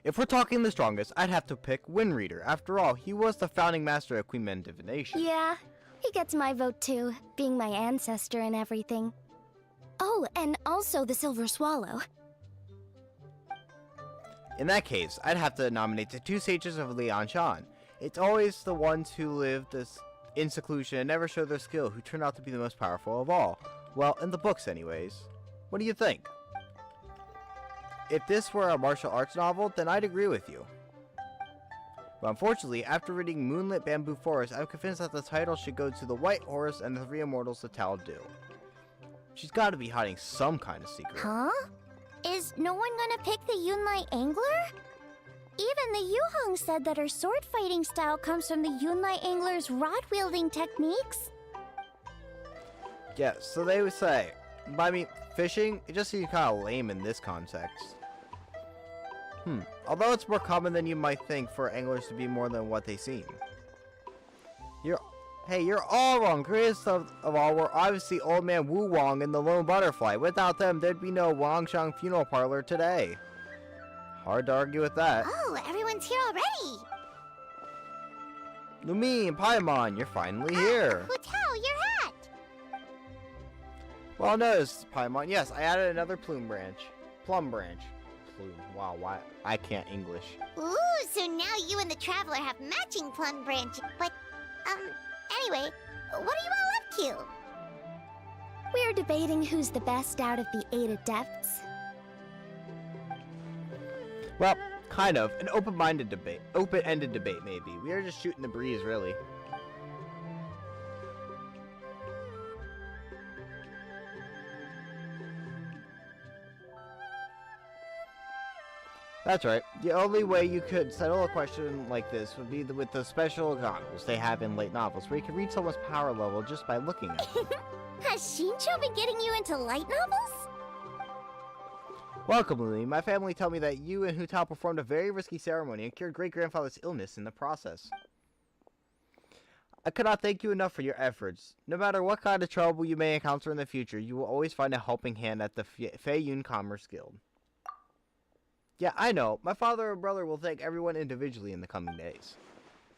If we're talking the strongest, I'd have to pick Wind Reader. After all, he was the founding master of Queen Man divination. Yeah, He gets my vote too, being my ancestor and everything. Oh, and also the Silver Swallow. In that case, I'd have to nominate the two sages of Liangshan. It's always the ones who live in seclusion and never show their skill who turn out to be the most powerful of all. Well, in the books anyways. What do you think? If this were a martial arts novel, then I'd agree with you. But unfortunately, after reading Moonlit Bamboo Forest, I'm convinced that the title should go to the White Horse and the Three Immortals of Tal Du. She's got to be hiding some kind of secret. Huh? Is no one gonna pick the Yunlai Angler? Even the Yuhong said that her sword fighting style comes from the Yunlai Angler's rod-wielding techniques. Yeah, so they would say. But I mean, fishing, it just seems kind of lame in this context. Although it's more common than you might think for anglers to be more than what they seem. You're all wrong. Greatest of all were obviously Old Man Wu Wong and the Lone Butterfly. Without them, there'd be no Wangshang Funeral Parlor today. Hard to argue with that. Oh, everyone's here already. Lumi and Paimon, you're finally here. Hutao, your hat. Well noticed, Paimon. Yes, I added another plum branch. Plume. Wow, why? I can't English. Ooh, so now you and the Traveler have matching plum branches. But, anyway, what are you all up to? We're debating who's the best out of the 8 adepts. Well, kind of. An open-minded debate. Open-ended debate, maybe. We are just shooting the breeze, really. That's right. The only way you could settle a question like this would be with the special goggles they have in late novels, where you can read someone's power level just by looking at them. Has Shincho been getting you into light novels? Welcome, Lily. My family tell me that you and Hutao performed a very risky ceremony and cured great-grandfather's illness in the process. I cannot thank you enough for your efforts. No matter what kind of trouble you may encounter in the future, you will always find a helping hand at the Fei Yun Commerce Guild. Yeah, I know. My father and brother will thank everyone individually in the coming days.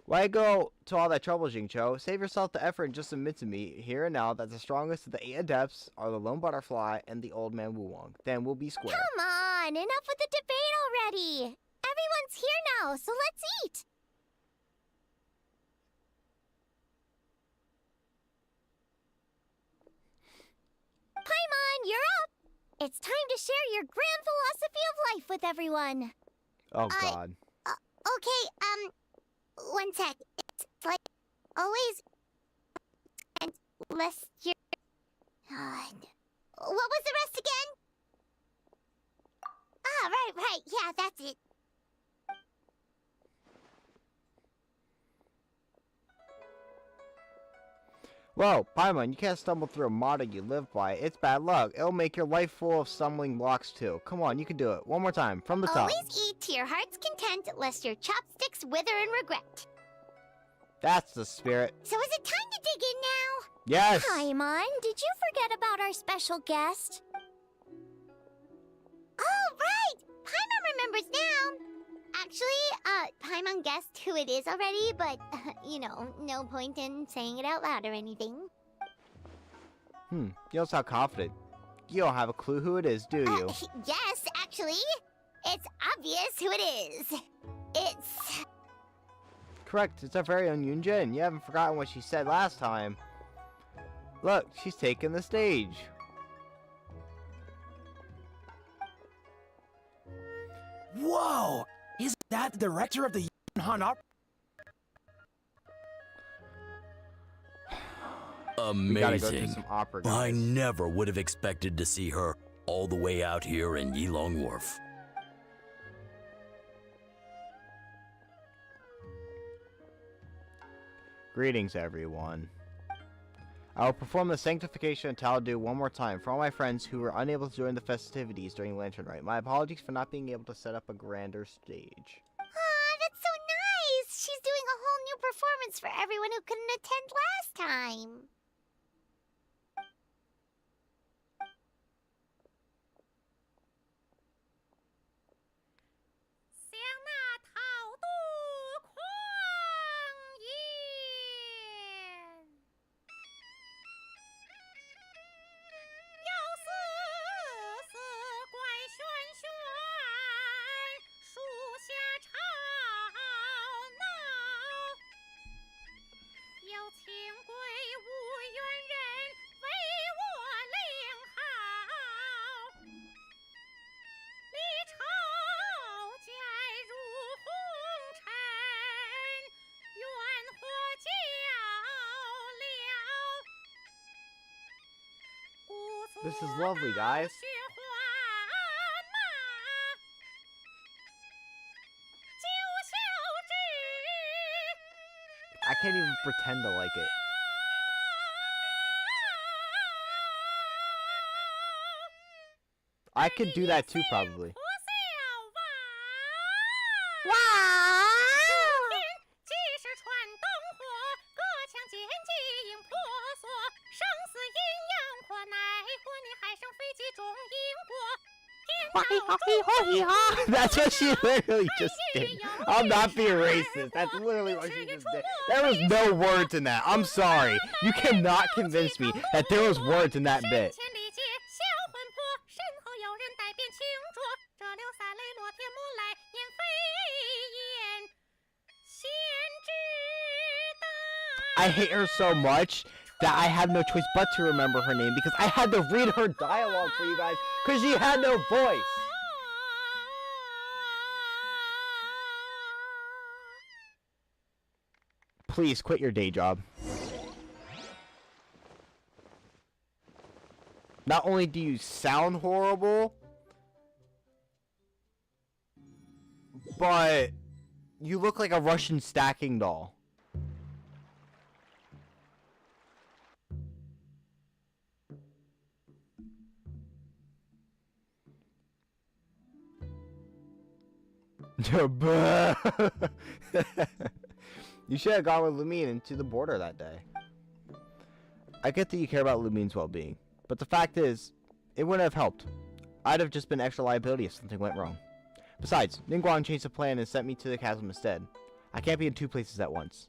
Why go to all that trouble, Jingcho? Save yourself the effort and just admit to me, here and now, that the strongest of the 8 adepts are the Lone Butterfly and the Old Man Wuwang. Then we'll be square. Come on, enough with the debate already. Everyone's here now, so let's eat. Paimon, you're up. It's time to share your grand philosophy of life with everyone. Oh, God. Okay, one sec. It's like always and less your... What was the rest again? Ah, right. Yeah, that's it. Whoa, Paimon, you can't stumble through a motto you live by. It's bad luck. It'll make your life full of stumbling blocks, too. Come on, you can do it. One more time, from the top. Always eat to your heart's content, lest your chopsticks wither in regret. That's the spirit. So is it time to dig in now? Yes! Paimon, did you forget about our special guest? Oh, right! Paimon remembers now. Actually, Paimon guessed who it is already, but, no point in saying it out loud or anything. You don't sound confident. You don't have a clue who it is, do you? Yes, actually. It's obvious who it is. It's... Correct, it's our very own Yunjin. You haven't forgotten what she said last time. Look, she's taken the stage. Whoa! Is that the director of the Han Opera? We gotta go do Amazing. some opera, I guys. never would have expected to see her all the way out here in Yilong Wharf. Greetings, everyone. I will perform the Sanctification of Tal Du one more time for all my friends who were unable to join the festivities during Lantern Rite. My apologies for not being able to set up a grander stage. Ah, that's so nice! She's doing a whole new performance for everyone who couldn't attend last time. This is lovely, guys. I can't even pretend to like it. I could do that too, probably. That's what she literally just did. I'm not being racist. That's literally what she just did. There was no words in that. I'm sorry. You cannot convince me that there was words in that bit. I hate her so much that I have no choice but to remember her name because I had to read her dialogue for you guys because she had no voice. Please quit your day job. Not only do you sound horrible, but you look like a Russian stacking doll. You should have gone with Lumine into the border that day. I get that you care about Lumine's well-being, but the fact is, it wouldn't have helped. I'd have just been extra liability if something went wrong. Besides, Ningguang changed the plan and sent me to the chasm instead. I can't be in two places at once.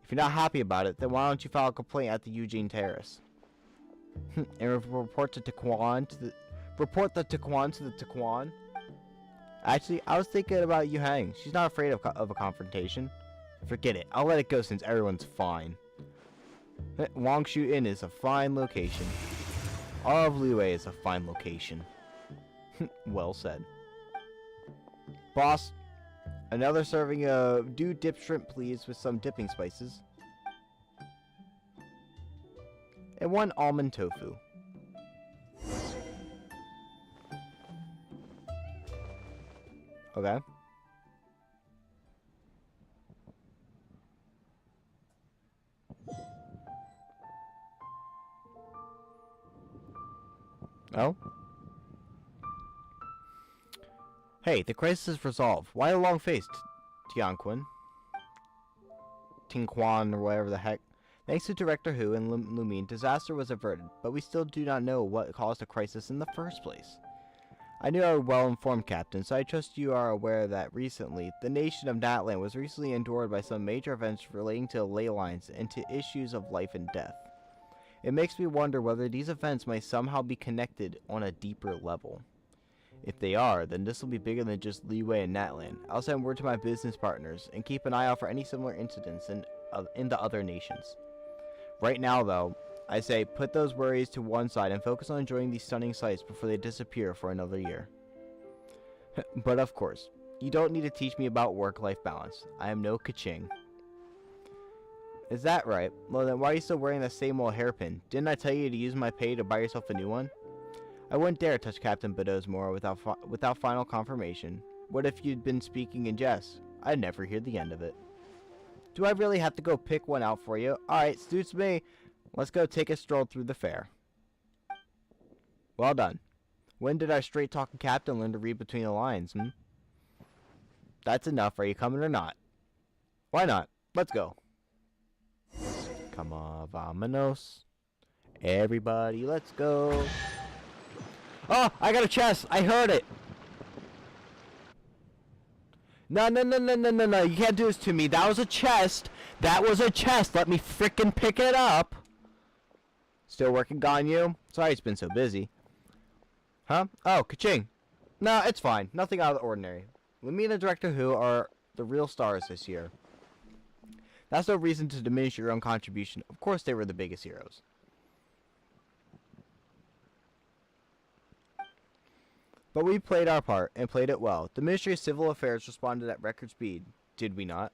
If you're not happy about it, then why don't you file a complaint at the Eugene Terrace? And report the Taquan to the Taquan. Actually, I was thinking about Yu Hang. She's not afraid of a confrontation. Forget it. I'll let it go since everyone's fine. Wangshu Inn is a fine location. All of Liyue is a fine location. Well said. Boss, another serving of do dip shrimp please with some dipping spices. And one almond tofu. Okay. Oh? Hey, the crisis is resolved. Why a long face, Tianquan? Tinquan, or whatever the heck. Thanks to Director Hu and Lumine, disaster was averted, but we still do not know what caused the crisis in the first place. I knew I was well-informed, Captain, so I trust you are aware that recently, the nation of Natlan was recently endured by some major events relating to ley lines and to issues of life and death. It makes me wonder whether these events might somehow be connected on a deeper level. If they are, then this will be bigger than just Liyue and Natlan. I'll send word to my business partners and keep an eye out for any similar incidents in the other nations. Right now, though, I say put those worries to one side and focus on enjoying these stunning sights before they disappear for another year. But of course, you don't need to teach me about work-life balance. I am no ka-ching. Is that right? Well then why are you still wearing the same old hairpin? Didn't I tell you to use my pay to buy yourself a new one? I wouldn't dare touch Captain Bedeau's Mora without final confirmation. What if you'd been speaking in jest? I'd never hear the end of it. Do I really have to go pick one out for you? Alright, suits me. Let's go take a stroll through the fair. Well done. When did our straight-talking captain learn to read between the lines, That's enough. Are you coming or not? Why not? Let's go. Come on, vamonos. Everybody, let's go. Oh, I got a chest. I heard it. No. You can't do this to me. That was a chest. That was a chest. Let me frickin' pick it up. Still working, Ganyu? Sorry it's been so busy. Huh? Oh, ka-ching. No, it's fine. Nothing out of the ordinary. Lumine and Director Hu are the real stars this year. That's no reason to diminish your own contribution. Of course they were the biggest heroes. But we played our part, and played it well. The Ministry of Civil Affairs responded at record speed. Did we not?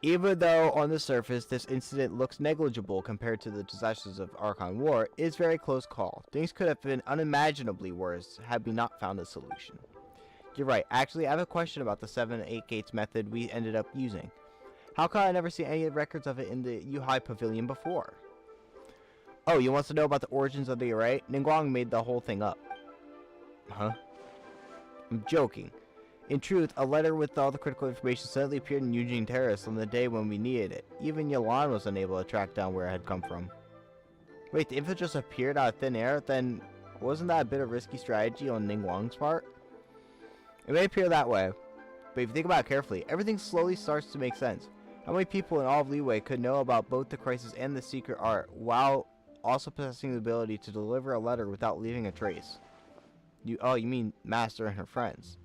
Even though on the surface this incident looks negligible compared to the disasters of Archon War, it is a very close call. Things could have been unimaginably worse had we not found a solution. You're right. Actually, I have a question about the 7 8 gates method we ended up using. How come I never see any records of it in the Yuhai Pavilion before? Oh, you want to know about the origins of the array? Ningguang made the whole thing up. Huh? I'm joking. In truth, a letter with all the critical information suddenly appeared in Eugene Terrace on the day when we needed it. Even Yalan was unable to track down where it had come from. Wait, the info just appeared out of thin air? Then wasn't that a bit of risky strategy on Ningguang's part? It may appear that way, but if you think about it carefully, everything slowly starts to make sense. How many people in all of Liyue could know about both the crisis and the secret art, while also possessing the ability to deliver a letter without leaving a trace? You mean Master and her friends.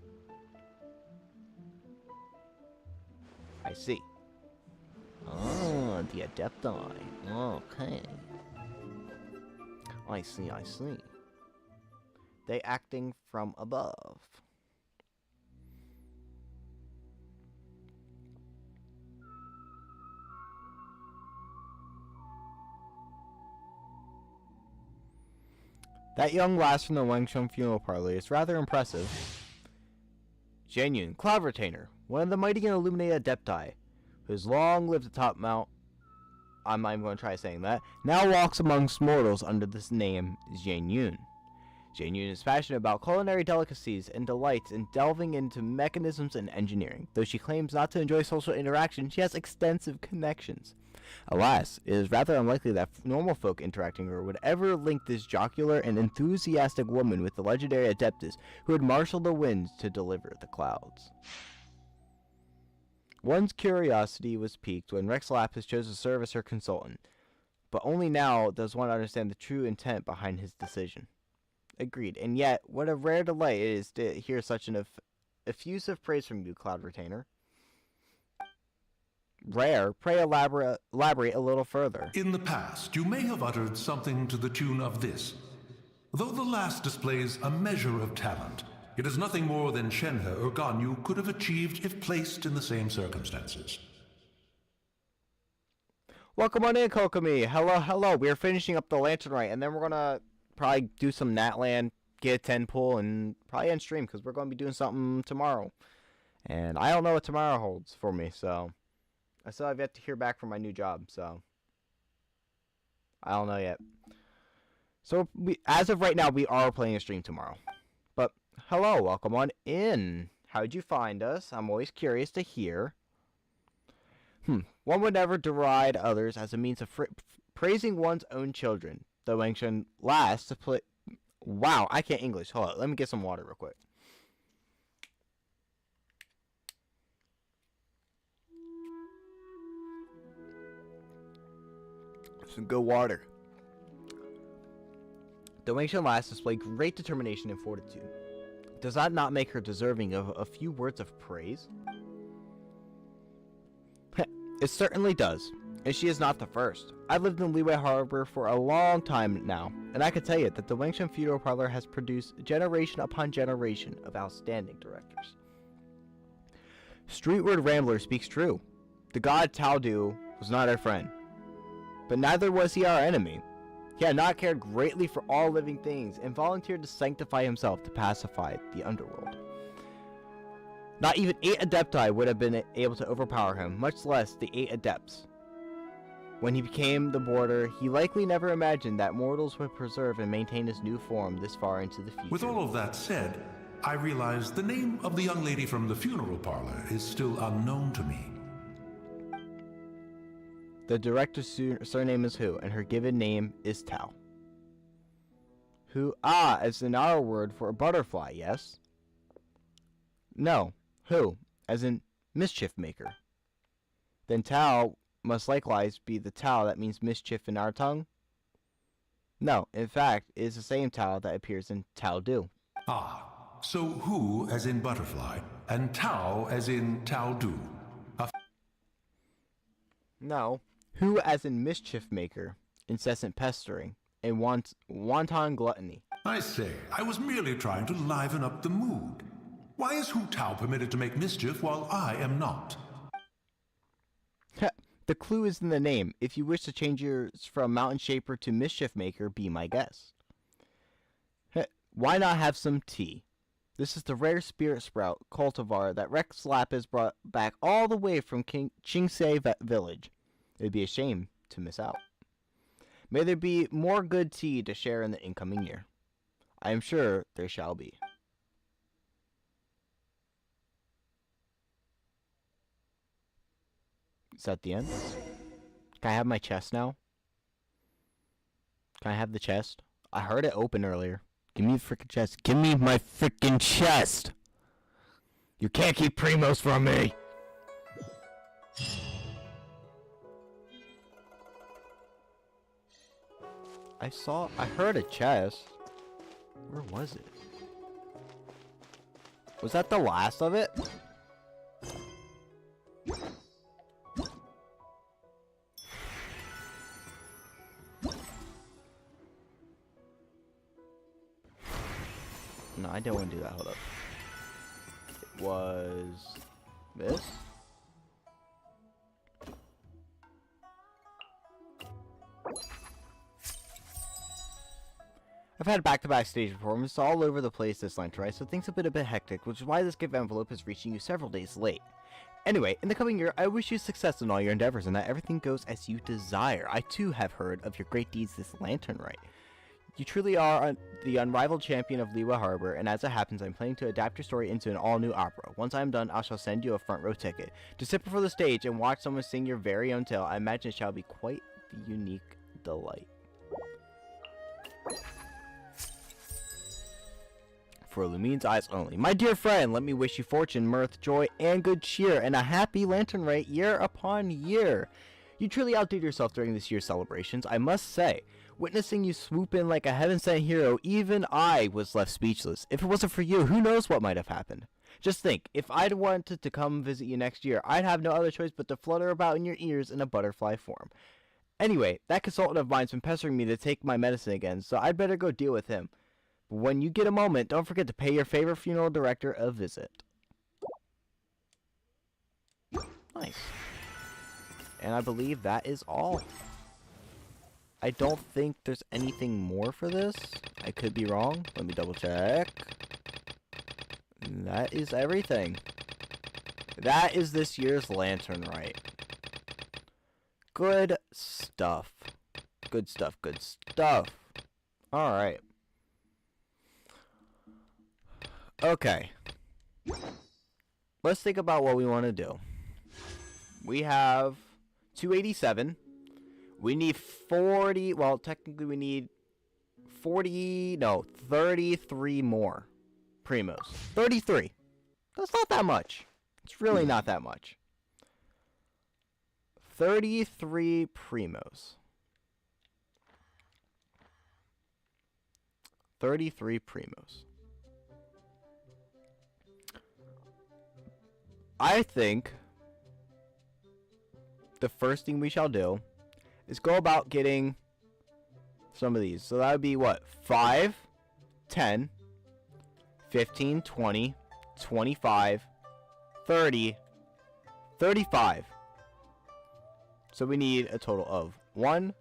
I see. Oh, the Adepti. Okay. I see. They acting from above. That young lass from the Wangsheng funeral parlor is rather impressive. Genuine Cloud Retainer, one of the mighty and illuminated Adepti, who has long lived atop Mount... I'm not even going to try saying that. Now walks amongst mortals under this name, Zhang Yun. Zhang Yun is passionate about culinary delicacies and delights in delving into mechanisms and engineering. Though she claims not to enjoy social interaction, she has extensive connections. Alas, it is rather unlikely that normal folk interacting with her would ever link this jocular and enthusiastic woman with the legendary Adeptus who had marshaled the winds to deliver the clouds. One's curiosity was piqued when Rex Lapis chose to serve as her consultant, but only now does one understand the true intent behind his decision. Agreed, and yet, what a rare delight it is to hear such an effusive praise from you, Cloud Retainer. Rare? Pray elaborate a little further. In the past, you may have uttered something to the tune of this. Though the last displays a measure of talent, it is nothing more than Shenhe or Ganyu could have achieved if placed in the same circumstances. Welcome on in, Kokomi. Hello. We're finishing up the Lantern Rite, and then we're gonna probably do some Natlan, get a 10 pull, and probably end stream, because we're gonna be doing something tomorrow. And I don't know what tomorrow holds for me, so... I still have yet to hear back from my new job, so I don't know yet. So as of right now, we are playing a stream tomorrow. But hello, welcome on in. How'd you find us? I'm always curious to hear. One would never deride others as a means of praising one's own children. The Wangshan last to play. Wow, I can't English. Hold on, let me get some water real quick. Some good water. The Wangshan last displayed great determination and fortitude. Does that not make her deserving of a few words of praise? It certainly does, and she is not the first. I've lived in Liyue Harbor for a long time now, and I can tell you that the Wangshan Funeral Parlor has produced generation upon generation of outstanding directors. Streetward Rambler speaks true. The god Taldu was not our friend, but neither was he our enemy. He had not cared greatly for all living things and volunteered to sanctify himself to pacify the underworld. Not even 8 Adepti would have been able to overpower him, much less the 8 Adepts. When he became the border, he likely never imagined that mortals would preserve and maintain his new form this far into the future. With all of that said, I realize the name of the young lady from the funeral parlor is still unknown to me. The director's surname is Hu, and her given name is Tao. Hu, as in our word for a butterfly, yes? No, Hu, as in mischief maker. Then Tao must likewise be the Tao that means mischief in our tongue? No, in fact, it is the same Tao that appears in Tao Du. So Hu as in butterfly, and Tao as in Tao Du. No, Hu as in mischief maker, incessant pestering, and wanton gluttony. I say, I was merely trying to liven up the mood. Why is Hu Tao permitted to make mischief while I am not? The clue is in the name. If you wish to change yours from Mountain Shaper to Mischief Maker, be my guest. Why not have some tea? This is the rare spirit sprout cultivar that Rex Lapis brought back all the way from Chingsei Village. It'd be a shame to miss out. May there be more good tea to share in the incoming year. I am sure there shall be. Is that the end? Can I have my chest now? Can I have the chest? I heard it open earlier. Give me the freaking chest. Give me my freaking chest! You can't keep Primos from me! I heard a chest. Where was it? Was that the last of it? No, I don't want to do that. Hold up. It was this? I've had back-to-back stage performances all over the place this Lantern Rite, so things have been a bit hectic, which is why this gift envelope is reaching you several days late. Anyway, in the coming year, I wish you success in all your endeavors and that everything goes as you desire. I too have heard of your great deeds this Lantern Rite. You truly are the unrivaled champion of Liyue Harbor, and as it happens, I'm planning to adapt your story into an all-new opera. Once I am done, I shall send you a front-row ticket to sit before the stage and watch someone sing your very own tale. I imagine it shall be quite the unique delight. For Lumine's eyes only. My dear friend, let me wish you fortune, mirth, joy, and good cheer, and a happy Lantern Rite year upon year. You truly outdid yourself during this year's celebrations, I must say. Witnessing you swoop in like a heaven-sent hero, even I was left speechless. If it wasn't for you, who knows what might have happened? Just think, if I'd wanted to come visit you next year, I'd have no other choice but to flutter about in your ears in a butterfly form. Anyway, that consultant of mine's been pestering me to take my medicine again, so I'd better go deal with him. But when you get a moment, don't forget to pay your favorite funeral director a visit. Nice. And I believe that is all. I don't think there's anything more for this. I could be wrong. Let me double check. That is everything. That is this year's Lantern Rite. Good stuff. Good stuff, good stuff. Alright. Okay. Let's think about what we want to do. We have 287. We need 40, well, technically we need 33 more Primos. 33. That's not that much. It's really not that much. 33 Primos. 33 Primos. I think the first thing we shall do is go about getting some of these. So that would be what? 5, 10, 15, 20, 25, 30, 35. So we need a total of 1,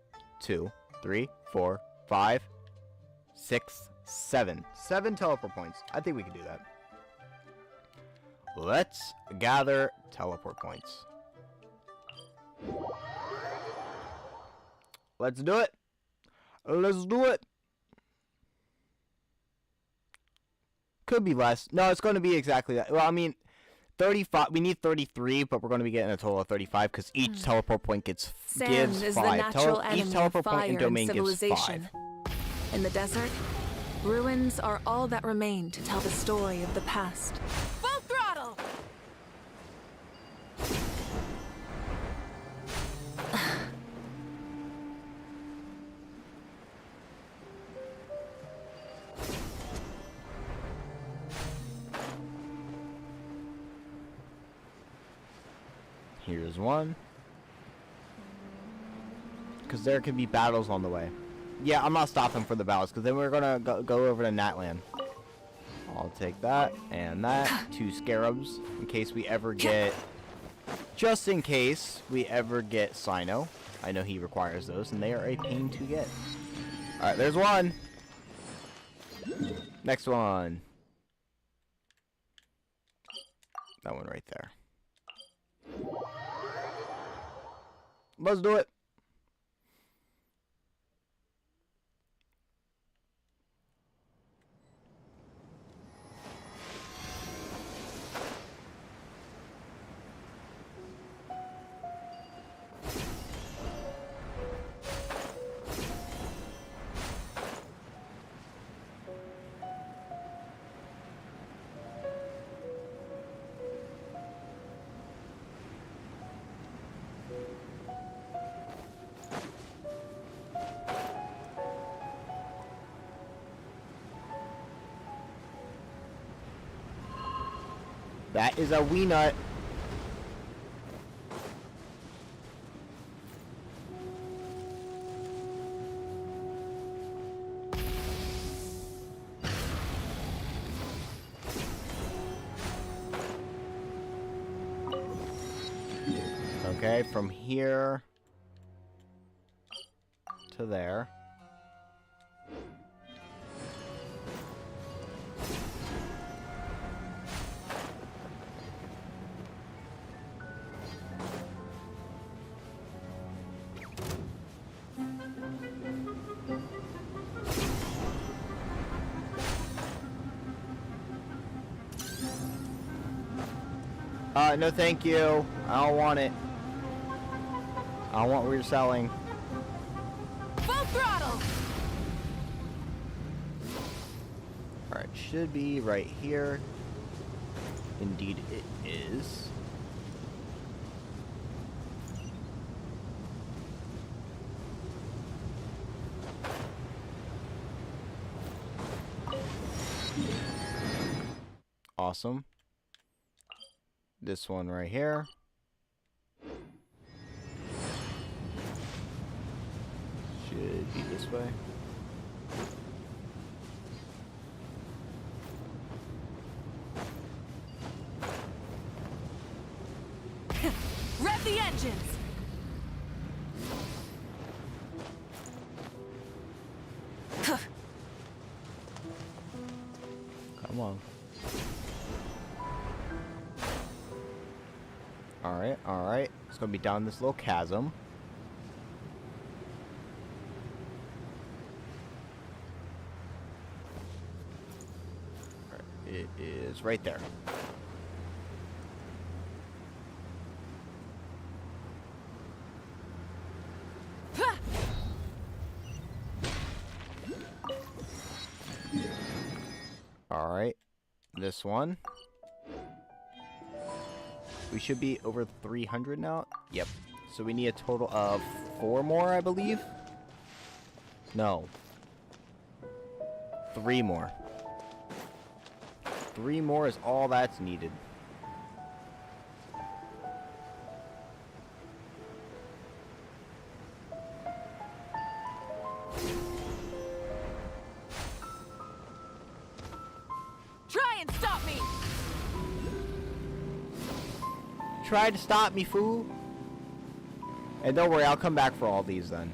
2, 3, 4, 5, 6, 7. 7 teleport points. I think we can do that. Let's gather teleport points. Let's do it. Let's do it. Could be less. No, it's going to be exactly that. Well, I mean, 35. We need 33, but we're going to be getting a total of 35 because each teleport point gives Sand is 5. the natural enemy each teleport of fire point in domain and gives civilization. 5. In the desert, ruins are all that remain to tell the story of the past. Full throttle! Here's one. Because there could be battles on the way. Yeah, I'm not stopping for the battles, because then we're going to go over to Natlan. I'll take that and that. 2 scarabs, in case we ever get Just in case we ever get Sino. I know he requires those, and they are a pain to get. Alright, there's one. Next one. That one right there. Let's do it. That is a wee nut. Okay, from here to there. No thank you. I don't want it. I don't want what you're selling. Full throttle! Alright, should be right here. Indeed it is. Awesome. This one right here. Should be this way. Rev the engines! Come on. Alright, alright. It's gonna be down this little chasm. It is right there. Alright. This one. We should be over 300 now. Yep. So we need a total of 4 more, I believe. No. 3 more. 3 more is all that's needed. Try and stop me! Try to stop me, fool. And don't worry, I'll come back for all these then.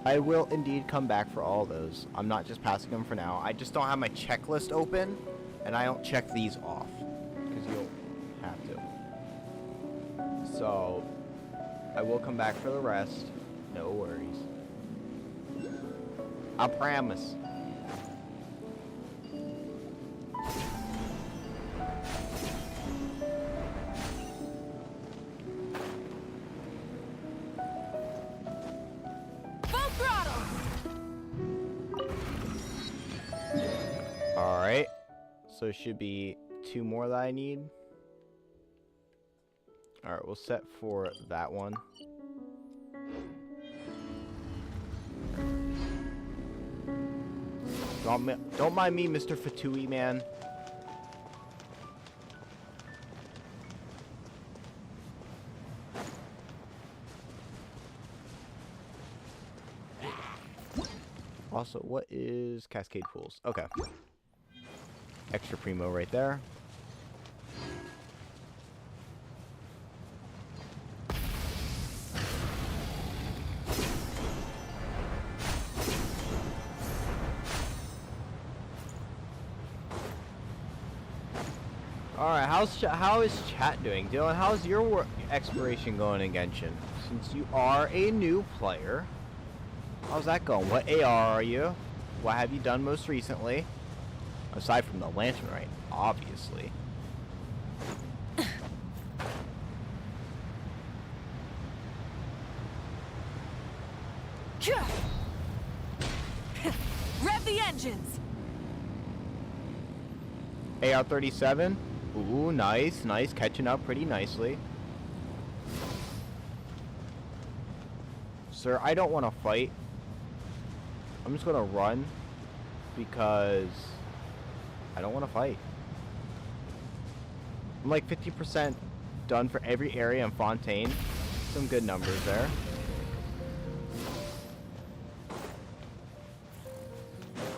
I will indeed come back for all those. I'm not just passing them for now. I just don't have my checklist open, and I don't check these off. Because you'll have to. So, I will come back for the rest. No worries. I promise. Alright, so it should be 2 more that I need. Alright, we'll set for that one. Don't mind me, Mr. Fatui, man. Also, what is Cascade Pools? Okay. Extra Primo right there. Alright, how is chat doing? Dylan, how's your exploration going in Genshin? Since you are a new player, how's that going? What AR are you? What have you done most recently? Aside from the lantern, right? Obviously. Rev the engines! AR-37? Ooh, nice, nice. Catching up pretty nicely. Sir, I don't want to fight. I'm just going to run because I don't want to fight. I'm like 50% done for every area in Fontaine. Some good numbers there.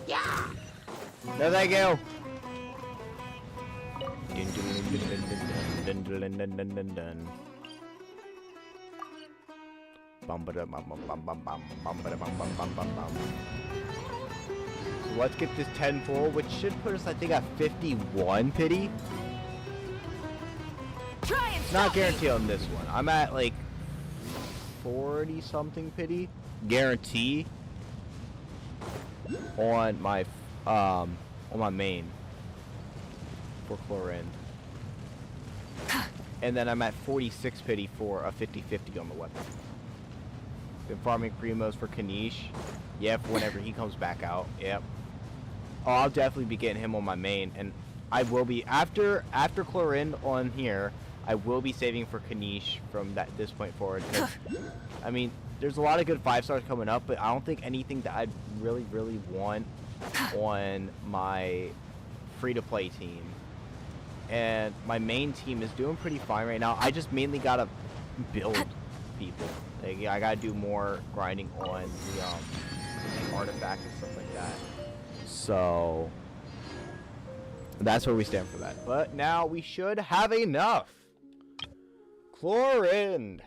Yeah! No, thank you. So let's get this 10 full, which should put us, I think, at 51 pity. Try and Not guaranteed on this one. I'm at like 40 something pity. Guarantee on my main for Chlorine. And then I'm at 46 pity for a 50-50 on the weapon. Been farming primos for Kanish. Yep, whenever he comes back out. Yep. Oh, I'll definitely be getting him on my main, and I will be after Chlorine on here. I will be saving for Kanish from this point forward. I mean, there's a lot of good 5-stars coming up, but I don't think anything that I'd really want on my free-to-play team. And my main team is doing pretty fine right now. I just mainly gotta build people. Like, I gotta do more grinding on the artifact and stuff like that. So that's where we stand for that. But now we should have enough. Chlorine.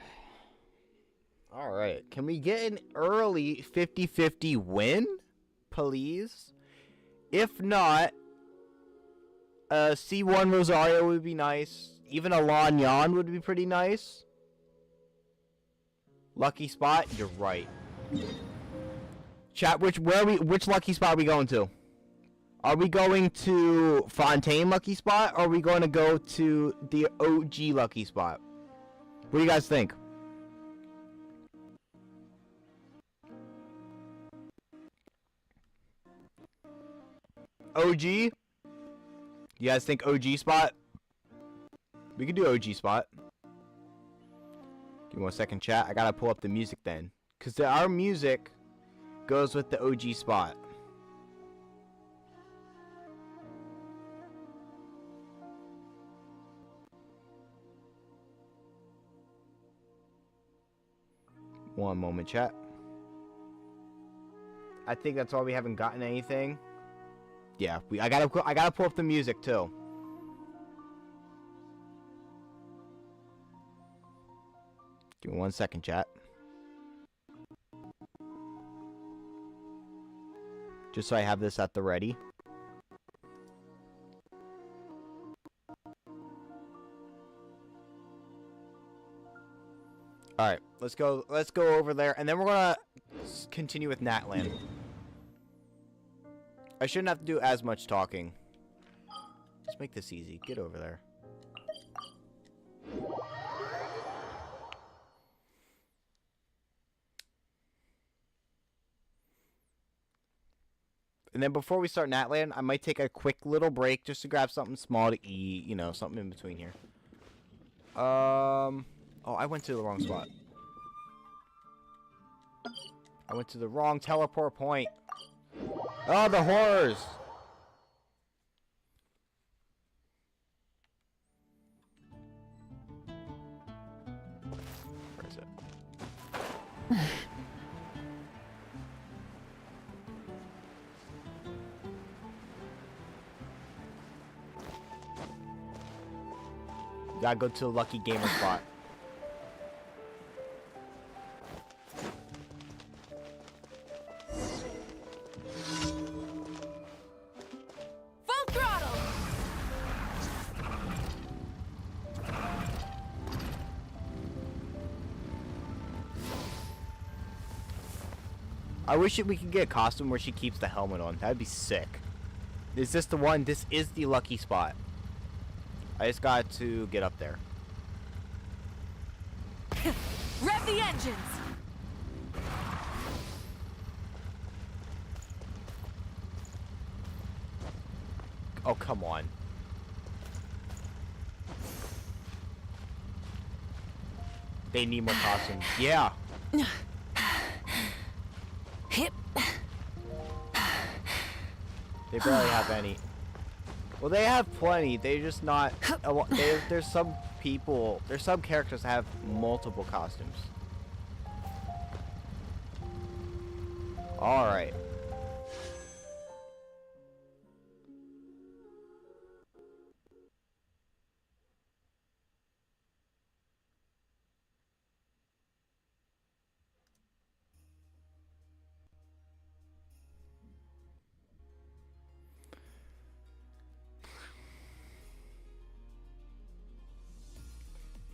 All right, can we get an early 50-50 win, please? If not, C1 Rosario would be nice. Even a Lanyan would be pretty nice. Lucky spot? You're right. Chat, which lucky spot are we going to? Are we going to Fontaine lucky spot, or are we going to go to the OG lucky spot? What do you guys think? OG? You guys think OG spot? We could do OG spot. Give me 1 second, chat. I gotta pull up the music then. Because our music goes with the OG spot. One moment, chat. I think that's all. We haven't gotten anything. Yeah, I gotta pull up the music too. Give me 1 second, chat. Just so I have this at the ready. All right, let's go over there, and then we're gonna continue with Natland. I shouldn't have to do as much talking. Let's make this easy. Get over there. And then before we start Natland, I might take a quick little break just to grab something small to eat, you know, something in between here. Oh, I went to the wrong spot. I went to the wrong teleport point. Oh, the horrors! Where is it? Gotta go to the lucky gamer spot. I wish we could get a costume where she keeps the helmet on. That'd be sick. Is this the one? This is the lucky spot. I just got to get up there. Rev the engines! Oh, come on. They need more costumes. Yeah. Hip. They barely have any. Well, they have plenty. They're just not. There's some people. There's some characters that have multiple costumes. All right.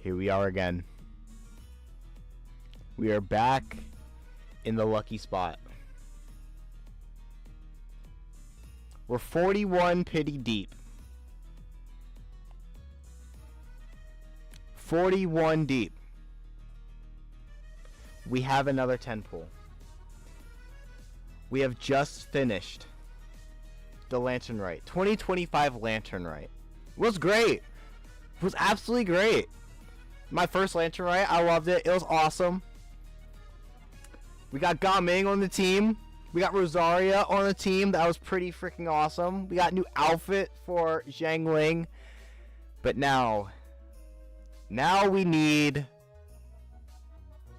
Here we are again. We are back in the lucky spot. We're 41 pity deep. 41 deep. We have another 10 pool. We have just finished the Lantern Rite. 2025 Lantern Rite. It was great. It was absolutely great. My first Lantern Rite, I loved it. It was awesome. We got Gaming on the team. We got Rosaria on the team. That was pretty freaking awesome. We got new outfit for Zhang Ling. But now we need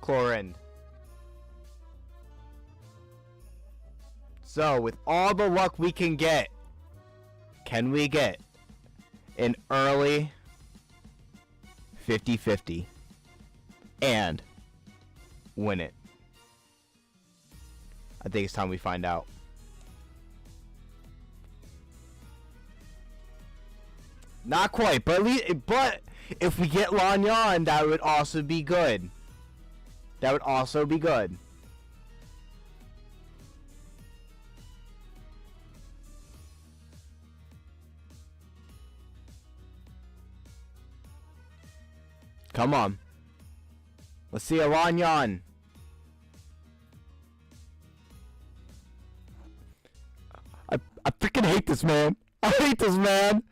Chlorine. So, with all the luck we can get, can we get an early 50-50 and win it? I think it's time we find out. Not quite, but if we get Lanyan, that would also be good. That would also be good. Come on. Let's see a Lanyan. I freaking hate this man. I hate this man.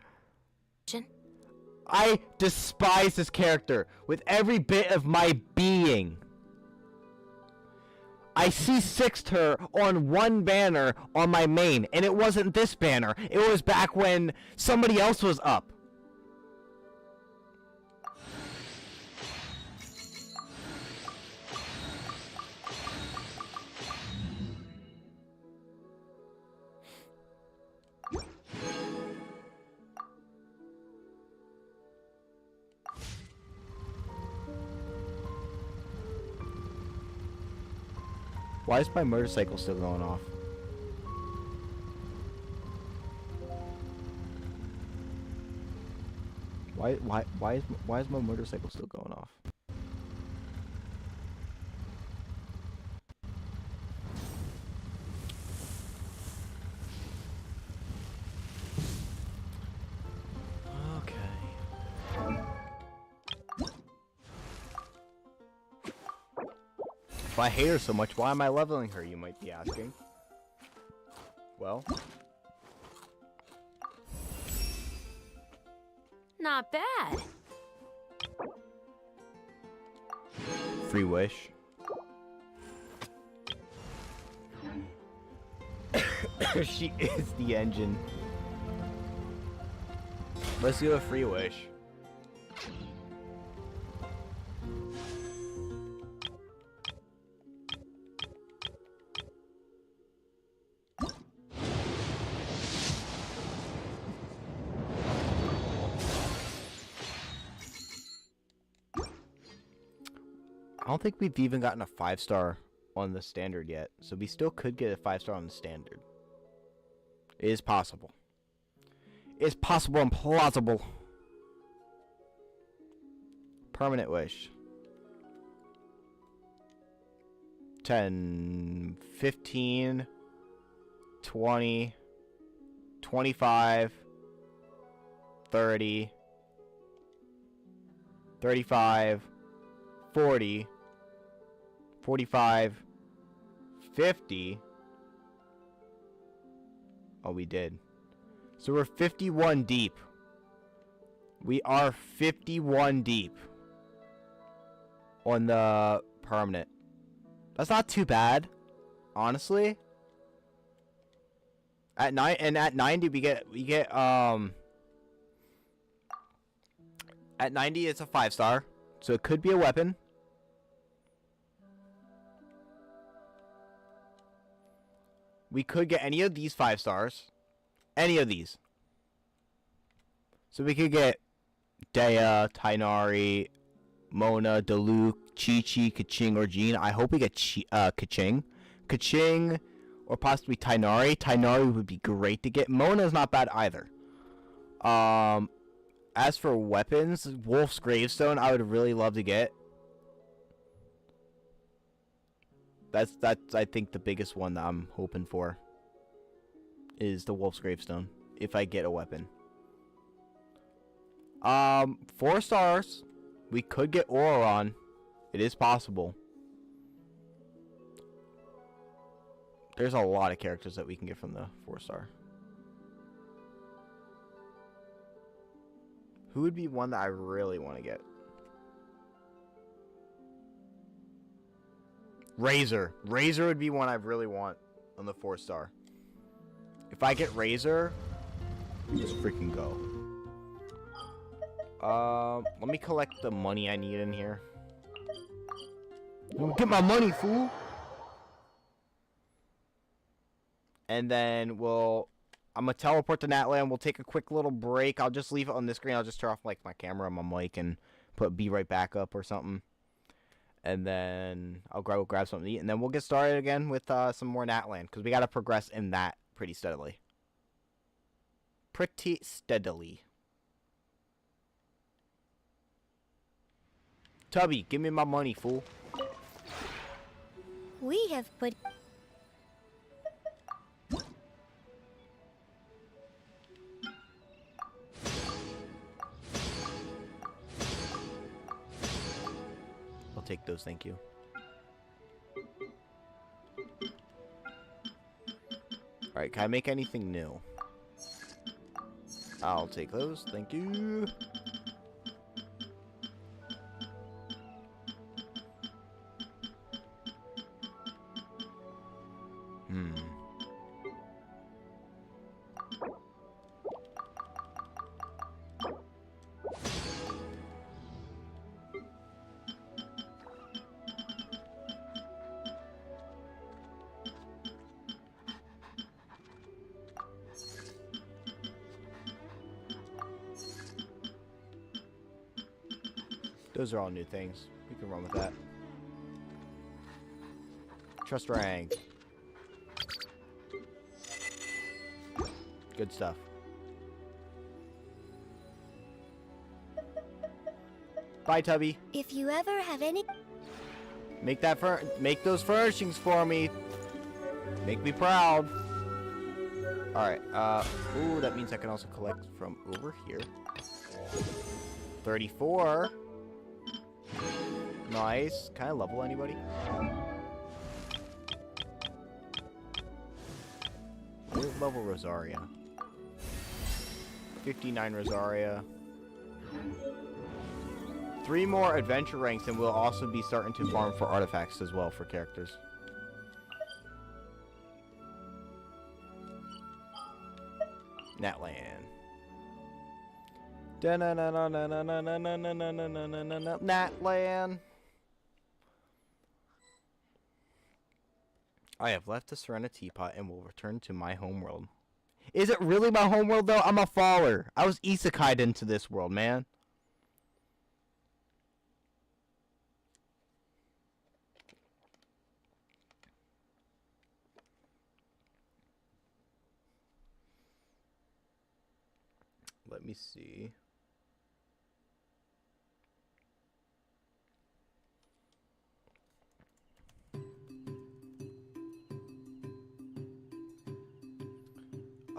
I despise this character with every bit of my being. I C6'd her on one banner on my main, and it wasn't this banner. It was back when somebody else was up. Why is my motorcycle still going off? Why is my motorcycle still going off? If I hate her so much, why am I leveling her, you might be asking? Well. Not bad. Free wish. She is the engine. Let's do a free wish. I don't think we've even gotten a 5-star on the standard yet, so we still could get a 5-star on the standard. It is possible. It's possible and plausible. Permanent wish. 10, 15, 20, 25, 30, 35, 40, 45, 50. Oh, we did. So we're 51 deep. We are 51 deep on the permanent. That's not too bad, honestly. At 90 we get at 90 it's a 5-star, so it could be a weapon. We could get any of these 5 stars. Any of these. So we could get Dea, Tainari, Mona, Diluc, Chi-Chi, Kaching, or Jean. I hope we get Kaching. Kaching, or possibly Tainari. Tainari would be great to get. Mona's not bad either. As for weapons, Wolf's Gravestone I would really love to get. That's I think the biggest one that I'm hoping for is the Wolf's Gravestone if I get a weapon. 4 stars. We could get Auron. It is possible. There's a lot of characters that we can get from the 4-star. Who would be one that I really want to get? Razor. Razor would be one I really want on the 4-star. If I get Razor, just freaking go. Let me collect the money I need in here. Get my money, fool! And then I'm gonna teleport to Natland. We'll take a quick little break. I'll just leave it on this screen. I'll just turn off like my camera and my mic and be right back up or something. And then I'll grab something to eat, and then we'll get started again with some more Natland because we gotta progress in that pretty steadily. Tubby, give me my money, fool. We have put... I'll take those, thank you. Alright, can I make anything new? I'll take those, thank you. Those are all new things. We can run with that. Trust rank. Good stuff. Bye, Tubby. If you ever have any... Make those furnishings for me. Make me proud. Alright, ooh, that means I can also collect from over here. 34. Nice. Can I level anybody? We'll level Rosaria. 59 Rosaria. 3 more adventure ranks, and we'll also be starting to farm for artifacts as well for characters. Natland. Natland. I have left the Serena Teapot and will return to my homeworld. Is it really my homeworld, though? I'm a faller. I was isekai'd into this world, man. Let me see.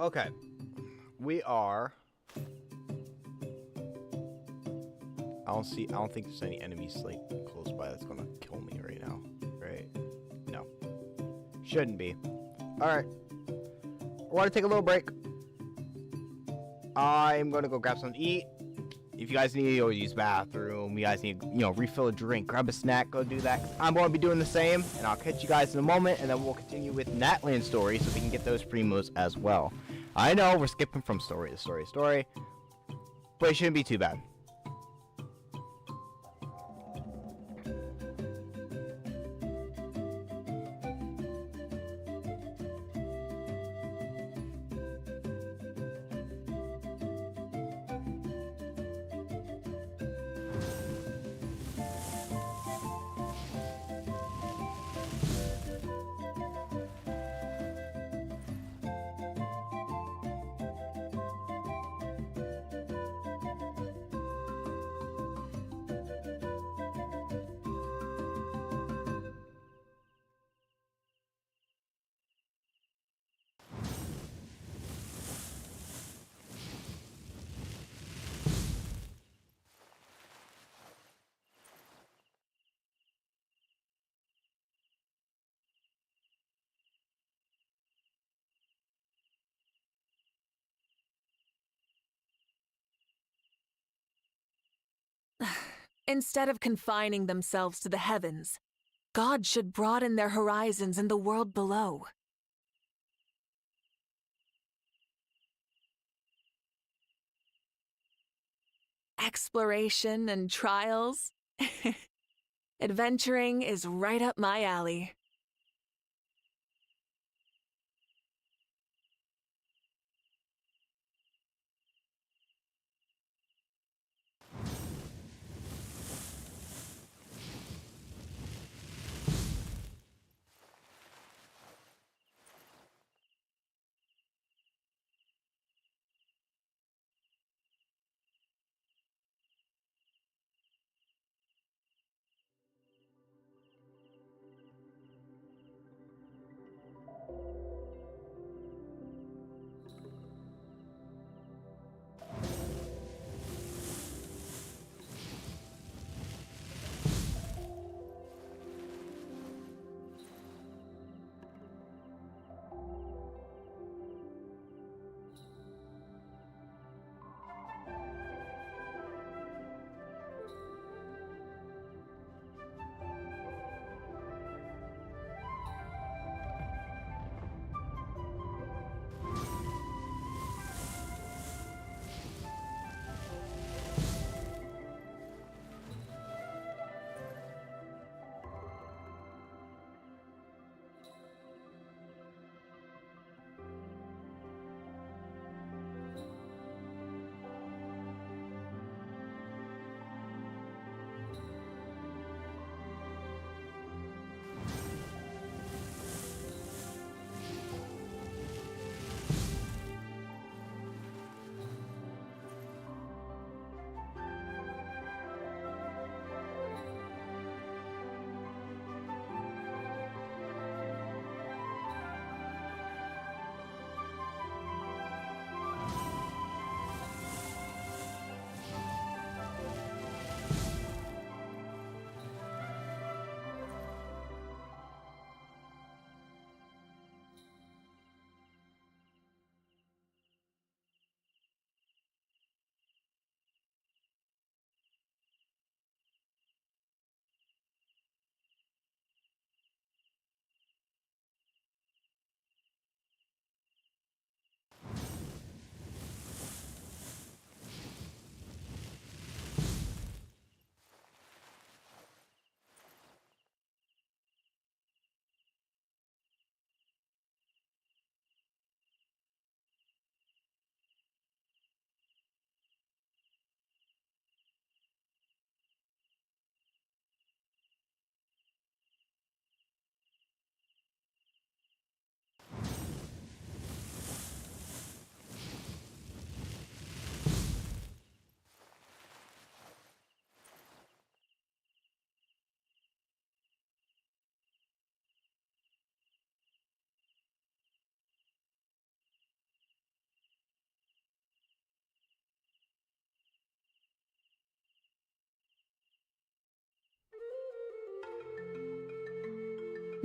Okay. We are... I don't think there's any enemies, like, close by that's gonna kill me right now. Right? No. Shouldn't be. Alright. I want to take a little break. I'm gonna go grab something to eat. If you guys need to go use the bathroom, you guys need to, refill a drink, grab a snack, go do that. I'm going to be doing the same, and I'll catch you guys in a moment, and then we'll continue with Natlan's story so we can get those primos as well. I know we're skipping from story to story to story, but it shouldn't be too bad. Instead of confining themselves to the heavens, God should broaden their horizons in the world below. Exploration and trials. Adventuring is right up my alley.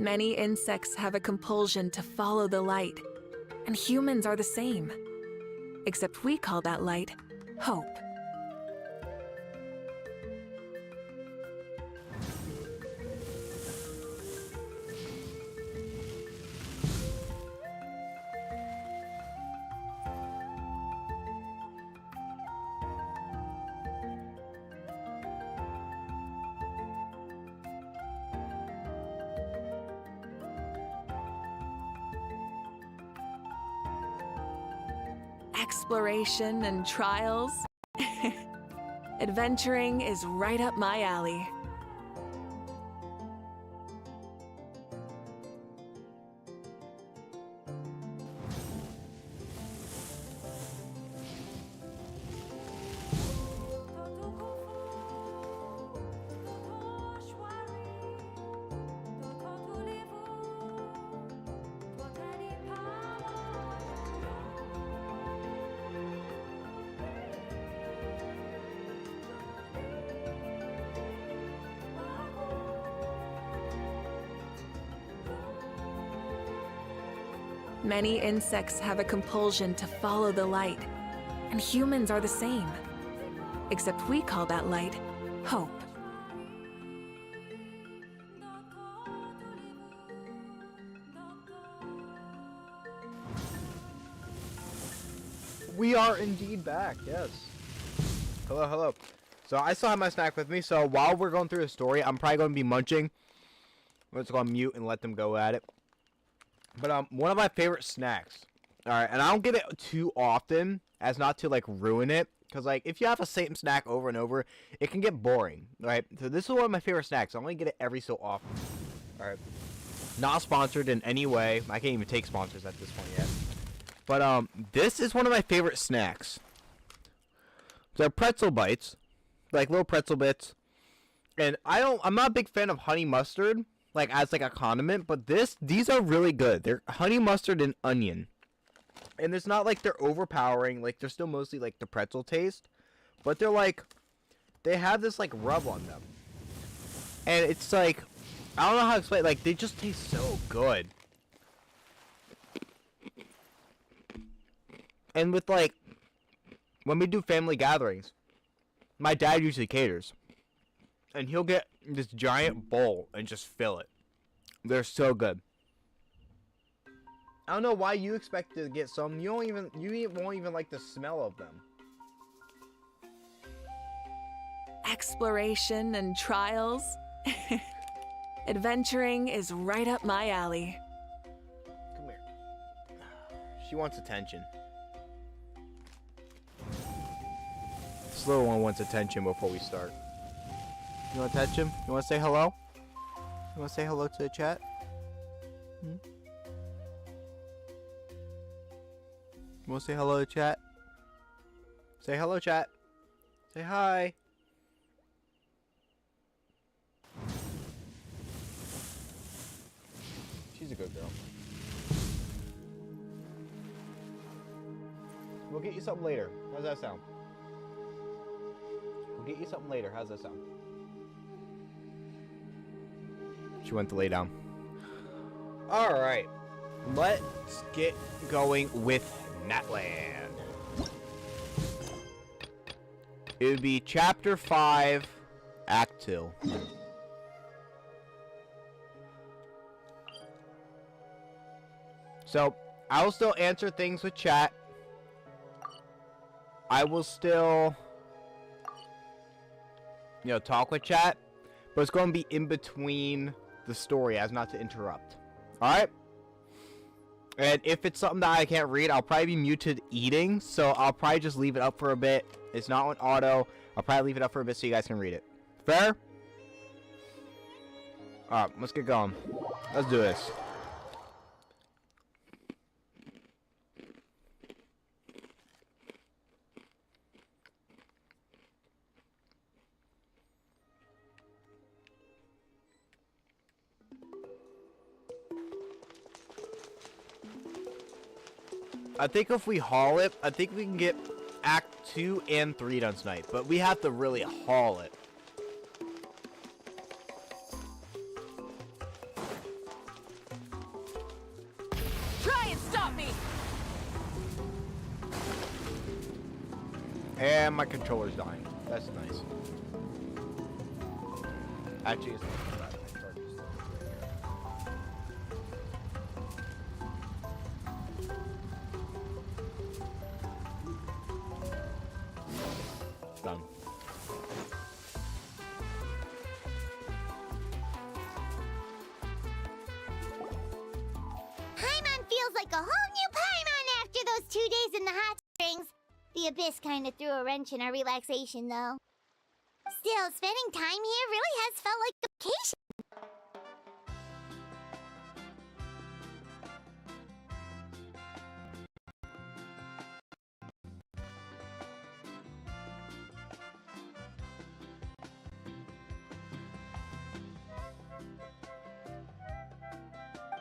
Many insects have a compulsion to follow the light, and humans are the same. Except we call that light hope. Exploration and trials. Adventuring is right up my alley. Many insects have a compulsion to follow the light, and humans are the same. Except we call that light hope. We are indeed back, yes. Hello, hello. So I still have my snack with me, so while we're going through the story, I'm probably going to be munching. Let's go on mute and let them go at it. But one of my favorite snacks. Alright, and I don't get it too often as not to like ruin it. Because like if you have the same snack over and over, it can get boring. Right? So this is one of my favorite snacks. I only get it every so often. Alright. Not sponsored in any way. I can't even take sponsors at this point yet. But this is one of my favorite snacks. They're pretzel bites. Like little pretzel bits. And I'm not a big fan of honey mustard. Like as like a condiment, but these are really good. They're honey mustard and onion, and it's not like they're overpowering. Like they're still mostly like the pretzel taste, but they're like they have this like rub on them, and it's like I don't know how to explain. Like they just taste so good, and with like when we do family gatherings, my dad usually caters. And he'll get this giant bowl and just fill it. They're so good. I don't know why you expect to get some. You won't even like the smell of them. Exploration and trials. Adventuring is right up my alley. Come here. She wants attention. This little one wants attention before we start. You want to touch him? You want to say hello? You want to say hello to the chat? Hmm? You want to say hello to chat? Say hello, chat. Say hi. She's a good girl. We'll get you something later. How's that sound? We'll get you something later. How's that sound? She went to lay down. Alright. Let's get going with Natland. It would be Chapter 5, Act 2. So, I will still answer things with chat. I will still, talk with chat. But it's going to be in between the story as not to interrupt. Alright? And if it's something that I can't read, I'll probably be muted eating. So I'll probably just leave it up for a bit. It's not on auto. I'll probably leave it up for a bit so you guys can read it. Fair? Alright, let's get going. Let's do this. I think if we haul it, I think we can get Act 2 and 3 done tonight. But we have to really haul it. got me! And my controller's dying. That's nice. Actually, it's not bad. Done. Paimon feels like a whole new Paimon after those 2 days in the hot springs. The Abyss kind of threw a wrench in our relaxation, though. Still, spending time here really has felt like a vacation.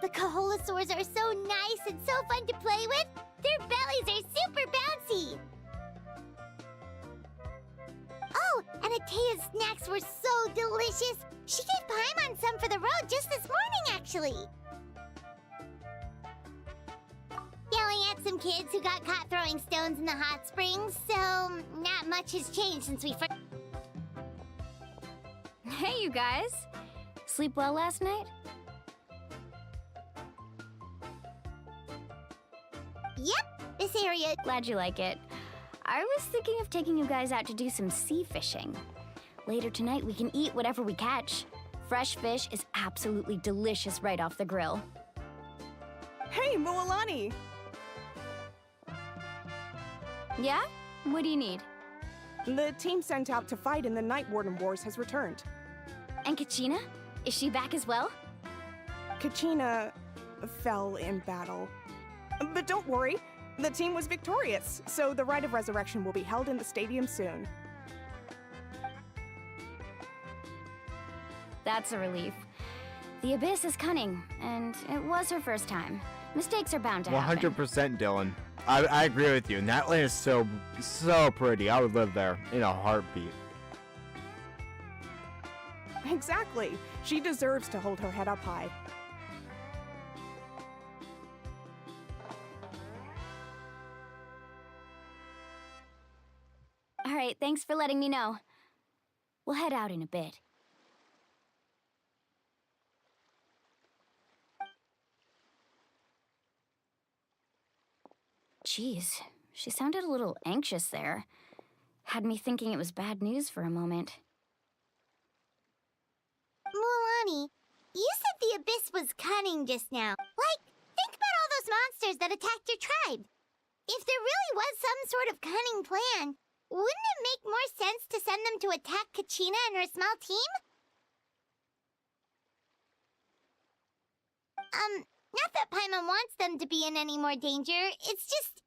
The Kaholasaurs are so nice and so fun to play with. Their bellies are super bouncy. Oh, and Atea's snacks were so delicious. She gave Paimon some for the road just this morning, actually. Yelling at some kids who got caught throwing stones in the hot springs, so not much has changed since we first... Hey, you guys. Sleep well last night? Yep, this area... Glad you like it. I was thinking of taking you guys out to do some sea fishing. Later tonight, we can eat whatever we catch. Fresh fish is absolutely delicious right off the grill. Hey, Mualani! Yeah? What do you need? The team sent out to fight in the Night Warden Wars has returned. And Kachina? Is she back as well? Kachina fell in battle. But don't worry, the team was victorious, so the Rite of Resurrection will be held in the stadium soon. That's a relief. The Abyss is cunning, and it was her first time. Mistakes are bound to happen. 100% Dylan. I agree with you. And that land is so pretty. I would live there in a heartbeat. Exactly. She deserves to hold her head up high. All right, thanks for letting me know. We'll head out in a bit. Jeez, she sounded a little anxious there. Had me thinking it was bad news for a moment. Mualani, you said the Abyss was cunning just now. Like, think about all those monsters that attacked your tribe. If there really was some sort of cunning plan, wouldn't it make more sense to send them to attack Kachina and her small team? Not that Paimon wants them to be in any more danger, it's just...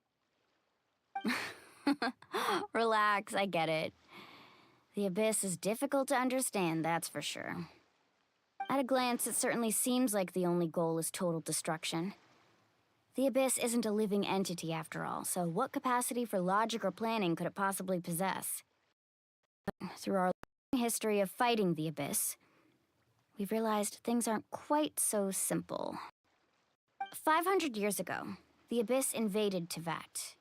Relax, I get it. The Abyss is difficult to understand, that's for sure. At a glance, it certainly seems like the only goal is total destruction. The Abyss isn't a living entity after all, so what capacity for logic or planning could it possibly possess? Through our long history of fighting the Abyss, we've realized things aren't quite so simple. 500 years ago, the Abyss invaded Teyvat.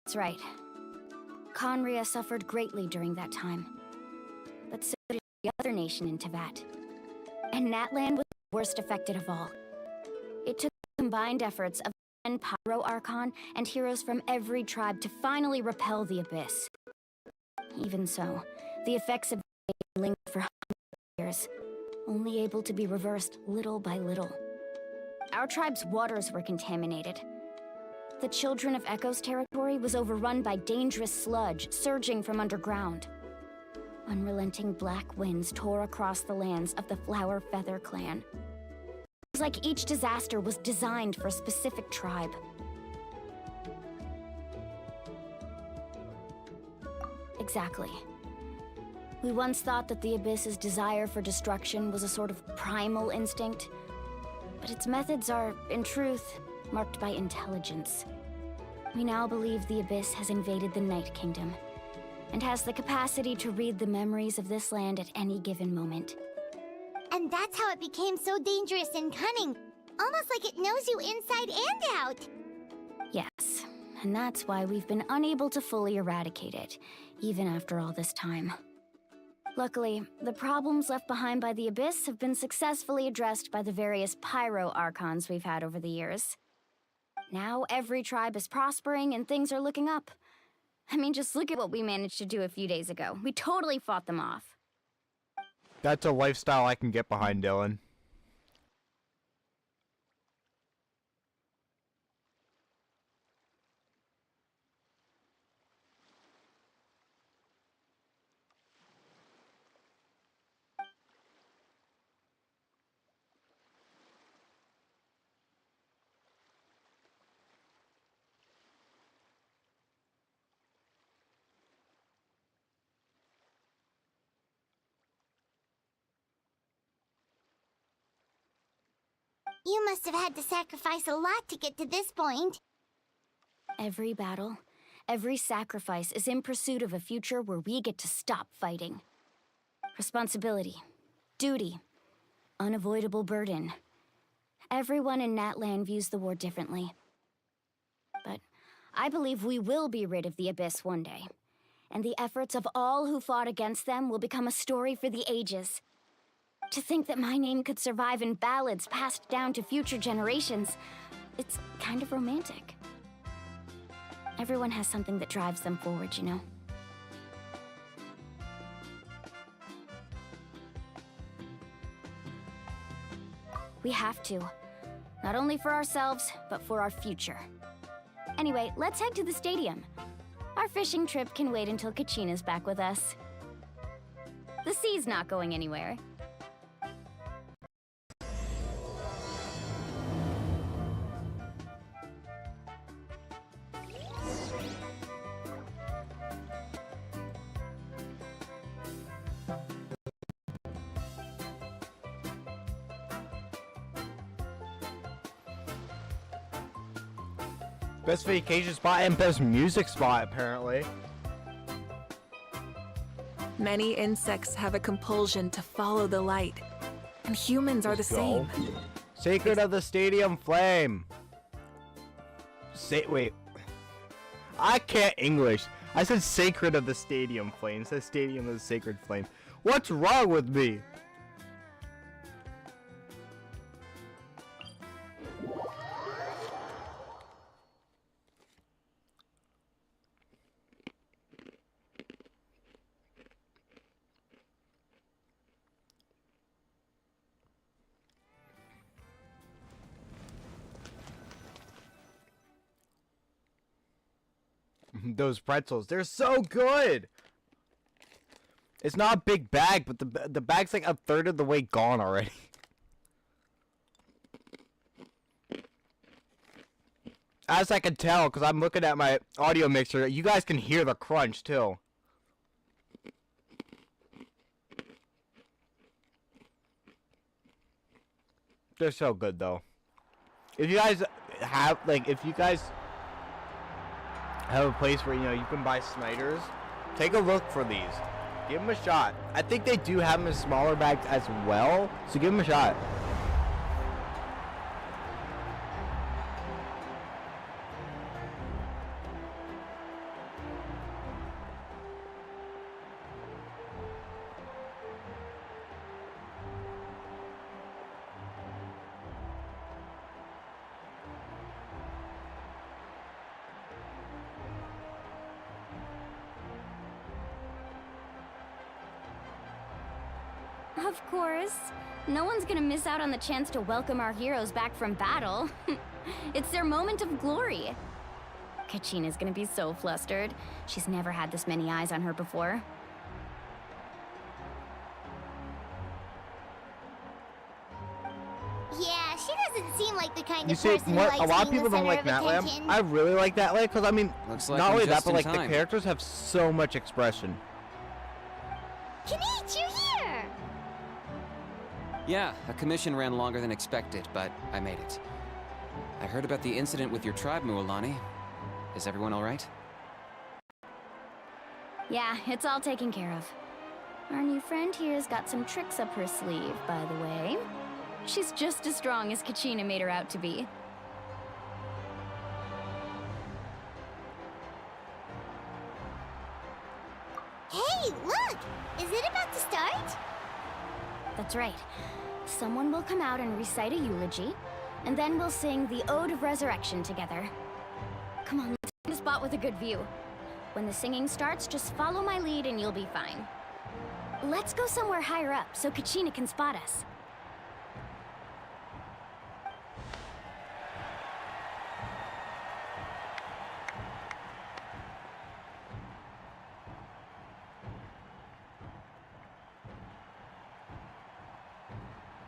That's right. Conria suffered greatly during that time. But so did the other nation in Teyvat. And Natlan was the worst affected of all. It took the combined efforts of 10 Pyro Archon and heroes from every tribe to finally repel the Abyss. Even so, the effects of the invasion lingered for hundreds of years, only able to be reversed little by little. Our tribe's waters were contaminated. The Children of Echo's territory was overrun by dangerous sludge surging from underground. Unrelenting black winds tore across the lands of the Flower Feather clan. It was like each disaster was designed for a specific tribe. Exactly. We once thought that the Abyss's desire for destruction was a sort of primal instinct. but its methods are, in truth, marked by intelligence. We now believe the Abyss has invaded the Night Kingdom, and has the capacity to read the memories of this land at any given moment. And that's how it became so dangerous and cunning. Almost like it knows you inside and out. Yes, and that's why we've been unable to fully eradicate it, even after all this time. Luckily, the problems left behind by the Abyss have been successfully addressed by the various pyro archons we've had over the years. Now every tribe is prospering and things are looking up. I mean, just look at what we managed to do a few days ago. We totally fought them off. That's a lifestyle I can get behind, Dylan. You must have had to sacrifice a lot to get to this point. Every battle, every sacrifice is in pursuit of a future where we get to stop fighting. Responsibility, duty, unavoidable burden. Everyone in Natlan views the war differently. But I believe we will be rid of the Abyss one day, and the efforts of all who fought against them will become a story for the ages. To think that my name could survive in ballads passed down to future generations, it's kind of romantic. Everyone has something that drives them forward, you know? We have to. Not only for ourselves, but for our future. Anyway, let's head to the stadium. Our fishing trip can wait until Kachina's back with us. The sea's not going anywhere. Best vacation spot and best music spot, apparently. Many insects have a compulsion to follow the light, and humans are the same. Sacred of the Stadium Flame. Wait. I can't English. I said Sacred of the Stadium Flame. It says Stadium of the Sacred Flame. What's wrong with me? Those pretzels, they're so good. It's not a big bag, but the bag's like a third of the way gone already. As I can tell, because I'm looking at my audio mixer, you guys can hear the crunch too. They're so good though. If you guys have, if you guys have a place where, you can buy Snyder's, take a look for these. Give them a shot. I think they do have them in smaller bags as well, so give them a shot. Of course. No one's gonna miss out on the chance to welcome our heroes back from battle. It's their moment of glory. Kachina's gonna be so flustered. She's never had this many eyes on her before. Yeah, she doesn't seem like the kind You of see, person who likes a lot of being people the don't center like of Natlam. attention. I really like Natlam because, I mean, Looks like not I'm only that, just but in like the time. characters have so much expression. Kenich, you're here! Yeah, a commission ran longer than expected, but I made it. I heard about the incident with your tribe, Mualani. Is everyone alright? Yeah, it's all taken care of. Our new friend here's got some tricks up her sleeve, by the way. She's just as strong as Kachina made her out to be. Hey, look! Is it about to start? That's right. Someone will come out and recite a eulogy, and then we'll sing the Ode of Resurrection together. Come on, let's find a spot with a good view. When the singing starts, just follow my lead and you'll be fine. Let's go somewhere higher up so Kachina can spot us.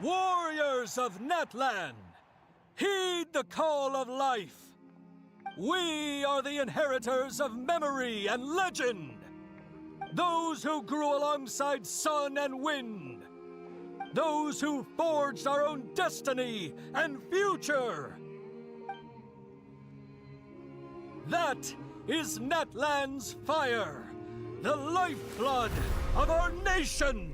Warriors of Natlan, heed the call of life. We are the inheritors of memory and legend. Those who grew alongside sun and wind. Those who forged our own destiny and future. That is Natlan's fire, the lifeblood of our nation.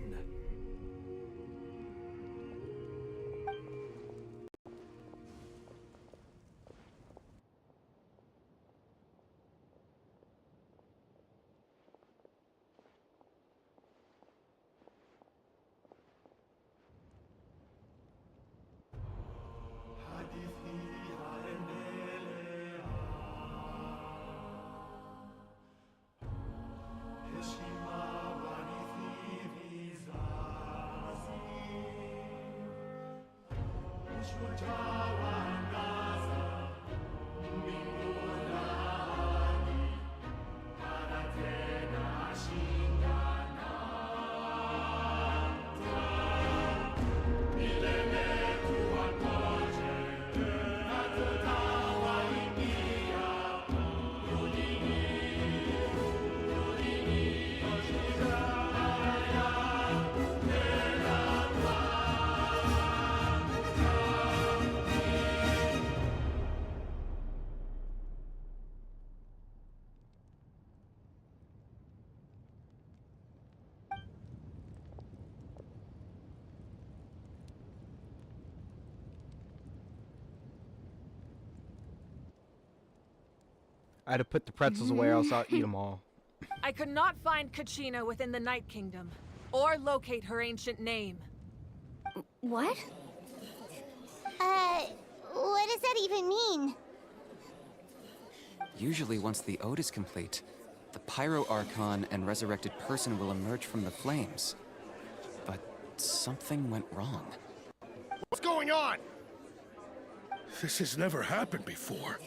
I had to put the pretzels away or else I'll eat them all. I could not find Kachina within the Night Kingdom, or locate her ancient name. What? What does that even mean? Usually once the ode is complete, the Pyro Archon and resurrected person will emerge from the flames. But something went wrong. What's going on? This has never happened before.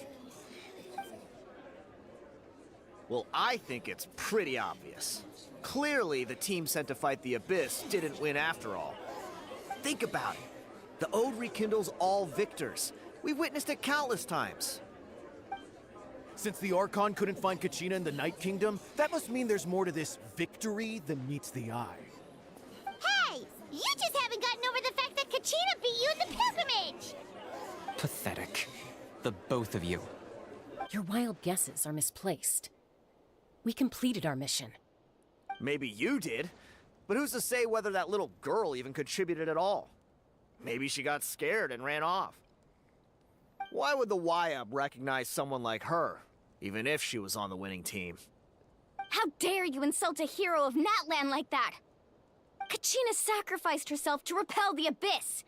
Well, I think it's pretty obvious. Clearly, the team sent to fight the Abyss didn't win after all. Think about it. The Ode rekindles all victors. We've witnessed it countless times. Since the Archon couldn't find Kachina in the Night Kingdom, that must mean there's more to this victory than meets the eye. Hey! You just haven't gotten over the fact that Kachina beat you in the pilgrimage! Pathetic. The both of you. Your wild guesses are misplaced. We completed our mission. Maybe you did, but who's to say whether that little girl even contributed at all? Maybe she got scared and ran off. Why would the YUB recognize someone like her, even if she was on the winning team? How dare you insult a hero of Natlan like that? Kachina sacrificed herself to repel the Abyss.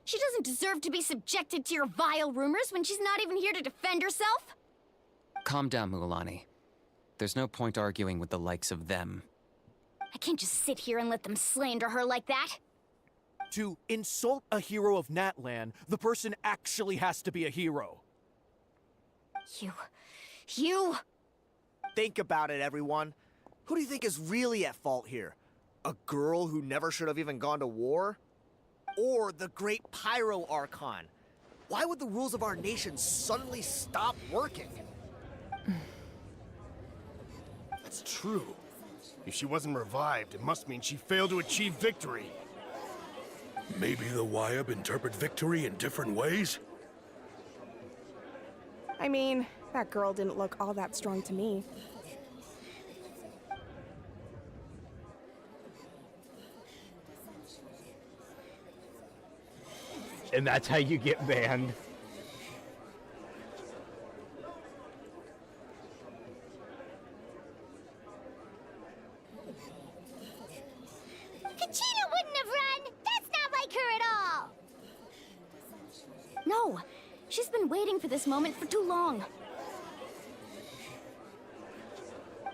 She doesn't deserve to be subjected to your vile rumors when she's not even here to defend herself. Calm down, Mualani. There's no point arguing with the likes of them. I can't just sit here and let them slander her like that. To insult a hero of Natlan, the person actually has to be a hero. You... Think about it, everyone. Who do you think is really at fault here? A girl who never should have even gone to war? Or the great Pyro Archon? Why would the rules of our nation suddenly stop working? That's true. If she wasn't revived, it must mean she failed to achieve victory. Maybe the Wyab interpret victory in different ways? I mean, that girl didn't look all that strong to me. And that's how you get banned. Kachina wouldn't have run! That's not like her at all! No, she's been waiting for this moment for too long.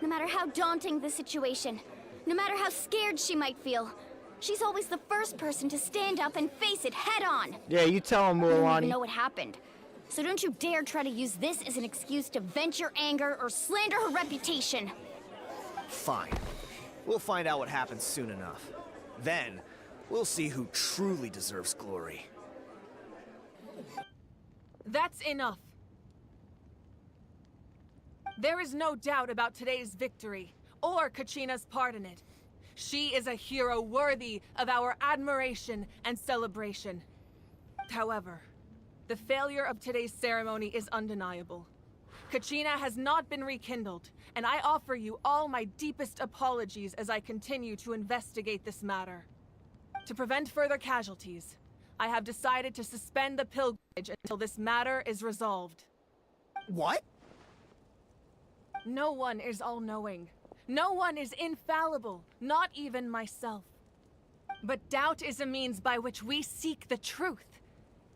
No matter how daunting the situation, no matter how scared she might feel, she's always the first person to stand up and face it head on. Yeah, you tell him, I don't even Mulan. know what happened. So don't you dare try to use this as an excuse to vent your anger or slander her reputation. Fine. We'll find out what happens soon enough. Then, we'll see who truly deserves glory. That's enough. There is no doubt about today's victory, or Kachina's part in it. She is a hero worthy of our admiration and celebration. However, the failure of today's ceremony is undeniable. Kachina has not been rekindled, and I offer you all my deepest apologies as I continue to investigate this matter. To prevent further casualties, I have decided to suspend the pilgrimage until this matter is resolved. What? No one is all-knowing. No one is infallible, not even myself. But doubt is a means by which we seek the truth,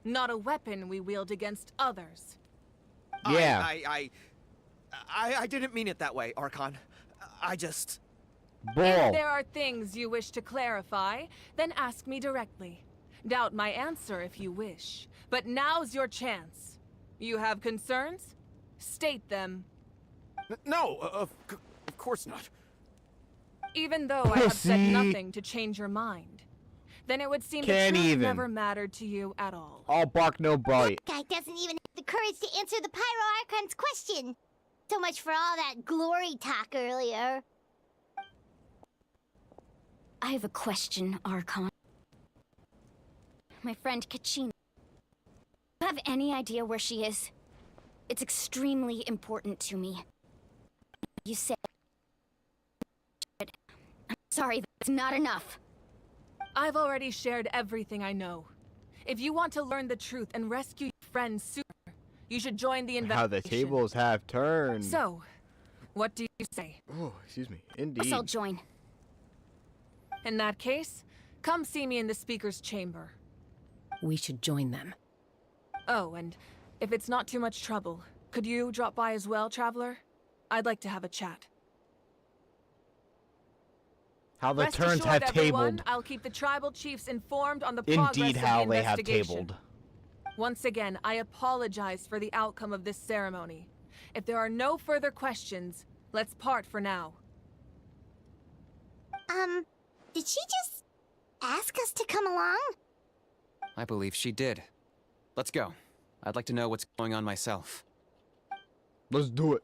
not a weapon we wield against others. Yeah. I didn't mean it that way, Archon. I just... Bull. If there are things you wish to clarify, then ask me directly. Doubt my answer if you wish. But now's your chance. You have concerns? State them. No, of course not. Even though I have said Pussy. nothing to change your mind, then it would seem the Can't truth even. never mattered to you at all. All bark, no bite. Guy doesn't even have the courage to answer the Pyro Archon's question. So much for all that glory talk earlier. I have a question, Archon. My friend Kachina. Do you have any idea where she is? It's extremely important to me. You said... I'm sorry, that's not enough. I've already shared everything I know. If you want to learn the truth and rescue your friends sooner, you should join the investigation. How the tables have turned. So, what do you say? Oh, excuse me. Indeed. I'll join. In that case, come see me in the speaker's chamber. We should join them. Oh, and if it's not too much trouble, could you drop by as well, Traveler? I'd like to have a chat. How the Rest turns assured, have everyone, tabled. I'll keep the tribal chiefs informed on the progress Indeed, of how the they have investigation. tabled. Once again, I apologize for the outcome of this ceremony. If there are no further questions, let's part for now. Did she just ask us to come along? I believe she did. Let's go. I'd like to know what's going on myself. Let's do it.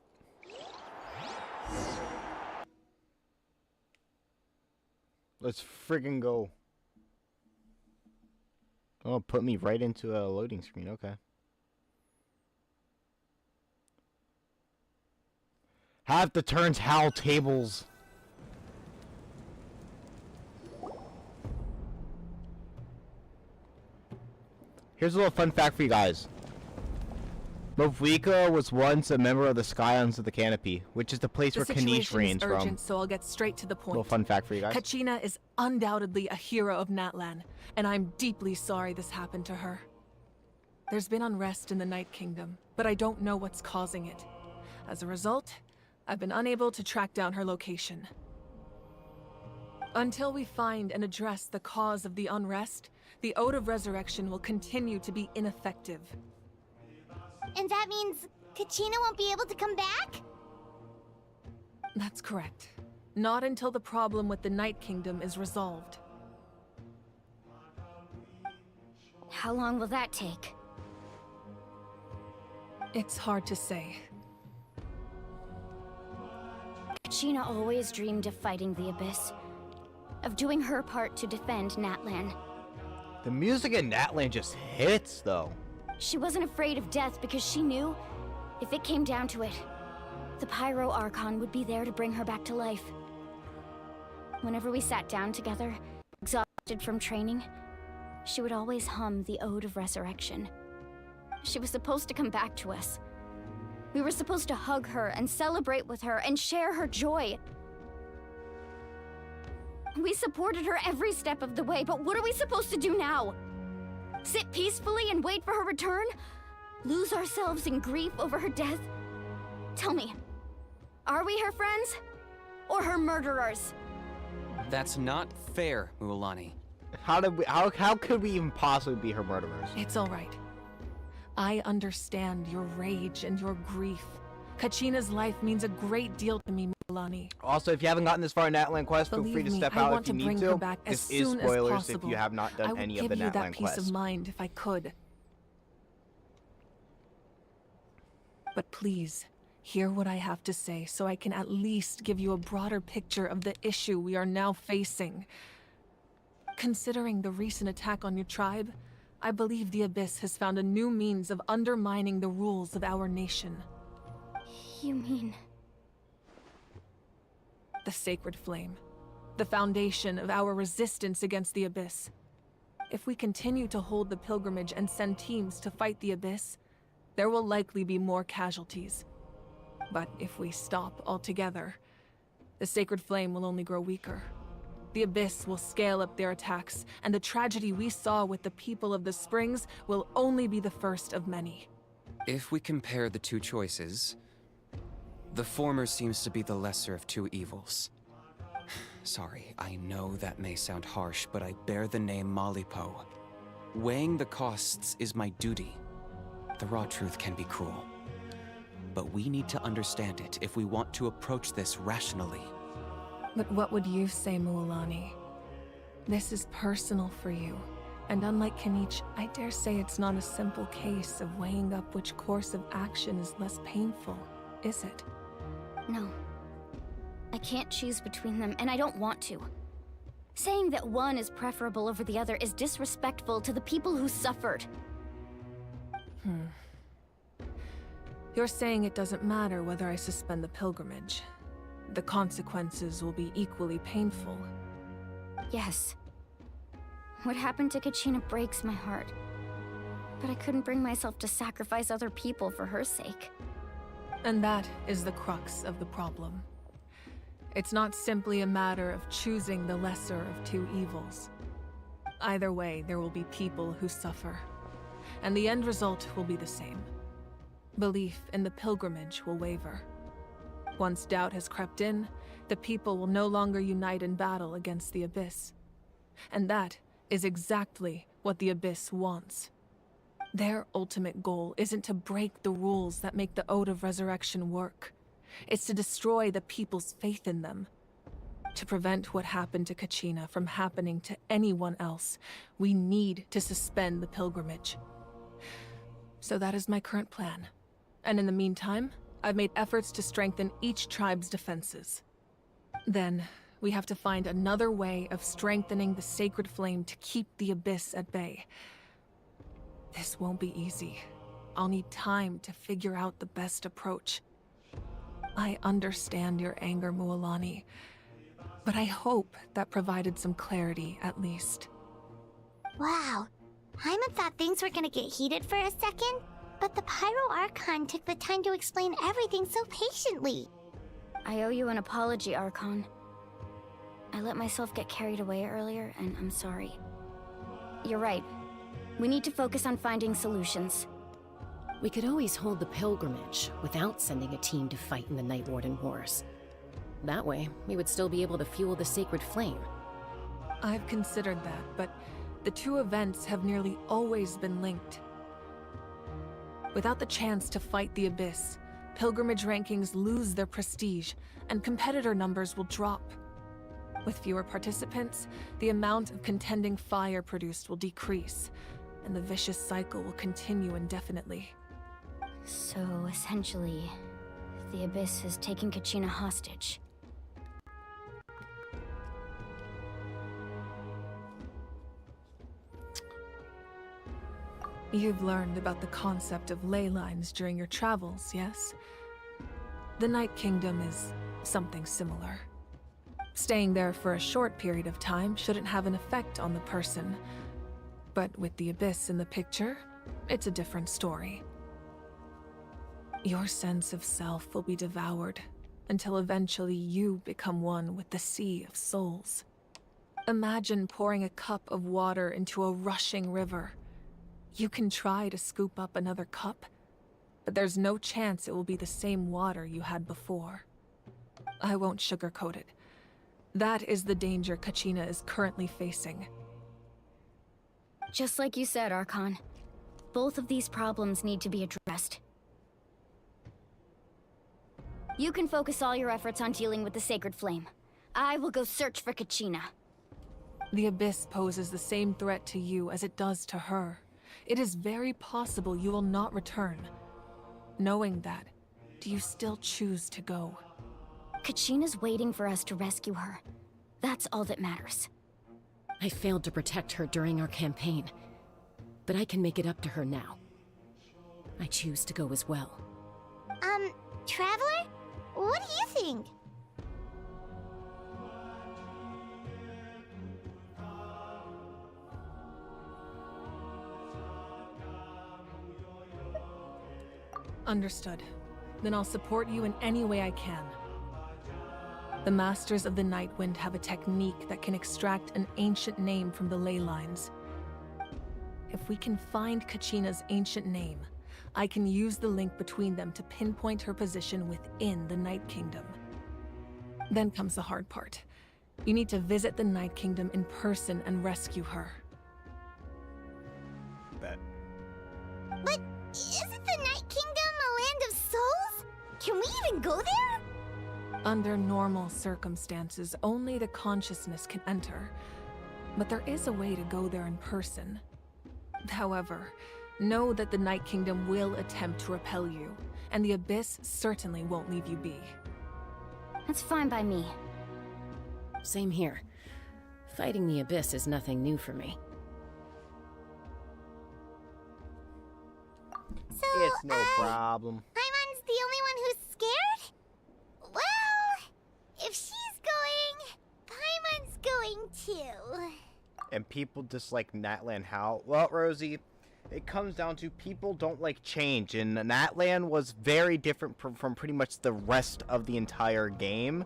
Let's friggin' go. Oh, put me right into a loading screen. Okay. Have the turns howl tables. Here's a little fun fact for you guys. Movika was once a member of the Scions of the Canopy, which is the place The where Kanish situation reigns is urgent, from. so I'll get straight to the point. Little fun fact for you guys. Kachina is undoubtedly a hero of Natlan, and I'm deeply sorry this happened to her. There's been unrest in the Night Kingdom, but I don't know what's causing it. As a result, I've been unable to track down her location. Until we find and address the cause of the unrest, the Ode of Resurrection will continue to be ineffective. And that means Kachina won't be able to come back? That's correct. Not until the problem with the Night Kingdom is resolved. How long will that take? It's hard to say. Kachina always dreamed of fighting the Abyss, of doing her part to defend Natlan. The music in Natland just hits, though. She wasn't afraid of death because she knew, if it came down to it, the Pyro Archon would be there to bring her back to life. Whenever we sat down together, exhausted from training, she would always hum the Ode of Resurrection. She was supposed to come back to us. We were supposed to hug her and celebrate with her and share her joy. We supported her every step of the way, but what are we supposed to do now? Sit peacefully and wait for her return? Lose ourselves in grief over her death? Tell me, are we her friends? Or her murderers? That's not fair, Mualani. How could we even possibly be her murderers? It's all right. I understand your rage and your grief. Kachina's life means a great deal to me, Mualani. Also, if you haven't gotten this far in Natland Quest, feel free to step out if you need to. This is spoilers if you have not done any of the Natland Quests. I would give you that peace of mind if I could. But please, hear what I have to say so I can at least give you a broader picture of the issue we are now facing. Considering the recent attack on your tribe, I believe the Abyss has found a new means of undermining the rules of our nation. You mean... The Sacred Flame. The foundation of our resistance against the Abyss. If we continue to hold the pilgrimage and send teams to fight the Abyss, there will likely be more casualties. But if we stop altogether, the Sacred Flame will only grow weaker. The Abyss will scale up their attacks, and the tragedy we saw with the people of the Springs will only be the first of many. If we compare the two choices, the former seems to be the lesser of two evils. Sorry, I know that may sound harsh, but I bear the name Malipo. Weighing the costs is my duty. The raw truth can be cruel. But we need to understand it if we want to approach this rationally. But what would you say, Mualani? This is personal for you. And unlike Kenichi, I dare say it's not a simple case of weighing up which course of action is less painful, is it? No. I can't choose between them, and I don't want to. Saying that one is preferable over the other is disrespectful to the people who suffered. You're saying it doesn't matter whether I suspend the pilgrimage. The consequences will be equally painful. Yes. What happened to Kachina breaks my heart. But I couldn't bring myself to sacrifice other people for her sake. And that is the crux of the problem. It's not simply a matter of choosing the lesser of two evils. Either way, there will be people who suffer. And the end result will be the same. Belief in the pilgrimage will waver. Once doubt has crept in, the people will no longer unite in battle against the Abyss. And that is exactly what the Abyss wants. Their ultimate goal isn't to break the rules that make the Ode of Resurrection work. It's to destroy the people's faith in them. To prevent what happened to Kachina from happening to anyone else, we need to suspend the pilgrimage. So that is my current plan. And in the meantime, I've made efforts to strengthen each tribe's defenses. Then, we have to find another way of strengthening the Sacred Flame to keep the Abyss at bay. This won't be easy. I'll need time to figure out the best approach. I understand your anger, Mualani, but I hope that provided some clarity at least. Wow. Hyman thought things were gonna get heated for a second, but the Pyro Archon took the time to explain everything so patiently. I owe you an apology, Archon. I let myself get carried away earlier, and I'm sorry. You're right. We need to focus on finding solutions. We could always hold the pilgrimage without sending a team to fight in the Night Warden Wars. That way, we would still be able to fuel the Sacred Flame. I've considered that, but the two events have nearly always been linked. Without the chance to fight the Abyss, pilgrimage rankings lose their prestige, and competitor numbers will drop. With fewer participants, the amount of contending fire produced will decrease, and the vicious cycle will continue indefinitely. So, essentially, the Abyss has taken Kachina hostage. You've learned about the concept of ley lines during your travels, yes? The Night Kingdom is something similar. Staying there for a short period of time shouldn't have an effect on the person. But with the Abyss in the picture, it's a different story. Your sense of self will be devoured until eventually you become one with the Sea of Souls. Imagine pouring a cup of water into a rushing river. You can try to scoop up another cup, but there's no chance it will be the same water you had before. I won't sugarcoat it. That is the danger Kachina is currently facing. Just like you said, Archon. Both of these problems need to be addressed. You can focus all your efforts on dealing with the Sacred Flame. I will go search for Kachina. The Abyss poses the same threat to you as it does to her. It is very possible you will not return. Knowing that, do you still choose to go? Kachina's waiting for us to rescue her. That's all that matters. I failed to protect her during our campaign, but I can make it up to her now. I choose to go as well. Traveler? What do you think? Understood. Then I'll support you in any way I can. The Masters of the Nightwind have a technique that can extract an ancient name from the ley lines. If we can find Kachina's ancient name, I can use the link between them to pinpoint her position within the Night Kingdom. Then comes the hard part. You need to visit the Night Kingdom in person and rescue her. Bet. But isn't the Night Kingdom a land of souls? Can we even go there? Under normal circumstances, only the consciousness can enter. But there is a way to go there in person. However, know that the Night Kingdom will attempt to repel you, and the Abyss certainly won't leave you be. That's fine by me. Same here. Fighting the Abyss is nothing new for me. So, It's no problem. Paimon's the only one who's scared? Well, if she's going, Paimon's going too. And people dislike Natlan how? Well, Rosie, it comes down to people don't like change, and Natlan was very different from pretty much the rest of the entire game.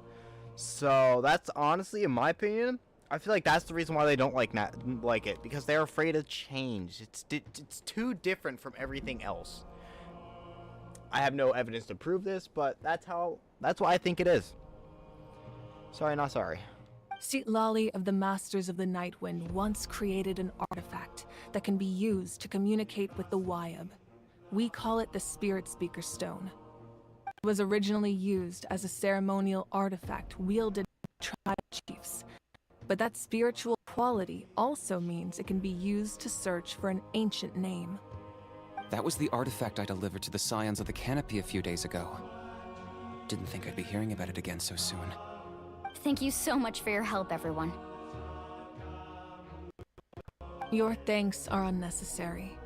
So that's honestly, in my opinion, I feel like that's the reason why they don't like it, because they're afraid of change. It's too different from everything else. I have no evidence to prove this, but that's why I think it is. Sorry, not sorry. Citlali of the Masters of the Nightwind once created an artifact that can be used to communicate with the Wyab. We call it the Spirit Speaker Stone. It was originally used as a ceremonial artifact wielded by tribal chiefs, but that spiritual quality also means it can be used to search for an ancient name. That was the artifact I delivered to the Scions of the Canopy a few days ago. Didn't think I'd be hearing about it again so soon. Thank you so much for your help, everyone. Your thanks are unnecessary.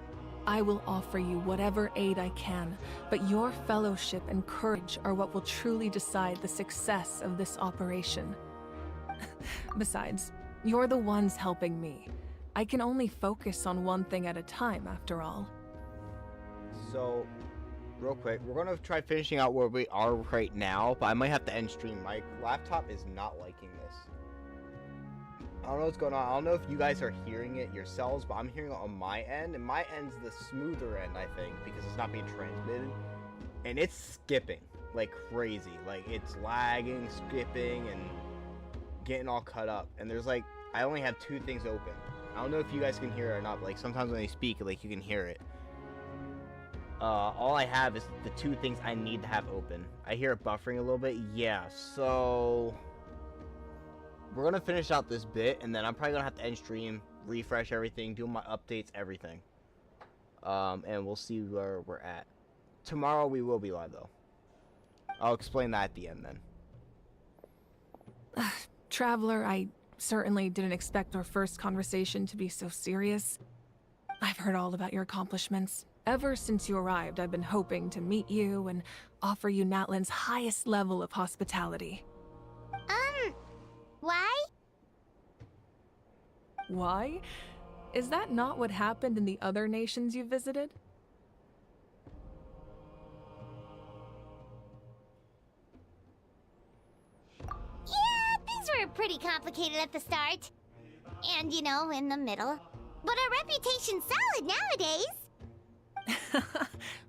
I will offer you whatever aid I can, but your fellowship and courage are what will truly decide the success of this operation. Besides, you're the ones helping me. I can only focus on one thing at a time, after all. So, real quick, we're gonna try finishing out where we are right now, but I might have to end stream. My laptop is not liking this. I don't know what's going on. I don't know if you guys are hearing it yourselves, but I'm hearing it on my end, and my end's the smoother end, I think, because it's not being transmitted. And it's skipping like crazy. Like, it's lagging, skipping, and getting all cut up. And there's like, I only have 2 things open. I don't know if you guys can hear it or not, but like sometimes when they speak, like you can hear it. All I have is the 2 things I need to have open. I hear it buffering a little bit. Yeah, so we're gonna finish out this bit, and then I'm probably gonna have to end stream, refresh everything, do my updates, everything. And we'll see where we're at. Tomorrow we will be live though. I'll explain that at the end then. Traveler, I certainly didn't expect our first conversation to be so serious. I've heard all about your accomplishments. Ever since you arrived, I've been hoping to meet you and offer you Natlan's highest level of hospitality. Why? Why? Is that not what happened in the other nations you visited? Yeah, things were pretty complicated at the start. And, you know, in the middle. But our reputation's solid nowadays.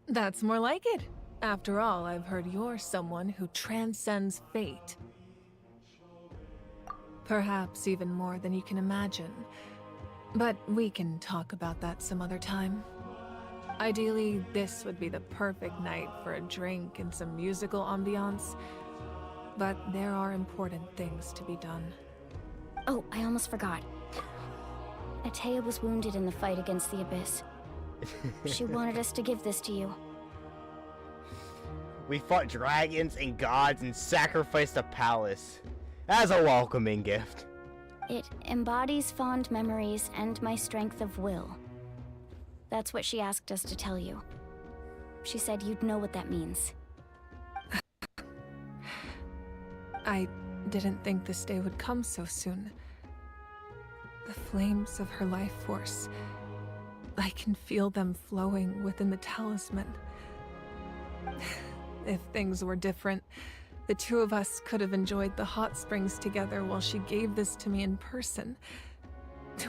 That's more like it. After all, I've heard you're someone who transcends fate. Perhaps even more than you can imagine. But we can talk about that some other time. Ideally, this would be the perfect night for a drink and some musical ambiance. But there are important things to be done. Oh, I almost forgot. Atea was wounded in the fight against the Abyss. She wanted us to give this to you. We fought dragons and gods and sacrificed a palace as a welcoming gift. It embodies fond memories and my strength of will. That's what she asked us to tell you. She said you'd know what that means. I didn't think this day would come so soon. The flames of her life force. I can feel them flowing within the talisman. If things were different, the two of us could have enjoyed the hot springs together while she gave this to me in person.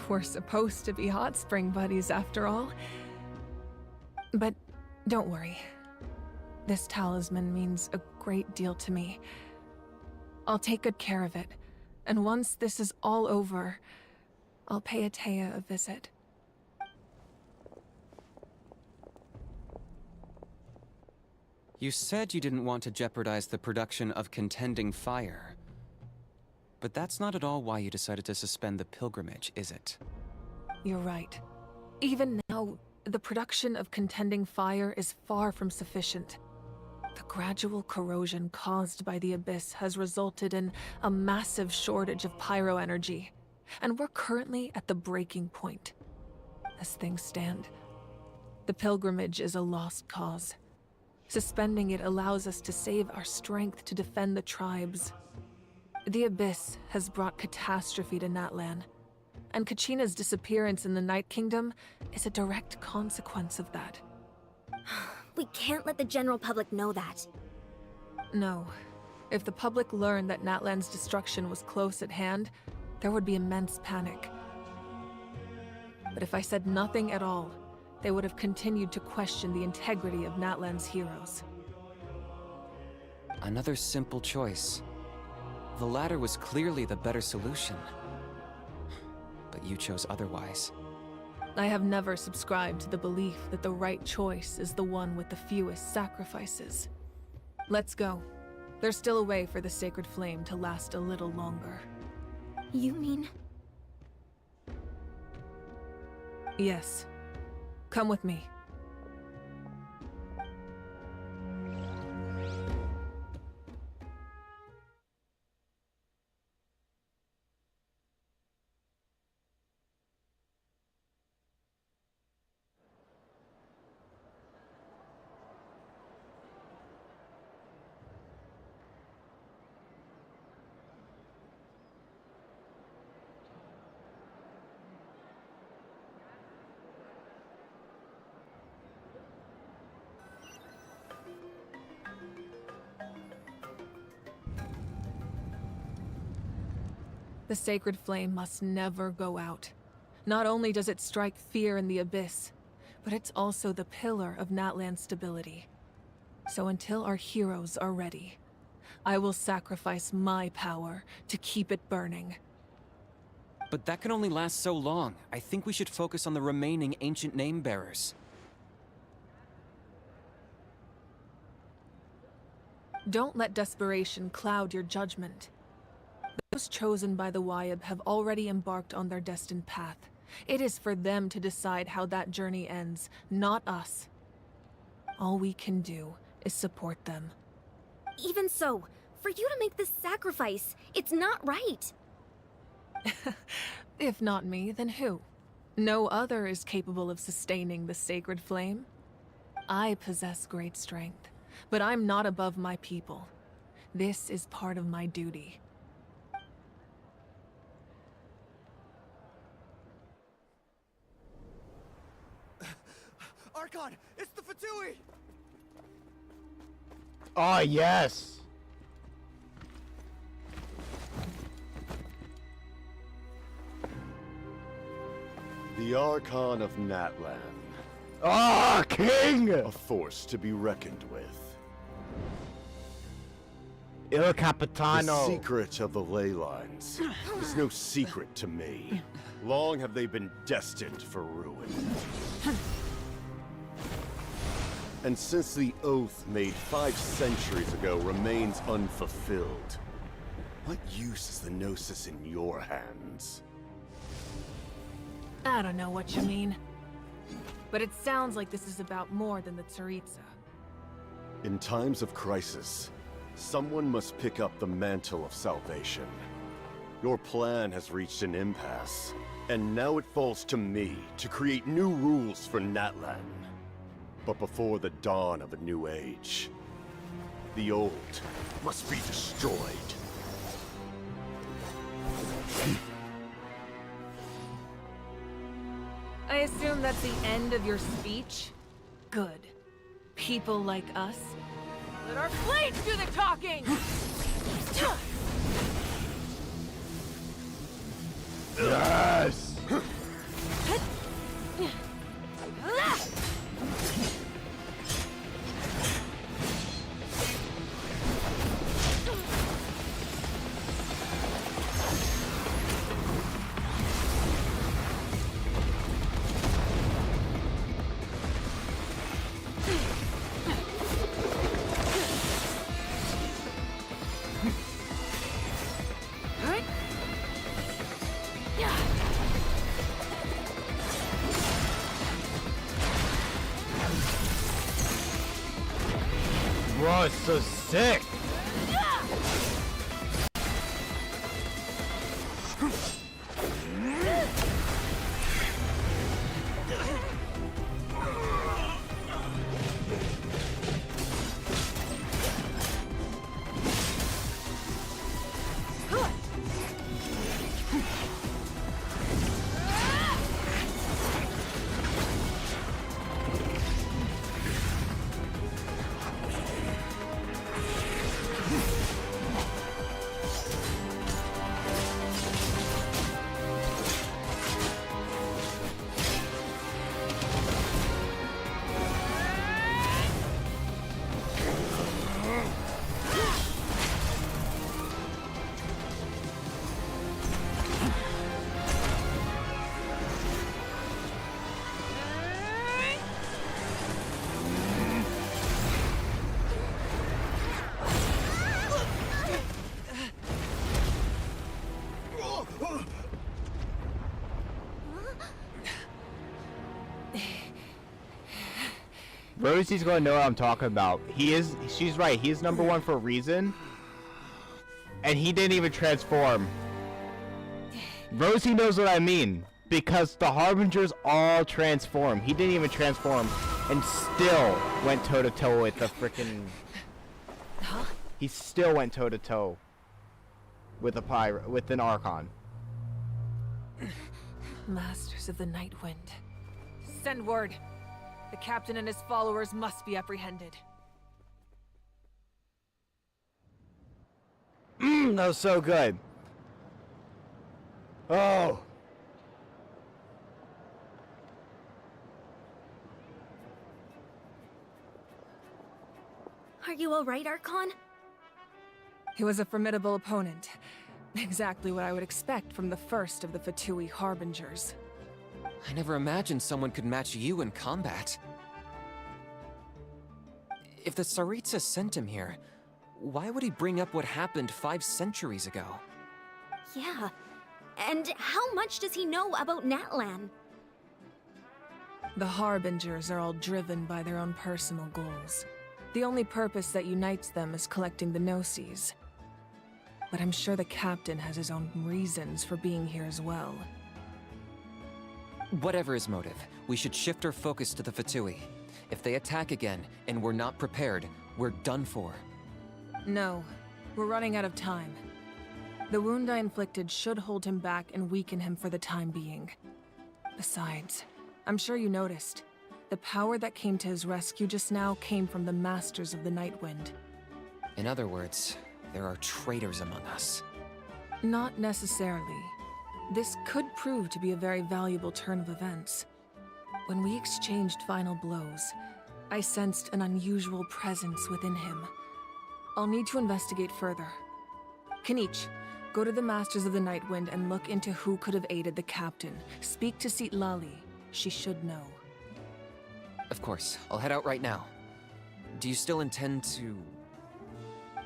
We're supposed to be hot spring buddies after all. But don't worry. This talisman means a great deal to me. I'll take good care of it, and once this is all over, I'll pay Atea a visit. You said you didn't want to jeopardize the production of Contending Fire. But that's not at all why you decided to suspend the pilgrimage, is it? You're right. Even now, the production of Contending Fire is far from sufficient. The gradual corrosion caused by the Abyss has resulted in a massive shortage of pyro energy, and we're currently at the breaking point. As things stand, the pilgrimage is a lost cause. Suspending it allows us to save our strength to defend the tribes. The Abyss has brought catastrophe to Natlan, and Kachina's disappearance in the Night Kingdom is a direct consequence of that. We can't let the general public know that. No. If the public learned that Natlan's destruction was close at hand, there would be immense panic. But if I said nothing at all, they would have continued to question the integrity of Natlan's heroes. Another simple choice. The latter was clearly the better solution. But you chose otherwise. I have never subscribed to the belief that the right choice is the one with the fewest sacrifices. Let's go. There's still a way for the sacred flame to last a little longer. You mean? Yes. Come with me. The sacred flame must never go out. Not only does it strike fear in the Abyss, but it's also the pillar of Natlan's stability. So until our heroes are ready, I will sacrifice my power to keep it burning. But that can only last so long. I think we should focus on the remaining ancient name-bearers. Don't let desperation cloud your judgment. Those chosen by the Wyab have already embarked on their destined path. It is for them to decide how that journey ends, not us. All we can do is support them. Even so, for you to make this sacrifice, it's not right. If not me, then who? No other is capable of sustaining the sacred flame. I possess great strength, but I'm not above my people. This is part of my duty. Archon, it's the Fatui! Oh, yes! The Archon of Natlan. Ah, King! A force to be reckoned with. Il Capitano. The secret of the ley lines is no secret to me. Long have they been destined for ruin. And since the oath made 5 centuries ago remains unfulfilled, what use is the Gnosis in your hands? I don't know what you mean. But it sounds like this is about more than the Tsaritsa. In times of crisis, someone must pick up the mantle of salvation. Your plan has reached an impasse, and now it falls to me to create new rules for Natlan. But before the dawn of a new age, the old must be destroyed. I assume that's the end of your speech? Good. People like us. Let our blades do the talking! Yes! Bro, it's so sick! Rosie's gonna know what I'm talking about. She's right, he is number 1 for a reason. And he didn't even transform. Rosie knows what I mean. Because the Harbingers all transform. He didn't even transform. And still went toe-to-toe with the frickin'... He still went toe-to-toe with a with an Archon. Masters of the Night Wind. Send word. The captain and his followers must be apprehended. That was so good. Oh. Are you alright, Archon? He was a formidable opponent. Exactly what I would expect from the first of the Fatui Harbingers. I never imagined someone could match you in combat. If the Tsaritsa sent him here, why would he bring up what happened 5 centuries ago? Yeah. And how much does he know about Natlan? The Harbingers are all driven by their own personal goals. The only purpose that unites them is collecting the Gnosis. But I'm sure the captain has his own reasons for being here as well. Whatever his motive, we should shift our focus to the Fatui. If they attack again, and we're not prepared, we're done for. No, we're running out of time. The wound I inflicted should hold him back and weaken him for the time being. Besides, I'm sure you noticed, the power that came to his rescue just now came from the Masters of the Nightwind. In other words, there are traitors among us. Not necessarily. This could prove to be a very valuable turn of events. When we exchanged final blows, I sensed an unusual presence within him. I'll need to investigate further. Kenichi, go to the Masters of the Nightwind and look into who could have aided the captain. Speak to Citlali. She should know. Of course, I'll head out right now. Do you still intend to...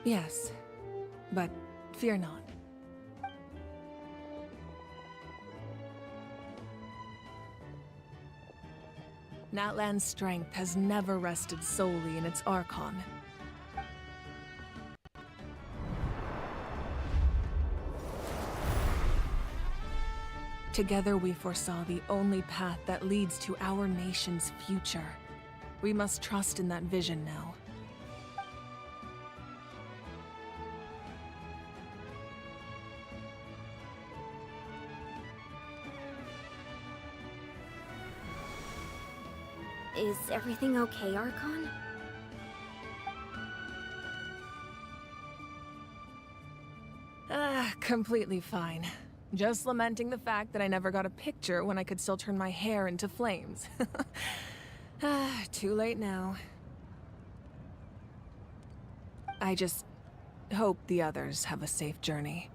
Yes, but fear not. Natlan's strength has never rested solely in its Archon. Together we foresaw the only path that leads to our nation's future. We must trust in that vision now. Is everything okay, Archon? Completely fine. Just lamenting the fact that I never got a picture when I could still turn my hair into flames. Too late now. I just hope the others have a safe journey.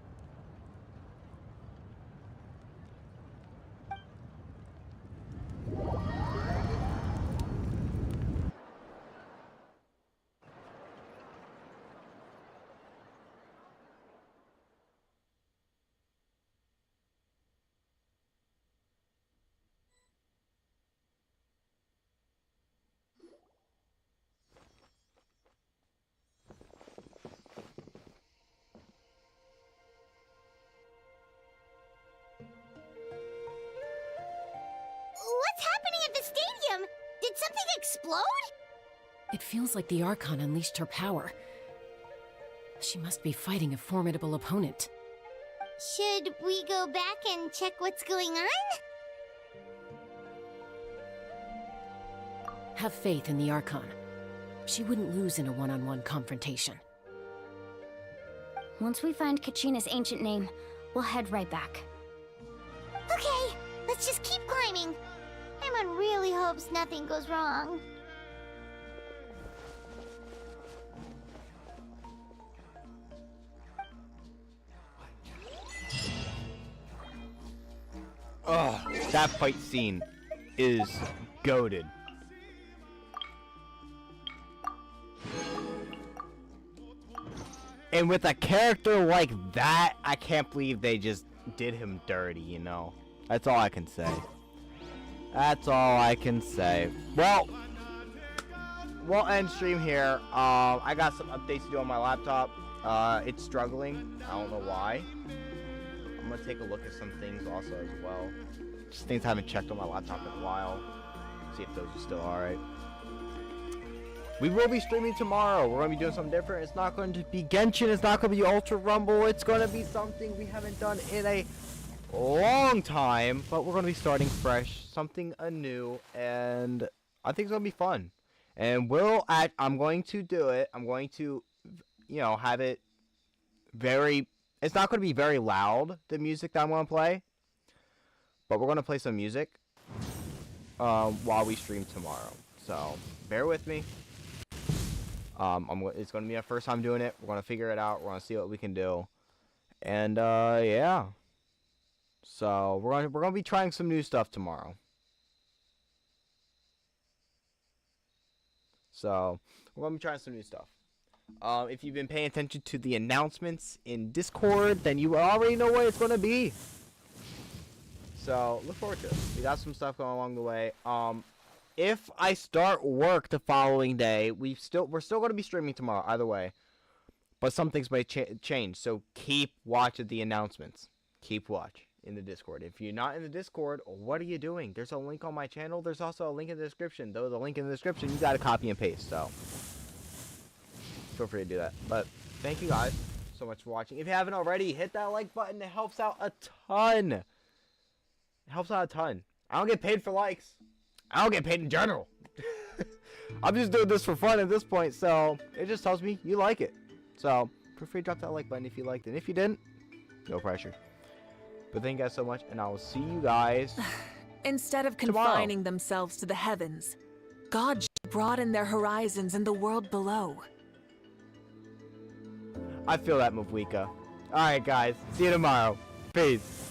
What's happening at the stadium? Did something explode? It feels like the Archon unleashed her power. She must be fighting a formidable opponent. Should we go back and check what's going on? Have faith in the Archon. She wouldn't lose in a one-on-one confrontation. Once we find Kachina's ancient name, we'll head right back. Okay, let's just keep climbing. Everyone really hopes nothing goes wrong. Ugh, that fight scene is goated. And with a character like that, I can't believe they just did him dirty, you know? That's all I can say. That's all I can say. Well, we'll end stream here. I got some updates to do on my laptop. It's struggling. I don't know why. I'm gonna take a look at some things also as well. Just things I haven't checked on my laptop in a while. See if those are still alright. We will be streaming tomorrow. We're going to be doing something different. It's not going to be Genshin. It's not going to be Ultra Rumble. It's going to be something we haven't done in a long time. But we're going to be starting fresh. Something anew. And I think it's going to be fun. And I'm going to do it. I'm going to, you know, have it very... It's not going to be very loud, the music that I'm going to play. But we're going to play some music while we stream tomorrow. So, bear with me. It's going to be our first time doing it. We're going to figure it out. We're going to see what we can do. And, yeah. So, we're going to be trying some new stuff tomorrow. So, we're going to be trying some new stuff. If you've been paying attention to the announcements in Discord, then you already know what it's going to be. So, look forward to it. We got some stuff going along the way. If I start work the following day, we're still going to be streaming tomorrow, either way. But some things may change, so keep watching the announcements. Keep watch. in the Discord. If you're not in the Discord, what are you doing? There's a link on my channel. There's also a link in the description. Though the link in the description, you got to copy and paste. So feel free to do that. But thank you guys so much for watching. If you haven't already, hit that like button. It helps out a ton. It helps out a ton. I don't get paid for likes. I don't get paid in general. I'm just doing this for fun at this point, so it just tells me you like it. So feel free to drop that like button if you liked it. And if you didn't, no pressure. But thank you guys so much, and I will see you guys Instead of tomorrow. confining themselves to the heavens, God should broaden their horizons in the world below. I feel that, Mavwika. Alright, guys. See you tomorrow. Peace.